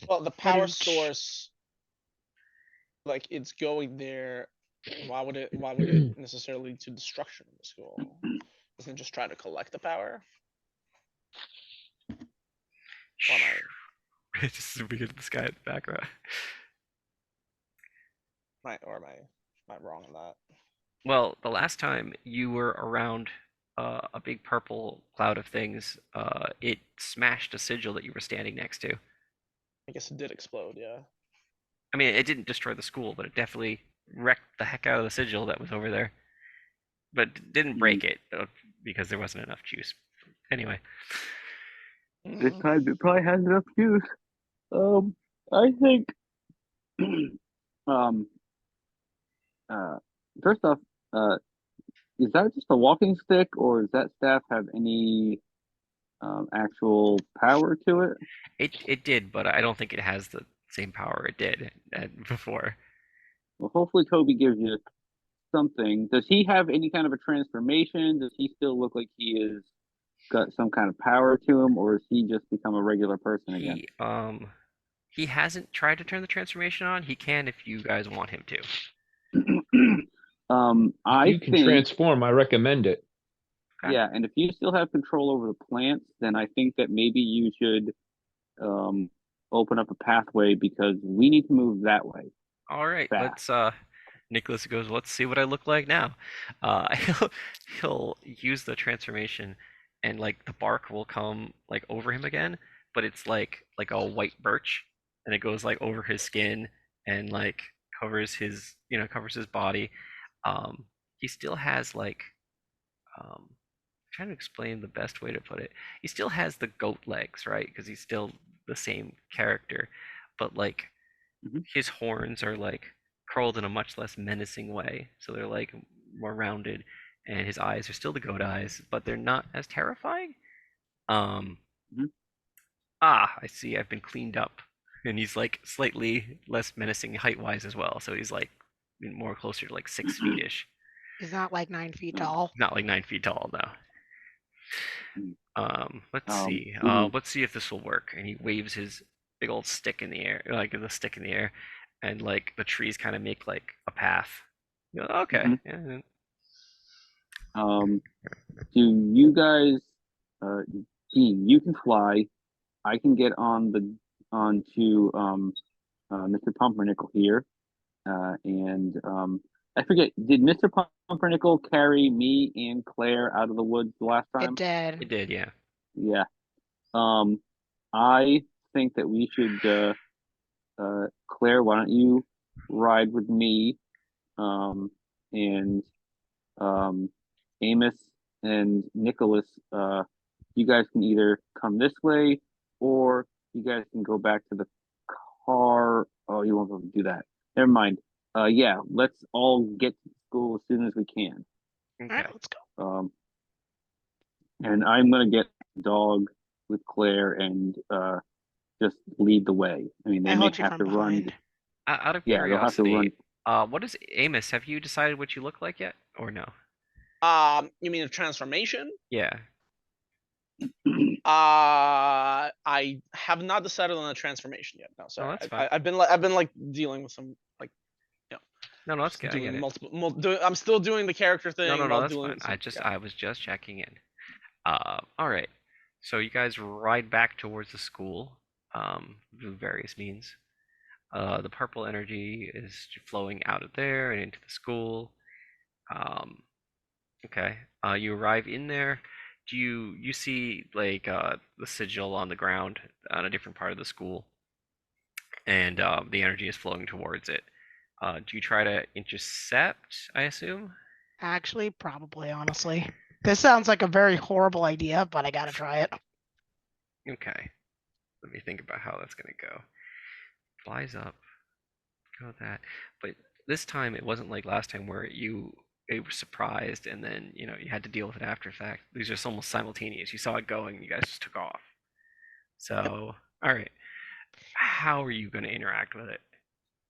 Well, the power Ba-dum-tsh. source, like it's going there. Why would it necessarily lead to destruction of the school? Doesn't it just try to collect the power? Or am Just zooming into the sky in the background. am I wrong on that? Well, the last time you were around a big purple cloud of things, it smashed a sigil that you were standing next to. I guess it did explode, yeah. I mean, it didn't destroy the school, but it definitely wrecked the heck out of the sigil that was over there. But didn't break it because there wasn't enough juice. Anyway, This Mhm. time it probably has enough juice. I think, um, first off, is that just a walking stick, or does that staff have any actual power to it? it did, but I don't think it has the same power it did before. Well, hopefully Toby gives you something. Does he have any kind of a transformation? Does he still look like he is got some kind of power to him, or has he just become a regular person again? He hasn't tried to turn the transformation on. He can if you guys want him to. I You can think, transform. I recommend it. Okay. yeah, and if you still have control over the plants, then I think that maybe you should open up a pathway because we need to move that way. All right, Fast. let's. Nicholas goes. Let's see what I look like now. He'll use the transformation, and like the bark will come like over him again, but it's like a white birch, and it goes like over his skin and like covers his body. He still has like trying to explain the best way to put it. He still has the goat legs, right? Because he's still the same character, but like his horns are like curled in a much less menacing way, so they're like more rounded, and his eyes are still the goat eyes, but they're not as terrifying. Um, Mhm. I see. I've been cleaned up, and he's like slightly less menacing height-wise as well. So he's like more closer to like 6 feet ish, He's not like 9 feet tall. not like 9 feet tall, no. Let's see. Mhm. Let's see if this will work. And he waves his big old stick in the air, like the stick in the air, and like the trees kind of make like a path. You go, okay. Mhm. Yeah. Do you guys, Dean, you can fly. I can get onto Mr. Pumpernickel here, and I forget. Did Mr. Pumpernickel carry me and Claire out of the woods the last It time? It did. did, yeah. Yeah. I think that we should. Claire, why don't you ride with me? And Amos and Nicholas, you guys can either come this way or you guys can go back to the car. Oh, you won't be able to do that. Never mind. Yeah, let's all get to school as soon as we can. All right, Okay. let's go. And I'm gonna get a dog with Claire and just lead the way. I mean, I they may hold you have from to run. behind. Out of Yeah, they'll have to run. curiosity, what is Amos? Have you decided what you look like yet, or no? You mean a transformation? Yeah. I have not decided on a transformation yet. No, sorry. that's fine. I've been like dealing with some like No, that's just good. I get doing it. multiple. I'm still doing the character thing No, while that's doing fine. some. I was just checking in. All right. So you guys ride back towards the school, through various means. The purple energy is flowing out of there and into the school. Um, okay. You arrive in there. Do you see like the sigil on the ground on a different part of the school, and the energy is flowing towards it. Do you try to intercept? I assume. Actually, probably, honestly. This sounds like a very horrible idea, but I gotta try it. Okay. Let me think about how that's gonna go. Flies up. Go with that. But this time it wasn't like last time where you were surprised and then you had to deal with it after the fact. These are just almost simultaneous. You saw it going, you guys just took off. So, all right. How are you going to interact with it?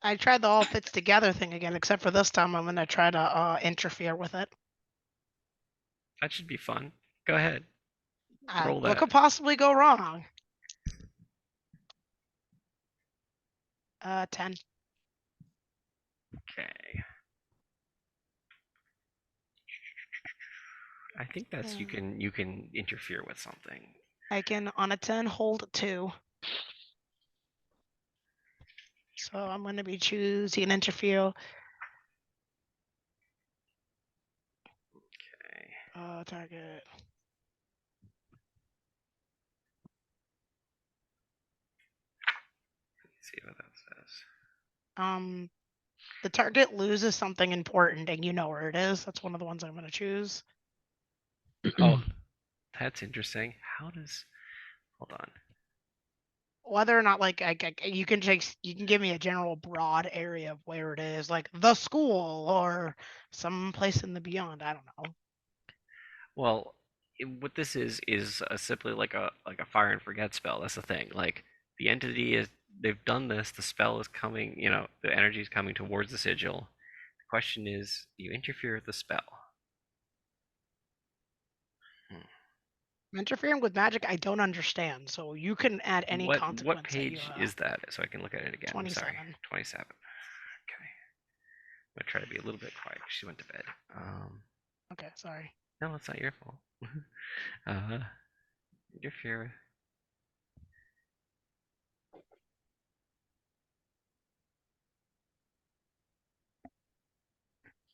I tried the all fits together thing again, except for this time I'm gonna try to interfere with it. That should be fun. Go ahead. Roll What that. could possibly go wrong? 10. Okay. I think that's you can interfere with something. I can on a 10 hold 2. So I'm going to be choosing interfere. Okay. Target. Let's see what that says. The target loses something important, and you know where it is. That's one of the ones I'm going to choose. Oh, that's interesting. How does? Hold on. Whether or not like you can give me a general broad area of where it is, like the school or some place in the beyond. I don't know. Well, what this is simply like a fire and forget spell. That's the thing. Like the entity is they've done this. The spell is coming. The energy is coming towards the sigil. The question is, you interfere with the spell. Interfering with magic, I don't understand. So you can add any consequence. What page is that? So I can look at it again. 27. I'm sorry, 27. Okay. I'm gonna try to be a little bit quiet. She went to bed. Okay, sorry. No, it's not your fault. Interfere.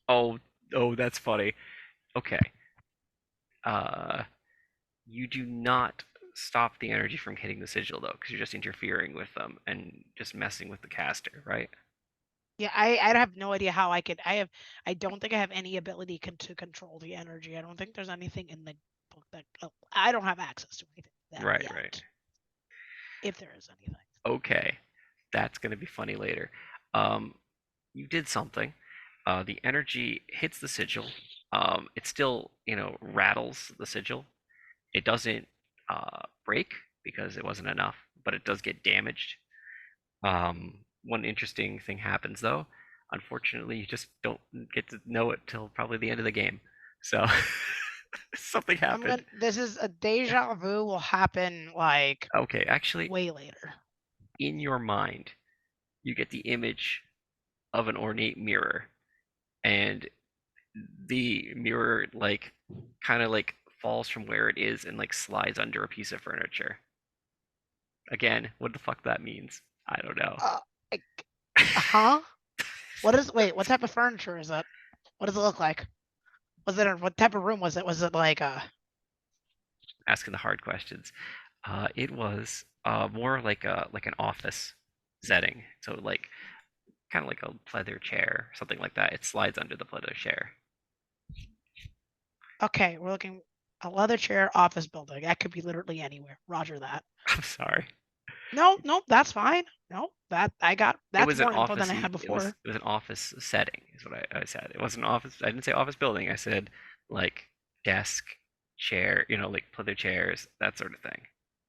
Oh, that's funny. Okay. You do not stop the energy from hitting the sigil though, because you're just interfering with them and just messing with the caster, right? Yeah, I have no idea how I could. I don't think I have any ability to control the energy. I don't think there's anything in the book that I don't have access to anything like that Right, yet, right. if there is anything. Okay, that's gonna be funny later. You did something. The energy hits the sigil. It still, rattles the sigil. It doesn't break because it wasn't enough, but it does get damaged. One interesting thing happens though. Unfortunately, you just don't get to know it till probably the end of the game. So something happened. This is a deja vu will happen like Okay, actually, way later. in your mind, you get the image of an ornate mirror, and the mirror kind of falls from where it is and slides under a piece of furniture. Again, what the fuck that means? I don't know. Huh? What type of furniture is it? What does it look like? What type of room was it? Was it like Asking the hard questions. It was more like an office setting. So kind of like a pleather chair, something like that. It slides under the pleather chair. Okay, we're looking a leather chair office building. That could be literally anywhere. Roger that. I'm sorry. No, that's fine. No, that's It was an more info office. than I had before. It was an office setting, is what I said. It wasn't an office. I didn't say office building. I said like desk, chair, like pleather chairs, that sort of thing.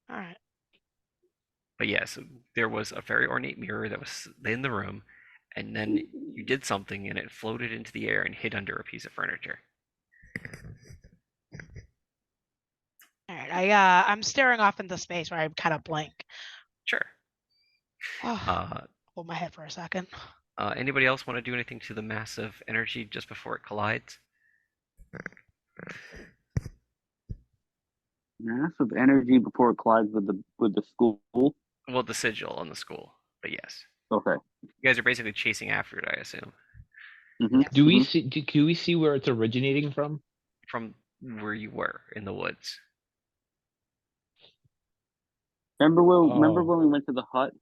All right. But yeah, so there was a very ornate mirror that was in the room, and then you did something, and it floated into the air and hid under a piece of furniture. All right. I'm staring off into space where I kind of blank. Sure. Hold my head for a second. Anybody else want to do anything to the massive energy just before it collides? Massive energy before it collides with the school. Well, the sigil on the school, but yes. Okay. You guys are basically chasing after it, I assume, Mhm. Do we Mhm. see? Do we see where it's originating from? from where you were in the woods. Remember Oh. when we went to the hut?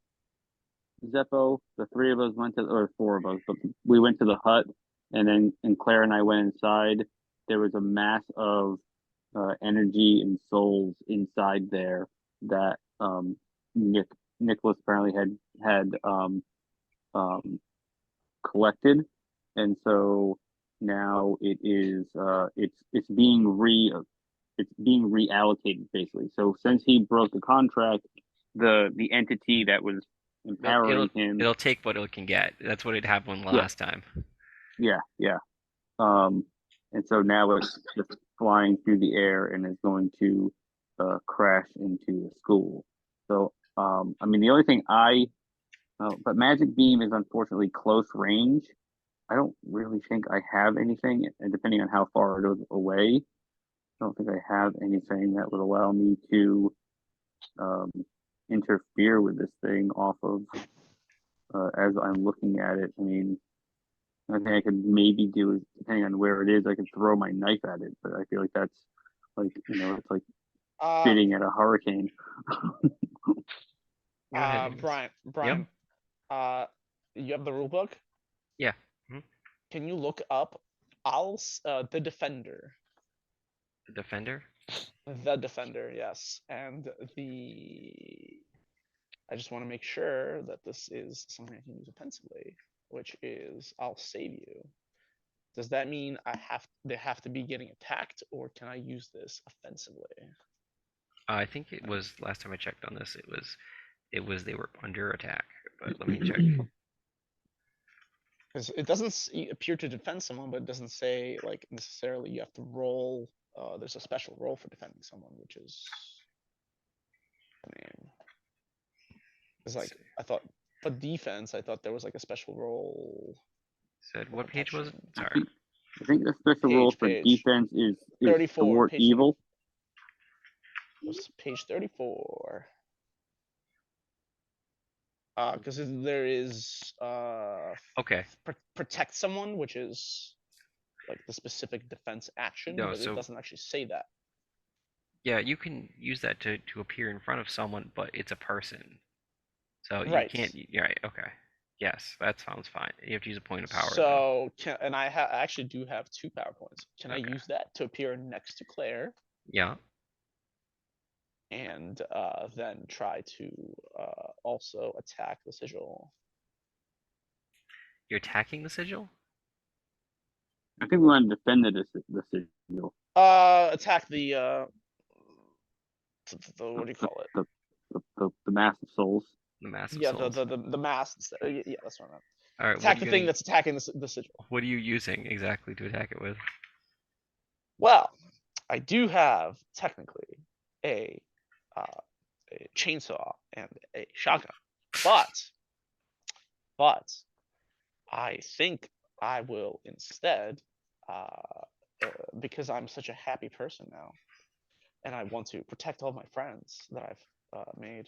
Zeppo, the three of us went to, or four of us, but we went to the hut, and Claire and I went inside. There was a mass of energy and souls inside there that Nicholas apparently had collected, and so now it's being reallocated basically. So since he broke the contract, the entity that was It'll empowering him, it'll take what it can get. That's what it happened yeah, last time. yeah. And so now it's just flying through the air and is going to crash into the school. So I mean, the only thing but magic beam is unfortunately close range. I don't really think I have anything, and depending on how far it is away, I don't think I have anything that would allow me to um, interfere with this thing off of as I'm looking at it. I mean, I think I could maybe do is depending on where it is, I could throw my knife at it, but I feel like that's like it's like spitting at a hurricane. Go ahead, Brian, Yep. you have the rule book. Yeah. Mhm. Can you look up the defender? The defender. The defender, yes. And I just want to make sure that this is something I can use offensively, which is I'll save you. Does that mean they have to be getting attacked, or can I use this offensively? I think it was last time I checked on this. It was they were under attack. But let me check. Because it doesn't appear to defend someone, but it doesn't say like necessarily you have to roll. There's a special roll for defending someone, which is, I mean, it's like I thought for defense, I thought there was like a special roll. Said for what page was it? protection. Sorry. I think the special rule for Page defense is 34, thwart page evil. Page 34. Because there is Okay. protect someone, which is like the specific defense action, No, but so it doesn't actually say that. yeah, you can use that to appear in front of someone, but it's a person. So you Right. can't. Yeah, right. Okay. Yes, that sounds fine. You have to use a point of power. So and I actually do have 2 power points. Can I Okay. use that to appear next to Claire? Yeah. And then try to also attack the sigil. You're attacking the sigil? I think we want to defend the sigil. Attack the what do you call it? The mass of souls. The massive Yeah, souls. the mass. Yeah, that's what I meant. All right. Attack the thing that's attacking the sigil. What are you using exactly to attack it with? Well, I do have technically a chainsaw and a shotgun, but I think I will instead, because I'm such a happy person now, and I want to protect all my friends that I've made.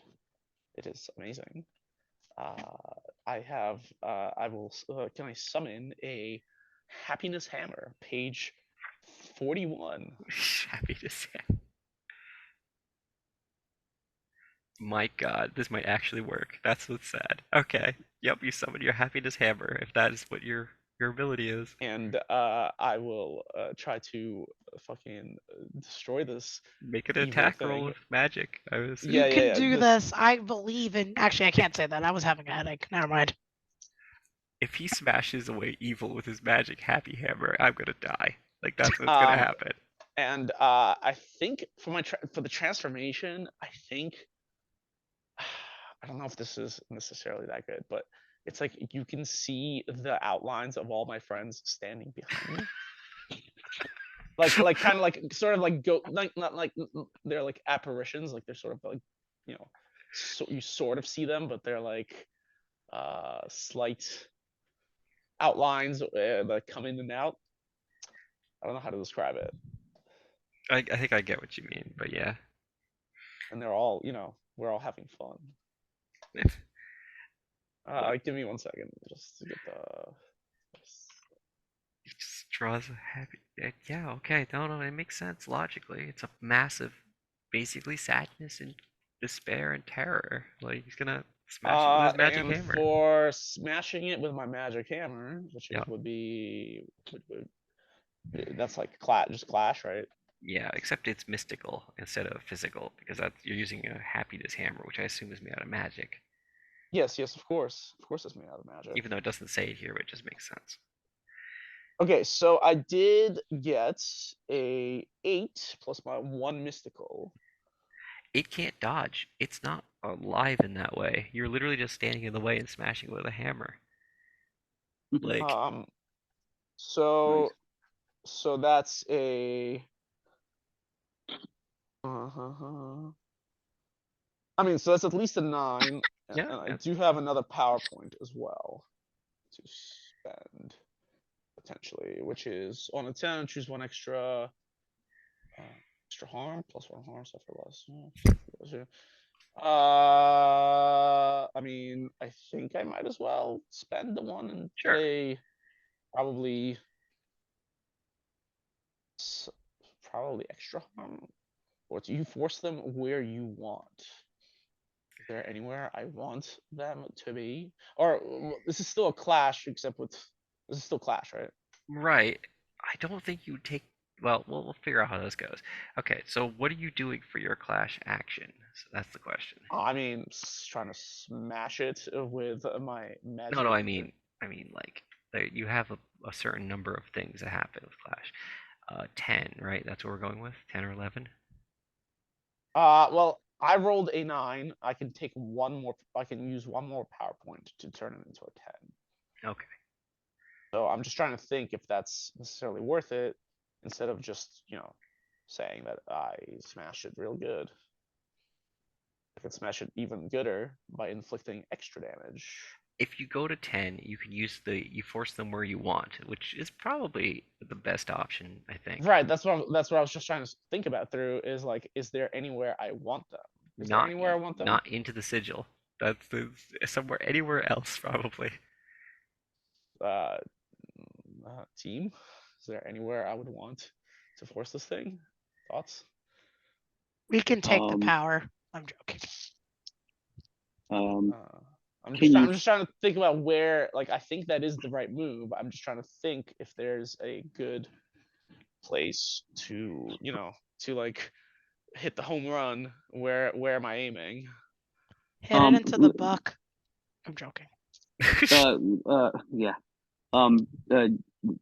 It is amazing. Can I summon a happiness hammer, page 41. Happy to say. My God, this might actually work. That's what's sad. Okay. Yep, you summon your happiness hammer if that is what your ability is. And I will try to fucking destroy this. Make an evil attack thing. roll with magic. I was. Yeah, You can do this. I believe in. Actually, I can't say that. I was having a headache. Never mind. If he smashes away evil with his magic happy hammer, I'm gonna die. Like that's what's gonna happen. And I think for the transformation, I think I don't know if this is necessarily that good, but it's like you can see the outlines of all my friends standing behind me. like kind of like sort of like go like not like they're like apparitions, like they're sort of like, you know, so you sort of see them, but they're like slight outlines that come in and out. I don't know how to describe it. I think I get what you mean, but yeah. And they're all, you know, we're all having fun. Give me 1 second just to get the. It just draws a happy. Yeah, okay. No, it makes sense logically. It's a massive, basically sadness and despair and terror. Like he's gonna smash it with his magic And hammer. for smashing it with my magic hammer, which Yeah. would be that's like just clash, right? Yeah, except it's mystical instead of physical because that's you're using a happiness hammer, which I assume is made out of magic. Yes, of course it's made out of magic. Even though it doesn't say it here, it just makes sense. Okay, so I did get a 8 plus my 1 mystical. It can't dodge. It's not alive in that way. You're literally just standing in the way and smashing it with a hammer. Like, So so that's a I mean, so that's at least a 9, yeah, and I do have another power point as well to spend potentially, which is on a 10, choose 1 extra harm, plus 1 harm, suffer less. I mean, I think I might as well spend the 1 and sure. get a probably extra harm. Or do you force them where you want? Is there anywhere I want them to be? Or this is still a clash, except with this is still clash, right? Right. I don't think you take. Well, we'll figure out how this goes. Okay, so what are you doing for your clash action? So that's the question. I mean, trying to smash it with my magic. No, I mean like you have a certain number of things that happen with clash. 10, right? That's what we're going with. 10 or 11. Well, I rolled a 9. I can take 1 more. I can use 1 more power point to turn it into a 10. Okay. So I'm just trying to think if that's necessarily worth it, instead of just, you know, saying that I smashed it real good. I could smash it even gooder by inflicting extra damage. If you go to 10, you can use you force them where you want, which is probably the best option, I think. Right. That's what I was just trying to think about through. Is like, is there anywhere I want them? Is there anywhere I want them? Not into the sigil. That's somewhere anywhere else probably. Team. Is there anywhere I would want to force this thing? Thoughts? We can take the power. I'm joking. I'm just trying to think about where. Like, I think that is the right move. I'm just trying to think if there's a good place to, you know, to like hit the home run. Where am I aiming? Hit it into the buck. I'm joking. Yeah.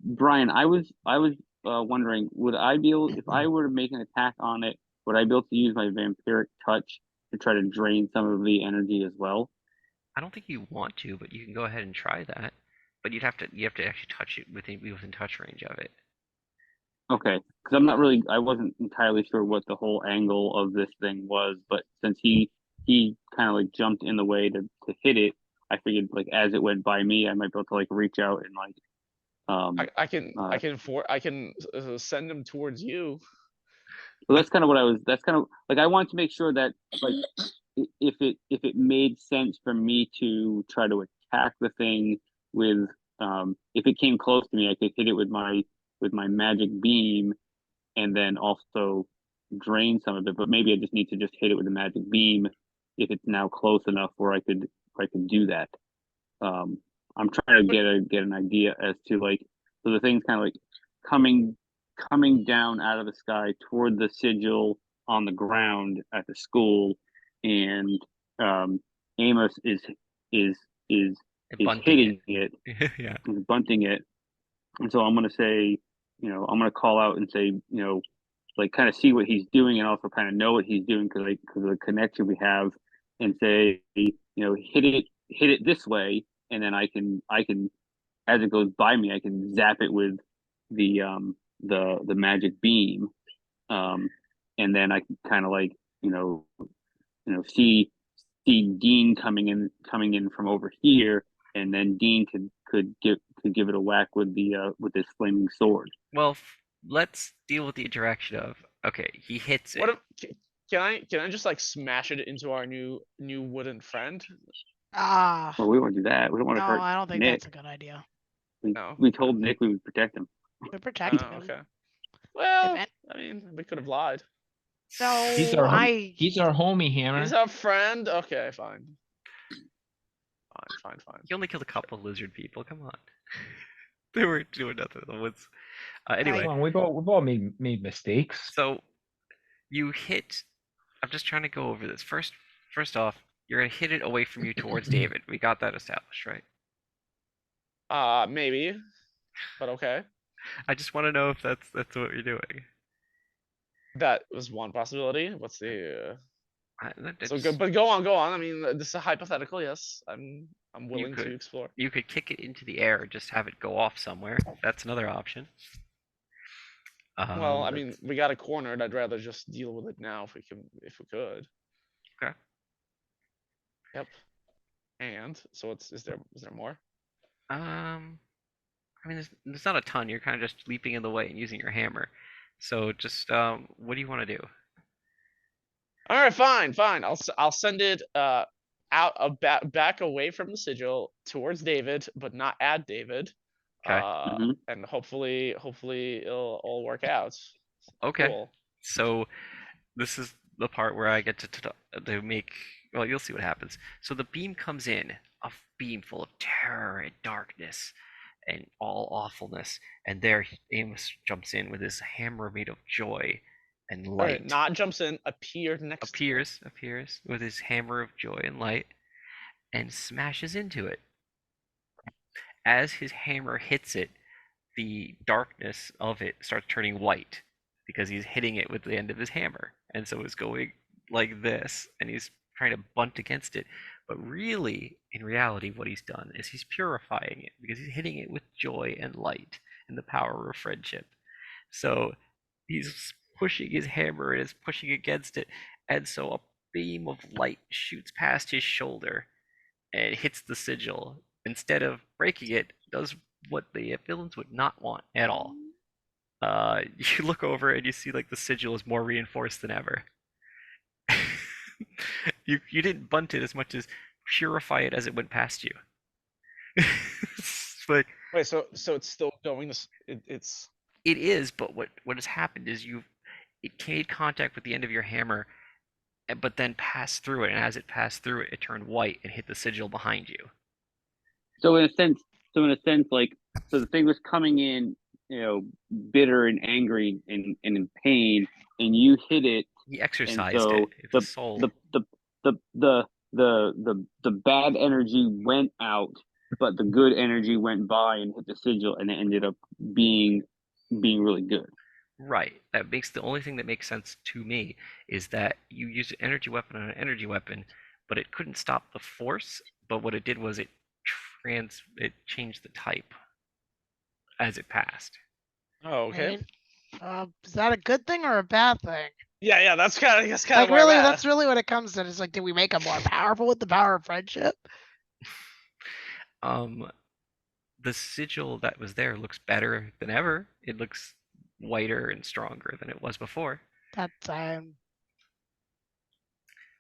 Brian, I was wondering, would I be able, if I were to make an attack on it, would I be able to use my vampiric touch to try to drain some of the energy as well? I don't think you want to, but you can go ahead and try that. But you have to actually touch it within touch range of it. Okay, because I wasn't entirely sure what the whole angle of this thing was, but since he kind of like jumped in the way to hit it, I figured like as it went by me, I might be able to like reach out and like. I can send him towards you. So that's kind of what I was. That's kind of like I wanted to make sure that like if it made sense for me to try to attack the thing with if it came close to me, I could hit it with my magic beam, and then also drain some of it. But maybe I just need to just hit it with the magic beam if it's now close enough where I could do that. I'm trying to get an idea as to like so the thing's kind of like coming down out of the sky toward the sigil on the ground at the school, and Amos is hitting it, Yeah. is bunting it, and so I'm gonna say, I'm gonna call out and say, like kind of see what he's doing and also kind of know what he's doing because of the connection we have, and say, hit it this way, and then I can as it goes by me, I can zap it with the the magic beam, and then I can kind of like see Dean coming in from over here, and then Dean could give it a whack with this flaming sword. Well, let's deal with the interaction of okay, he hits it. What if, can I just like smash it into our new wooden friend? Ah, Well, we don't want to do that. We don't want no, to hurt I don't think Nick. that's a good idea. No. We told Nick we would protect him. We're protecting Oh, him. okay. Well, an- I mean, we could have lied. No, He's our I. homie, Hammer. He's our friend. Okay, fine. Fine. He only killed a couple lizard people. Come on. They were doing nothing in the woods. Anyway, Come on, we've all made mistakes. so you hit. I'm just trying to go over this. First off, you're gonna hit it away from you towards David. We got that established, right? Maybe, but okay. I just want to know if that's what you're doing. That was one possibility. What's the? So It's- good, but go on. I mean, this is a hypothetical. Yes, I'm willing to could. explore. You could kick it into the air, just have it go off somewhere. That's another option. Well, I mean, we got it cornered. I'd rather just deal with it now if we could. Okay. Yep. And so is there more? I mean, there's not a ton. You're kind of just leaping in the way and using your hammer. So just what do you want to do? All right, fine. I'll send it back away from the sigil towards David, but not at David. Okay. And hopefully it'll all work out. Okay. Cool. So this is the part where I get to make. Well, you'll see what happens. So the beam comes in, a beam full of terror and darkness and all awfulness, and there Amos jumps in with his hammer made of joy and All light. right, not jumps in, appears with his hammer of joy and light, and smashes into it. As his hammer hits it, the darkness of it starts turning white because he's hitting it with the end of his hammer, and so it's going like this, and he's trying to bunt against it. But really, in reality, what he's done is he's purifying it because he's hitting it with joy and light and the power of friendship. So he's pushing his hammer and is pushing against it, and so a beam of light shoots past his shoulder and hits the sigil. Instead of breaking it, does what the villains would not want at all. You look over and you see like the sigil is more reinforced than ever. You didn't bunt it as much as purify it as it went past you. It's like Wait, so it's still going. It's it is, but what has happened is it made contact with the end of your hammer, but then passed through it, and as it passed through it, it turned white and hit the sigil behind you. So in a sense, like, so the thing was coming in, bitter and angry and in pain, and you hit it. He exercised and so it. It's a soul. The bad energy went out, but the good energy went by and hit the sigil, and it ended up being really good. Right. That makes the only thing that makes sense to me is that you used an energy weapon on an energy weapon, but it couldn't stop the force. But what it did was it changed the type as it passed. oh, okay. Right? Is that a good thing or a bad thing? Yeah, that's kind of Like really, that's really what it comes to. It's like, did we make him more powerful with the power of friendship? The sigil that was there looks better than ever. It looks whiter and stronger than it was before. That's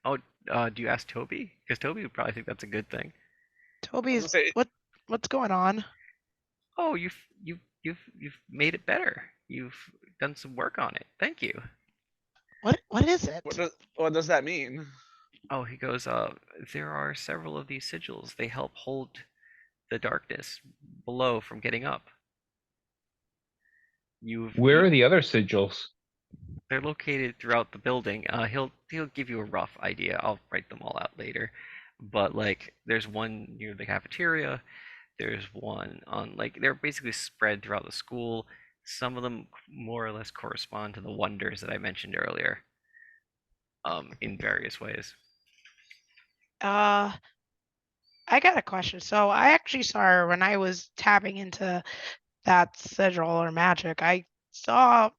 Oh, do you ask Toby? Because Toby would probably think that's a good thing. Toby's what's going on? Oh, you've made it better. You've done some work on it. Thank you. What is it? What does that mean? Oh, he goes, there are several of these sigils. They help hold the darkness below from getting up. Where are the other sigils? They're located throughout the building. He'll give you a rough idea. I'll write them all out later. But like, there's one near the cafeteria. There's one on they're basically spread throughout the school. Some of them more or less correspond to the wonders that I mentioned earlier. In various ways. I got a question. So I actually saw her when I was tapping into that sigil or magic. I saw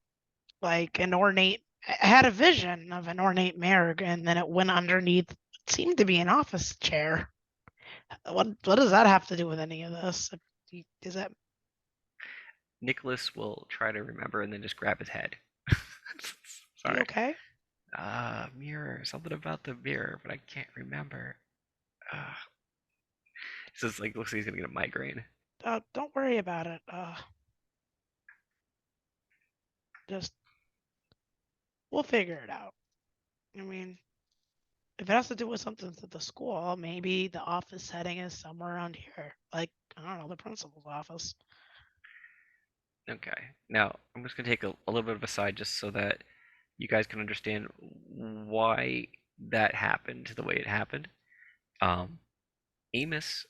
like an ornate. I had a vision of an ornate mirror, and then it went underneath. It seemed to be an office chair. What does that have to do with any of this? Is that Nicholas will try to remember and then just grab his head. you Sorry. okay? Mirror. Something about the mirror, but I can't remember. So it's like looks like he's gonna get a migraine. Don't worry about it. Just we'll figure it out. I mean, if it has to do with something to the school, maybe the office setting is somewhere around here. Like, I don't know, the principal's office. Okay. Now I'm just gonna take a little bit of a side just so that you guys can understand why that happened the way it happened. Amos,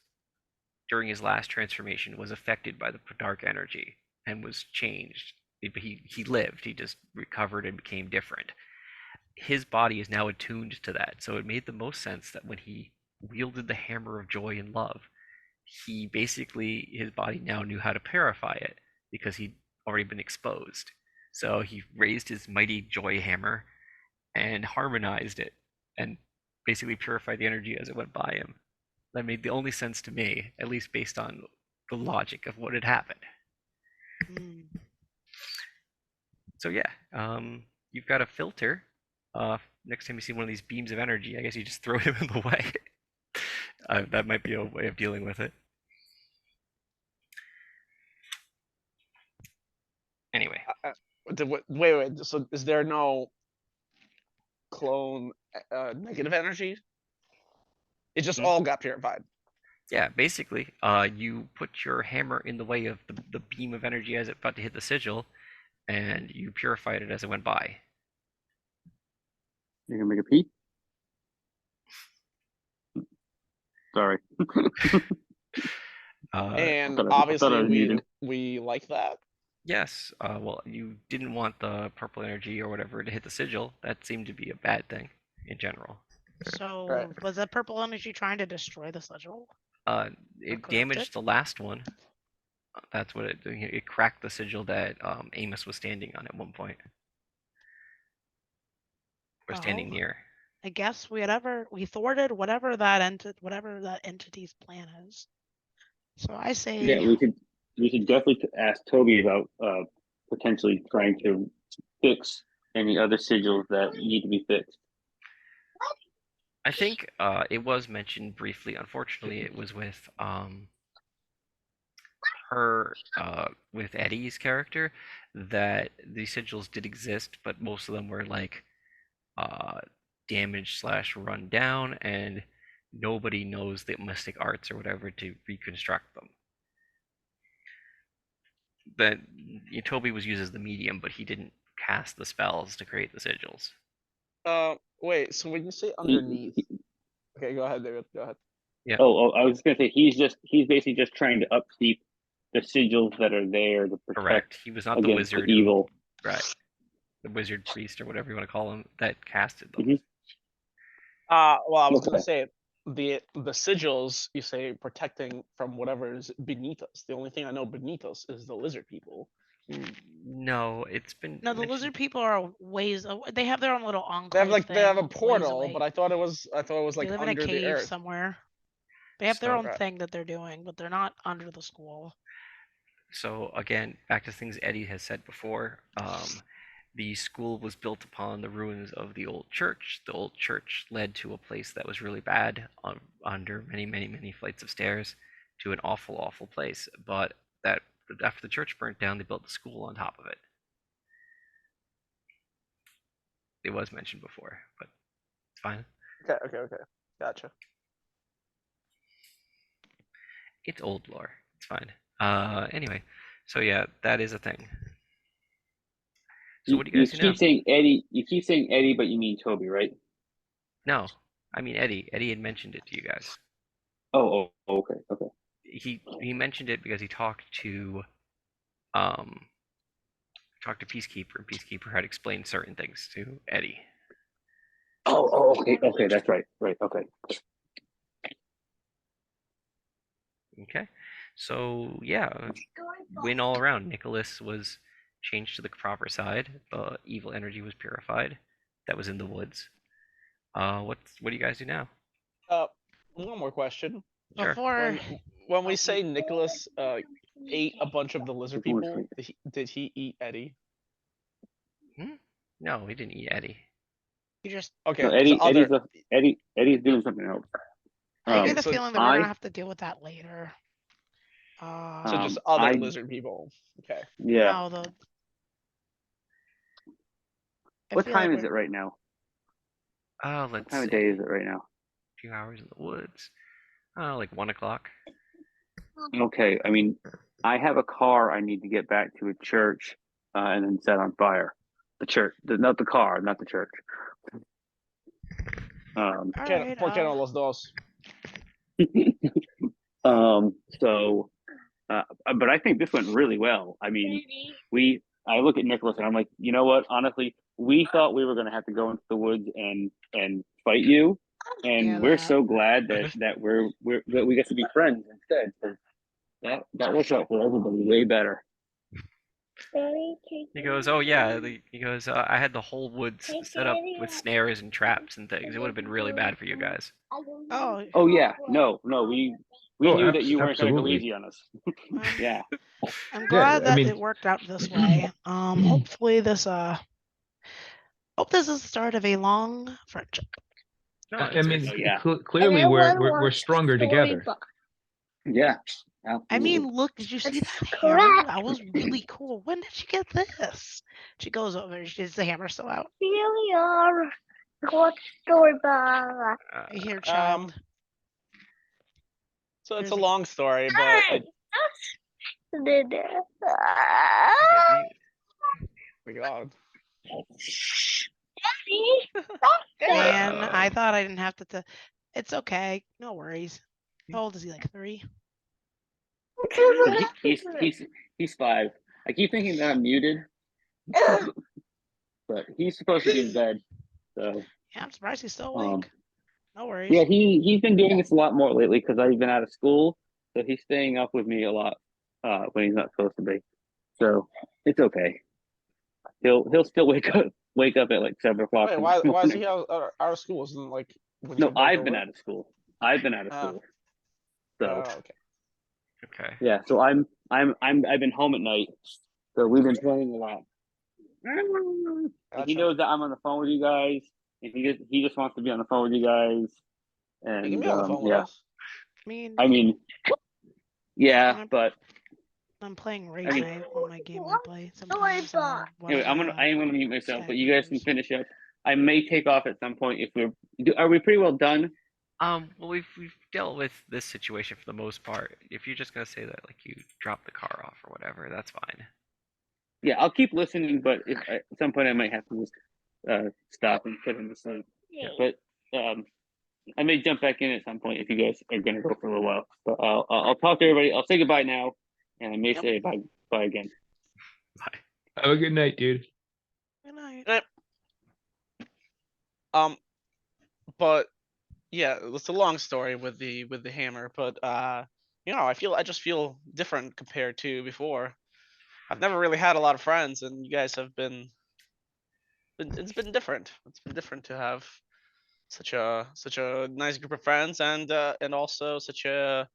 during his last transformation, was affected by the dark energy and was changed. He lived. He just recovered and became different. His body is now attuned to that, so it made the most sense that when he wielded the hammer of joy and love, he basically his body now knew how to purify it because he'd already been exposed. So he raised his mighty joy hammer and harmonized it and basically purified the energy as it went by him. That made the only sense to me, at least based on the logic of what had happened. Mm. So yeah, you've got a filter. Next time you see one of these beams of energy, I guess you just throw him in the way. That might be a way of dealing with it. Anyway, Wait. So is there no clone negative energy? It just all got purified. yeah, basically, you put your hammer in the way of the beam of energy as it about to hit the sigil, and you purified it as it went by. You're gonna make a pee? Sorry. And I thought I obviously was muted. we like that. Yes, well, you didn't want the purple energy or whatever to hit the sigil. That seemed to be a bad thing in general. So Right. was the purple energy trying to destroy the sigil? It corrupt damaged it? the last one. That's what it cracked the sigil that Amos was standing on at one point, or standing Oh, near. I guess we thwarted whatever that entity's plan is. So I Yeah, say we should definitely ask Toby about potentially trying to fix any other sigils that need to be fixed. I think it was mentioned briefly. Unfortunately, it was with with Eddie's character that the sigils did exist, but most of them were like uh, damaged slash run down, and nobody knows the mystic arts or whatever to reconstruct them. That Toby was used as the medium, but he didn't cast the spells to create the sigils. Wait. So when you say He- underneath, he- okay, go ahead, David. Go ahead. Yeah. I was gonna say he's basically just trying to upkeep the sigils that are there to protect Correct. He was not the against wizard the evil. right. The wizard priest or whatever you want to call him that casted them. Mhm. Well, I was gonna Okay. say the sigils you say protecting from whatever is beneath us. The only thing I know beneath us is the lizard people. No, it's been no, the mentioned. lizard people are ways. They have their own little They enclave have thing. they have a ways portal, away. but I thought it was They like live in a under the cave earth. somewhere. They have their So- own Right. thing that they're doing, but they're not under the school. So again, back to things Eddie has said before. The school was built upon the ruins of the old church. The old church led to a place that was really bad, under many, many, many flights of stairs, to an awful, awful place. But that after the church burnt down, they built the school on top of it. It was mentioned before, but it's fine. Okay. Gotcha. It's old lore. It's fine. Anyway, so yeah, that is a thing. So what do you guys see now? keep saying Eddie. You keep saying Eddie, but you mean Toby, right? No, I mean Eddie. Eddie had mentioned it to you guys. Okay. He mentioned it because he talked to Peacekeeper, and Peacekeeper had explained certain things to Eddie. Okay, that's right. Okay. Okay, so yeah, win all around. Nicholas was changed to the proper side. The evil energy was purified. That was in the woods. What do you guys do now? One more question. Sure. Before When we say Nicholas ate a bunch of the lizard Before people, sleep. did he eat Eddie? No, we didn't eat Eddie. you just, Okay, No, the other. Eddie's doing something else. I get the so feeling that we're gonna I have to deal with that later. So just other I lizard people. Okay. yeah. No, the. I What feel like time is we're- it right now? Oh, What let's time see. of day is it right now? A few hours in the woods. Oh, like 1 o'clock. Okay, I mean, I have a car I need to get back to a church and then set on fire. The church, not the car, not the church. All right. ¿Por qué no los dos? So, but I think this went really well. I mean, I look at Nicholas and I'm like, you know what? Honestly, we thought we were going to have to go into the woods and fight you, and Yeah, we're that. so glad that that we get to be friends instead. 'Cause that works out for everybody way better. He goes, oh yeah. He goes, I had the whole woods set up with snares and traps and things. It would have been really bad for you guys. Oh, Oh yeah, no, we Oh, knew that you weren't going to go absolutely. easy on us. I'm, Yeah. I'm glad I that mean- it worked out this way. Hopefully this hope this is the start of a long friendship. No, I it's- mean, Oh, yeah. clearly we're stronger together. Yeah. I Absolutely. mean, look, did you see that hammer? That was really cool. When did she get this? She goes over, is the hammer still out? I hear child. So it's There's a a- long story, but okay, my God. Man, I thought I didn't have to. It's okay. No worries. How old is he? Like 3? He's 5. I keep thinking that I'm muted, but he's supposed to be in bed. So Yeah, I'm surprised he's still Um, awake. No worries. yeah, he's been doing this a lot more lately because I've been out of school, so he's staying up with me a lot when he's not supposed to be. So it's okay. He'll still wake up at like 7 o'clock. Wait, in why the is morning. he out of school? Isn't like when No, you both I've are been awake? out of school. I've been out of Oh. school. So Okay. okay. yeah, so I've been home at night, so we've been playing a lot. And he Gotcha. knows that I'm on the phone with you guys, and he just wants to be on the phone with you guys. And You can be on the phone with yeah, us. I mean, yeah, I'm- but I'm playing Raid I mean- Night on my game I play sometimes. anyway, I am gonna mute myself, but you guys can Skylanders. finish up. I may take off at some point if are we pretty well done? Well, we've dealt with this situation for the most part. If you're just gonna say that, like, you dropped the car off or whatever, that's fine. Yeah, I'll keep listening, but at some point I might have to just stop and put him to sleep. Yeah. But I may jump back in at some point if you guys are gonna go for a little while. But I'll talk to everybody. I'll say goodbye now, and I may say bye again. Bye. Have a good night, dude. Good night. But yeah, it's a long story with the hammer, but I just feel different compared to before. I've never really had a lot of friends, and you guys have it's been different. It's been different to have such a nice group of friends, and also such an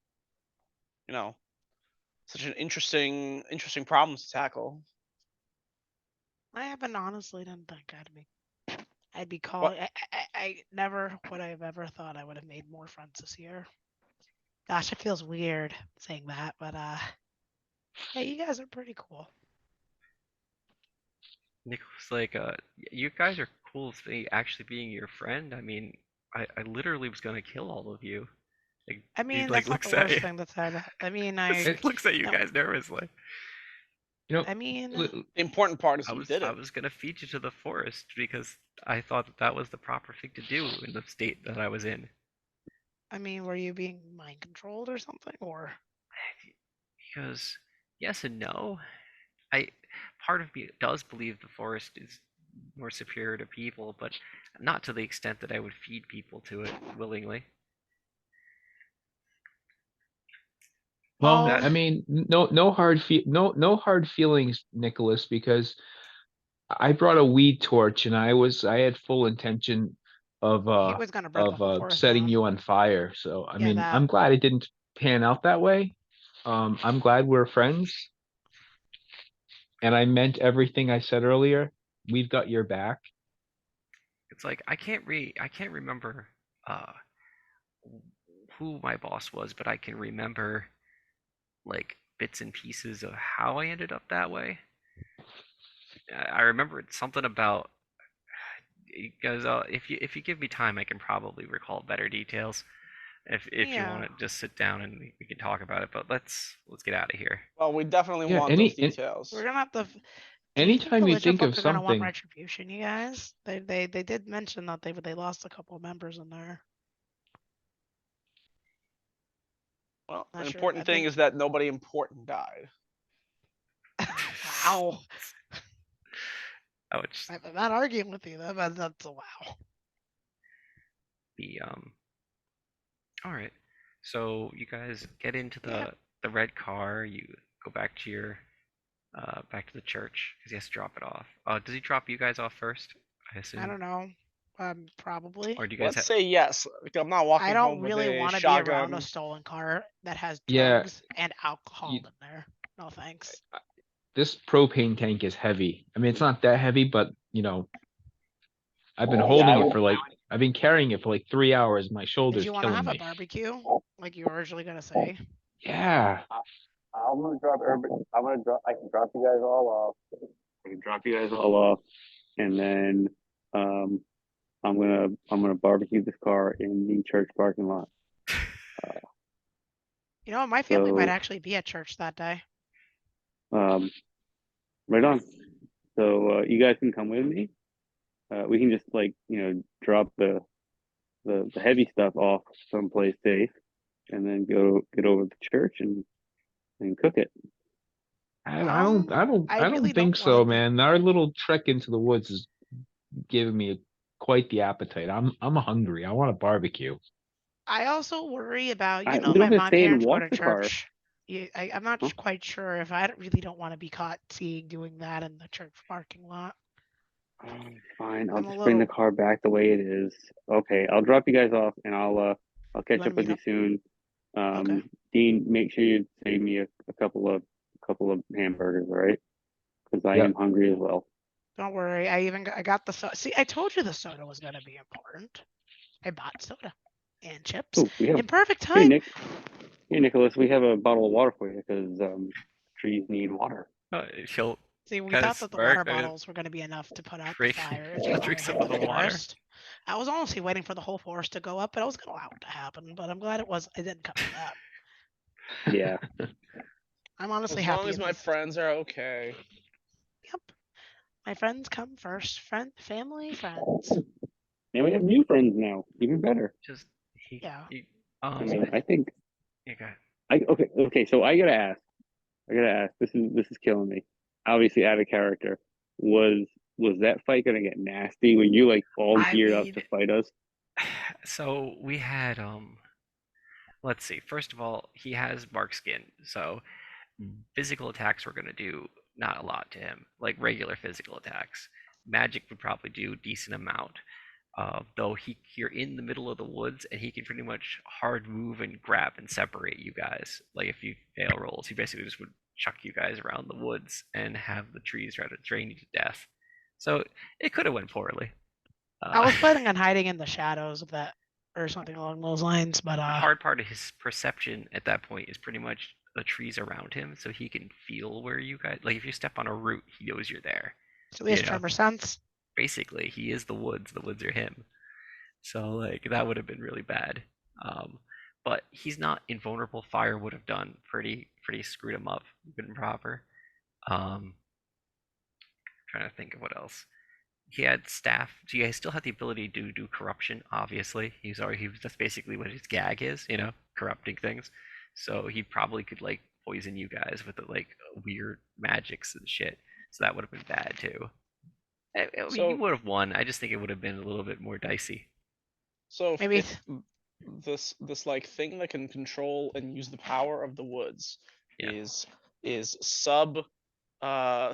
interesting problems to tackle. I haven't honestly didn't think I'd be calling. I never would I have ever thought I would have made more friends this year. Gosh, it feels weird saying that, but yeah, you guys are pretty cool. Nick was like, you guys are cool with me actually being your friend. I mean, I literally was gonna kill all of you. Like, I he, mean, like, that's not the looks at worst you. thing that's had. I mean, Looks at you no. guys nervously. You know, I mean, The important part is I you was did I it. was gonna feed you to the forest because I thought that was the proper thing to do in the state that I was in. were you being mind controlled or something, or? He goes, yes and no. I Part of me does believe the forest is more superior to people, but not to the extent that I would feed people to it willingly. Well, Well, I mean, no hard feelings, Nicholas, because I brought a weed torch and I had full intention he was gonna burn the whole forest setting down. you on fire. So I Yeah, mean, that. I'm glad it didn't pan out that way. I'm glad we're friends, and I meant everything I said earlier. We've got your back. It's like I can't remember uh who my boss was, but I can remember like bits and pieces of how I ended up that way. I remembered something about because if you give me time, I can probably recall better details. If you Yeah. want to just sit down and we can talk about it, but let's get out of here. Well, we definitely Yeah, want those details. We're gonna have to. Do you think the anytime you Legion think of folks are gonna want something, retribution, you guys? They did mention that they lost a couple of members in there. Well, Not an sure. I important thing think. is that nobody important died. Wow. I would just I'm not arguing with you. That's a wow. be all right. So you guys get into Yeah. the red car. You go back to your back to the church because he has to drop it off. Does he drop you guys off first? I assume. I don't know. Probably. Or do you guys Let's have? say yes. Like, I'm not I walking don't home with really a want to be around a shotgun. stolen car that has yeah, drugs and alcohol you, in there. No thanks. this propane tank is heavy. I mean, it's not that heavy, but I've been Yeah, holding it for like I've been carrying it for like 3 hours. My Did shoulder's you want to killing have a me. barbecue like you were originally gonna say? Yeah. I'm gonna drop everybody. I'm gonna drop. I can drop you guys all off. I can drop you guys all off, and then um, I'm gonna barbecue this car in the church parking lot. You know, my family might So actually be at church that day. um, right on. So you guys can come with me. We can just drop the heavy stuff off someplace safe, and then go get over to church and cook it. I I really don't don't think want to so, be. man. Our little trek into the woods is giving me quite the appetite. I'm hungry. I want a barbecue. I also worry about, We don't have to my stay and parents go walk to the car. church. I'm not Huh? quite sure if I really don't want to be caught doing that in the church parking lot. Fine, I'll I'm a just bring the little. car back the way it is. Okay, I'll drop you guys off, and I'll You catch want up to with meet you up? soon. Okay. Dean, make sure you save me a couple of hamburgers, all right? Because I Yeah. am hungry as well. Don't worry. I got the soda. See, I told you the soda was going to be important. I bought soda and chips Oh, we have in perfect here, time. Nicholas. We have a bottle of water for you because trees need water. He'll See, we kind thought of that the smirk. water bottles were going to be enough to put out the Drink, fire if the fire drink some hit of the the water. forest. I was honestly waiting for the whole forest to go up, but I was going to allow it to happen. But I'm glad it didn't come to that. Yeah. I'm honestly As happy. long as it my was- friends are okay. Yep. My friends come first. Family, friends. And we have new friends now. Even better. Just Yeah. I mean, I think you got okay. So I gotta ask. This is killing me. Obviously, out of character. Was that fight gonna get nasty when you like all I geared up mean, to fight us? so we had let's see. First of all, he has bark skin, so physical attacks were gonna do not a lot to him, like regular physical attacks. Magic would probably do a decent amount. Though you're in the middle of the woods and he can pretty much hard move and grab and separate you guys. Like if you fail rolls, he basically just would chuck you guys around the woods and have the trees try to drain you to death. So it could have went poorly. I was planning on hiding in the shadows of that or something along those lines, but the hard part of his perception at that point is pretty much the trees around him, so he can feel where you guys. Like if you step on a root, he knows you're there. so he has You know, tremor sense. basically, he is the woods. The woods are him. So like that would have been really bad. Um, but he's not invulnerable. Fire would have done pretty screwed him up. Been proper. Um, trying to think of what else. He had staff. So he still had the ability to do corruption. Obviously, that's basically what his gag is. Corrupting things. So he probably could like poison you guys with the, like weird magics and shit. So that would have been bad too. I mean, you So would have won. I just think it would have been a little bit more dicey. so Maybe if this like thing that can control and use the power of the woods Yeah. is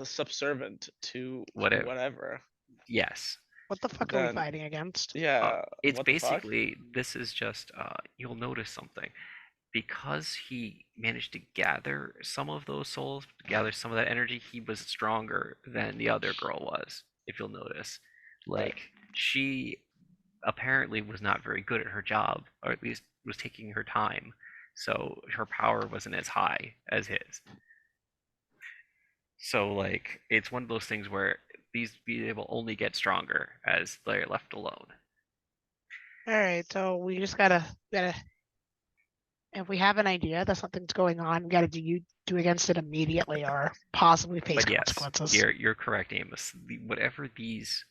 subservient to Whatever. whatever. Yes. What the fuck are we Then fighting against? yeah, It's what the fuck? basically, this is just, you'll notice something. Because he managed to gather some of those souls, gather some of that energy, he was stronger than the other girl was, if you'll notice. Right. Like, she apparently was not very good at her job, or at least was taking her time. So her power wasn't as high as his. So, like, it's one of those things where these people only get stronger as they're left alone. All right, so we just gotta if we have an idea that something's going on, we gotta do against it immediately or possibly face But yes, consequences. you're correct, Amos. Whatever these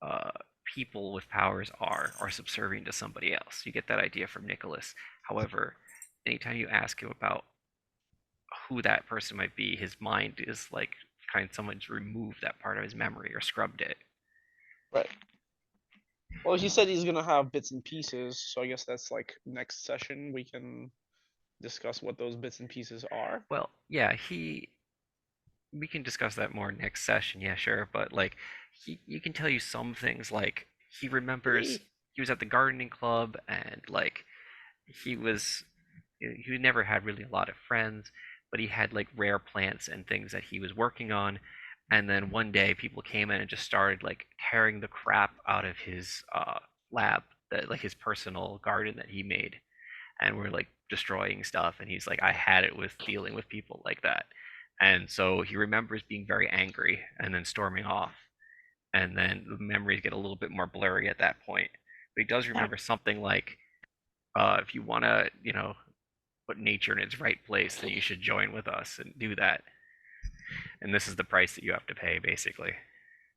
uh, people with powers are subservient to somebody else. You get that idea from Nicholas. However, anytime you ask him about who that person might be, his mind is like kind of someone's removed that part of his memory or scrubbed it. Right. Well, he said he's gonna have bits and pieces, so I guess that's like next session we can discuss what those bits and pieces are. Well, yeah, we can discuss that more next session, yeah, sure, but like you can tell you some things like he remembers he was at the gardening club and like he was he never had really a lot of friends, but he had like rare plants and things that he was working on. And then one day, people came in and just started like tearing the crap out of his lab, that like his personal garden that he made, and were like destroying stuff. And he's like, I had it with dealing with people like that. And so he remembers being very angry and then storming off. And then the memories get a little bit more blurry at that point. But he does remember something like, if you want to, put nature in its right place, then you should join with us and do that. And this is the price that you have to pay, basically.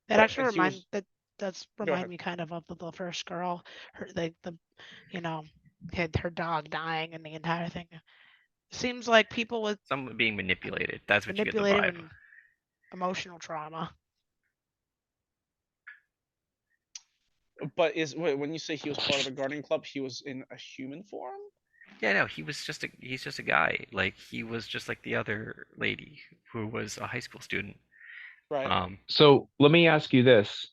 That Right, actually and he was. does Go remind ahead. me kind of the first girl, her the had her dog dying and the entire thing. Seems like people with Someone being manipulated. That's what you get the manipulative vibe. and emotional trauma. But when you say he was part of the gardening club, he was in a human form? Yeah, no, he's just a guy. Like he was just like the other lady who was a high school student. Right. So let me ask you this,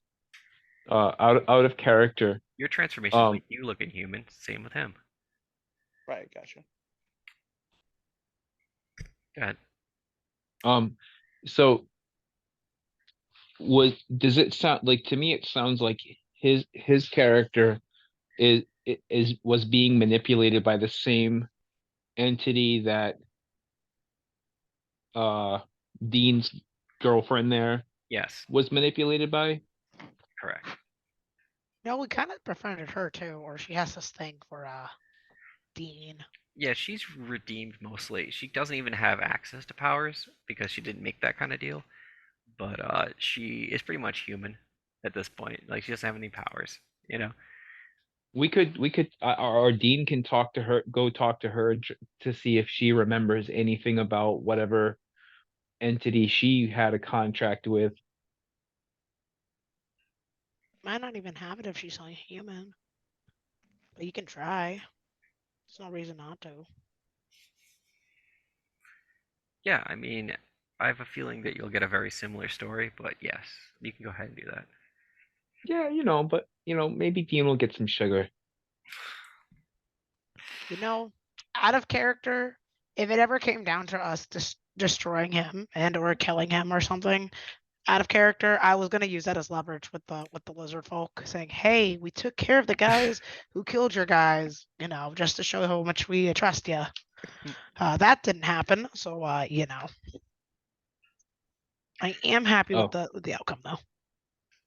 out of character. Your transformation is like you looking human. Same with him. Right, gotcha. Go ahead. So does it sound like, to me it sounds like his character was being manipulated by the same entity that Dean's girlfriend there Yes, was manipulated by? correct. No, we kind of befriended her too, or she has this thing for Dean. Yeah, she's redeemed mostly. She doesn't even have access to powers because she didn't make that kind of deal. But she is pretty much human at this point. Like she doesn't have any powers, you know. We could our Dean can talk to her, go talk to her to see if she remembers anything about whatever entity she had a contract with. Might not even have it if she's only human. But you can try. There's no reason not to. Yeah, I mean, I have a feeling that you'll get a very similar story, but yes, you can go ahead and do that. Yeah, but maybe Dean will get some sugar. Out of character, if it ever came down to us destroying him and or killing him or something, out of character, I was gonna use that as leverage with the lizard folk, saying, "Hey, we took care of the guys who killed your guys," just to show how much we trust you. That didn't happen, so I am happy with the outcome though.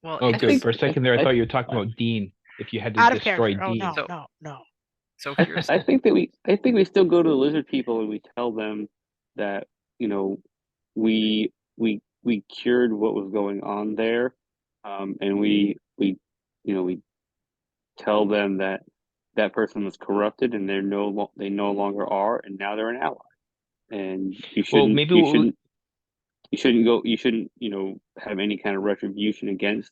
Well, Oh, it's good. just For a second there, I thought you were talking about Dean. If you had to Out of destroy character. Oh Dean. no. so I, here's I think that we still go to the lizard people and we tell them that we cured what was going on there, and we tell them that that person was corrupted and they no longer are, and now they're an ally. And Well, maybe you shouldn't have any kind of retribution against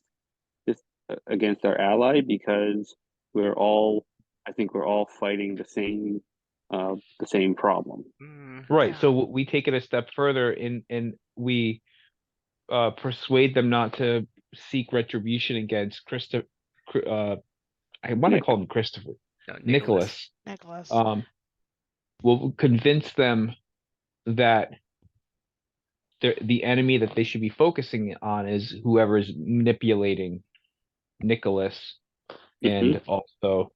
this, against our ally, because we're all I think we're all fighting the same problem. Right. Yeah. So we take it a step further and we persuade them not to seek retribution against Christopher. I want to Nick. call him Christopher. No, Nicholas. Nicholas. Will convince them that the enemy that they should be focusing on is whoever's manipulating Nicholas and also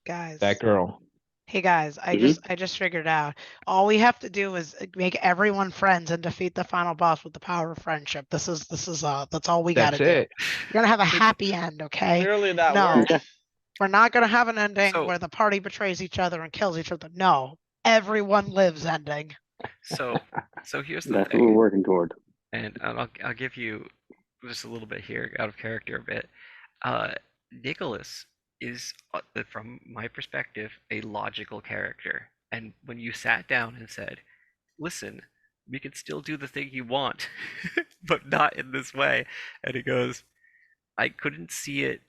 Guys. that girl. Hey guys, I just figured out. All we have to do is make everyone friends and defeat the final boss with the power of friendship. This is that's all we gotta That's do. it. We're gonna have a happy end, okay? Clearly that No. worked. We're not gonna have an ending So- where the party betrays each other and kills each other. No. Everyone lives ending. So here's the That's what thing. we're working toward. And I'll give you just a little bit here, out of character a bit. Nicholas is, from my perspective, a logical character. And when you sat down and said, "Listen, we can still do the thing you want, but not in this way," and he goes, "I couldn't see it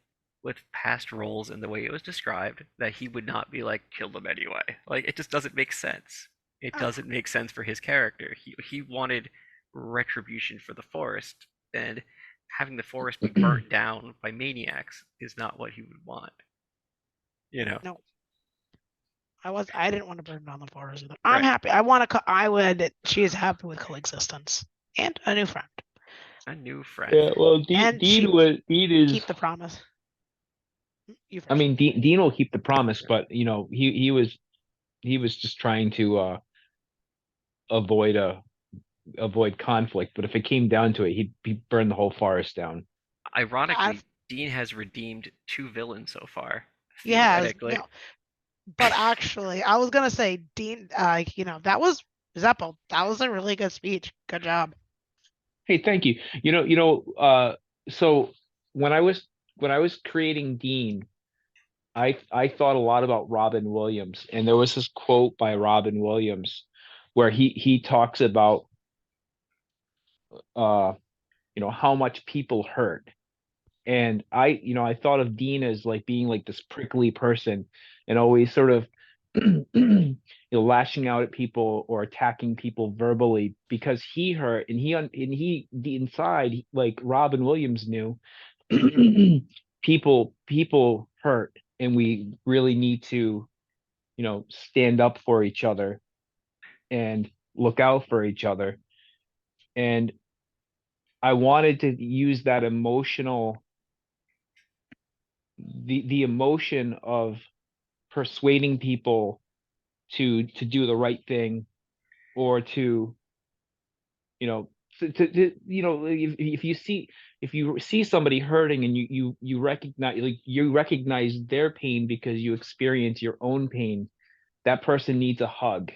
with past roles and the way it was described that he would not be like kill them anyway. Like it just doesn't make sense. It doesn't make sense for his character. He wanted retribution for the forest, and having the forest be burnt down by maniacs is not what he would want. You know. No. I didn't want to burn down the forest either. I'm Right. happy. She is happy with coexistence and a new friend. A new friend. Yeah, well, And Dean is. Keep the promise. You first. I mean, Dean will keep the promise, but he was just trying to avoid conflict. But if it came down to it, he'd burn the whole forest down. Ironically, Dean has redeemed 2 villains so far. Yeah, Theoretically. no. But actually, I was gonna say, Dean, that was Zeppel. That was a really good speech. Good job. Hey, thank you. So when I was creating Dean, I thought a lot about Robin Williams, and there was this quote by Robin Williams where he talks about how much people hurt. And I thought of Dean as like being like this prickly person and always sort of lashing out at people or attacking people verbally because he hurt and he inside, like Robin Williams knew, people hurt, and we really need to stand up for each other and look out for each other. And I wanted to use that the emotion of persuading people to do the right thing, or to if you see somebody hurting and you recognize their pain because you experience your own pain, that person needs a hug.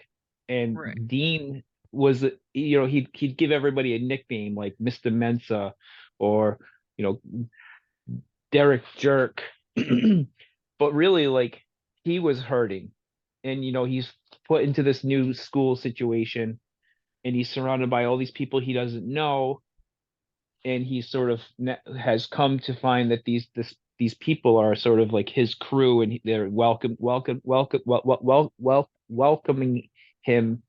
And Right. Dean was, he'd give everybody a nickname like Mr. Mensa or Derek Jerk. But really, like, he was hurting, and he's put into this new school situation, and he's surrounded by all these people he doesn't know, and he sort of has come to find that these people are sort of like his crew, and they're welcoming him.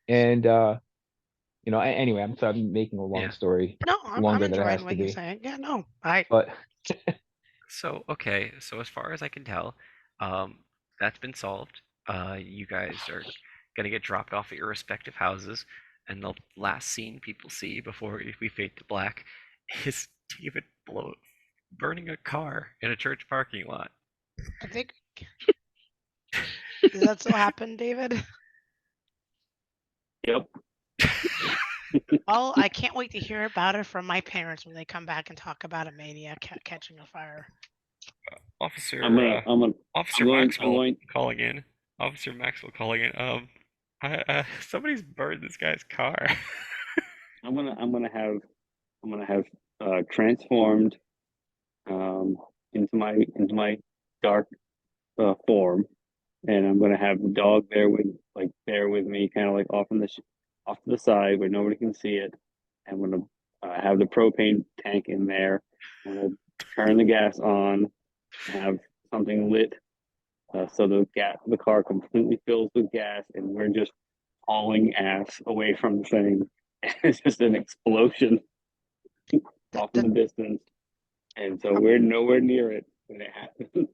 And anyway, I'm making a long story No, I'm longer than it enjoying has what to you're be. saying. Yeah, no, But So as far as I can tell, that's been solved. You guys are gonna get dropped off at your respective houses, and the last scene people see before we fade to black is David burning a car in a church parking lot. I think. Does that still happen, David? Yep. Well, I can't wait to hear about it from my parents when they come back and talk about a maniac catching a fire. Officer I'm going, Maxwell calling in. Officer Maxwell calling in. Somebody's burned this guy's car. I'm gonna have transformed into my dark form, and I'm gonna have the dog there with me, kind of like off to the side where nobody can see it. I'm gonna have the propane tank in there. I'm gonna turn the gas on, have something lit So the car completely fills with gas, and we're just hauling ass away from the thing. It's just an explosion off in the distance, and so we're nowhere near it when it happens.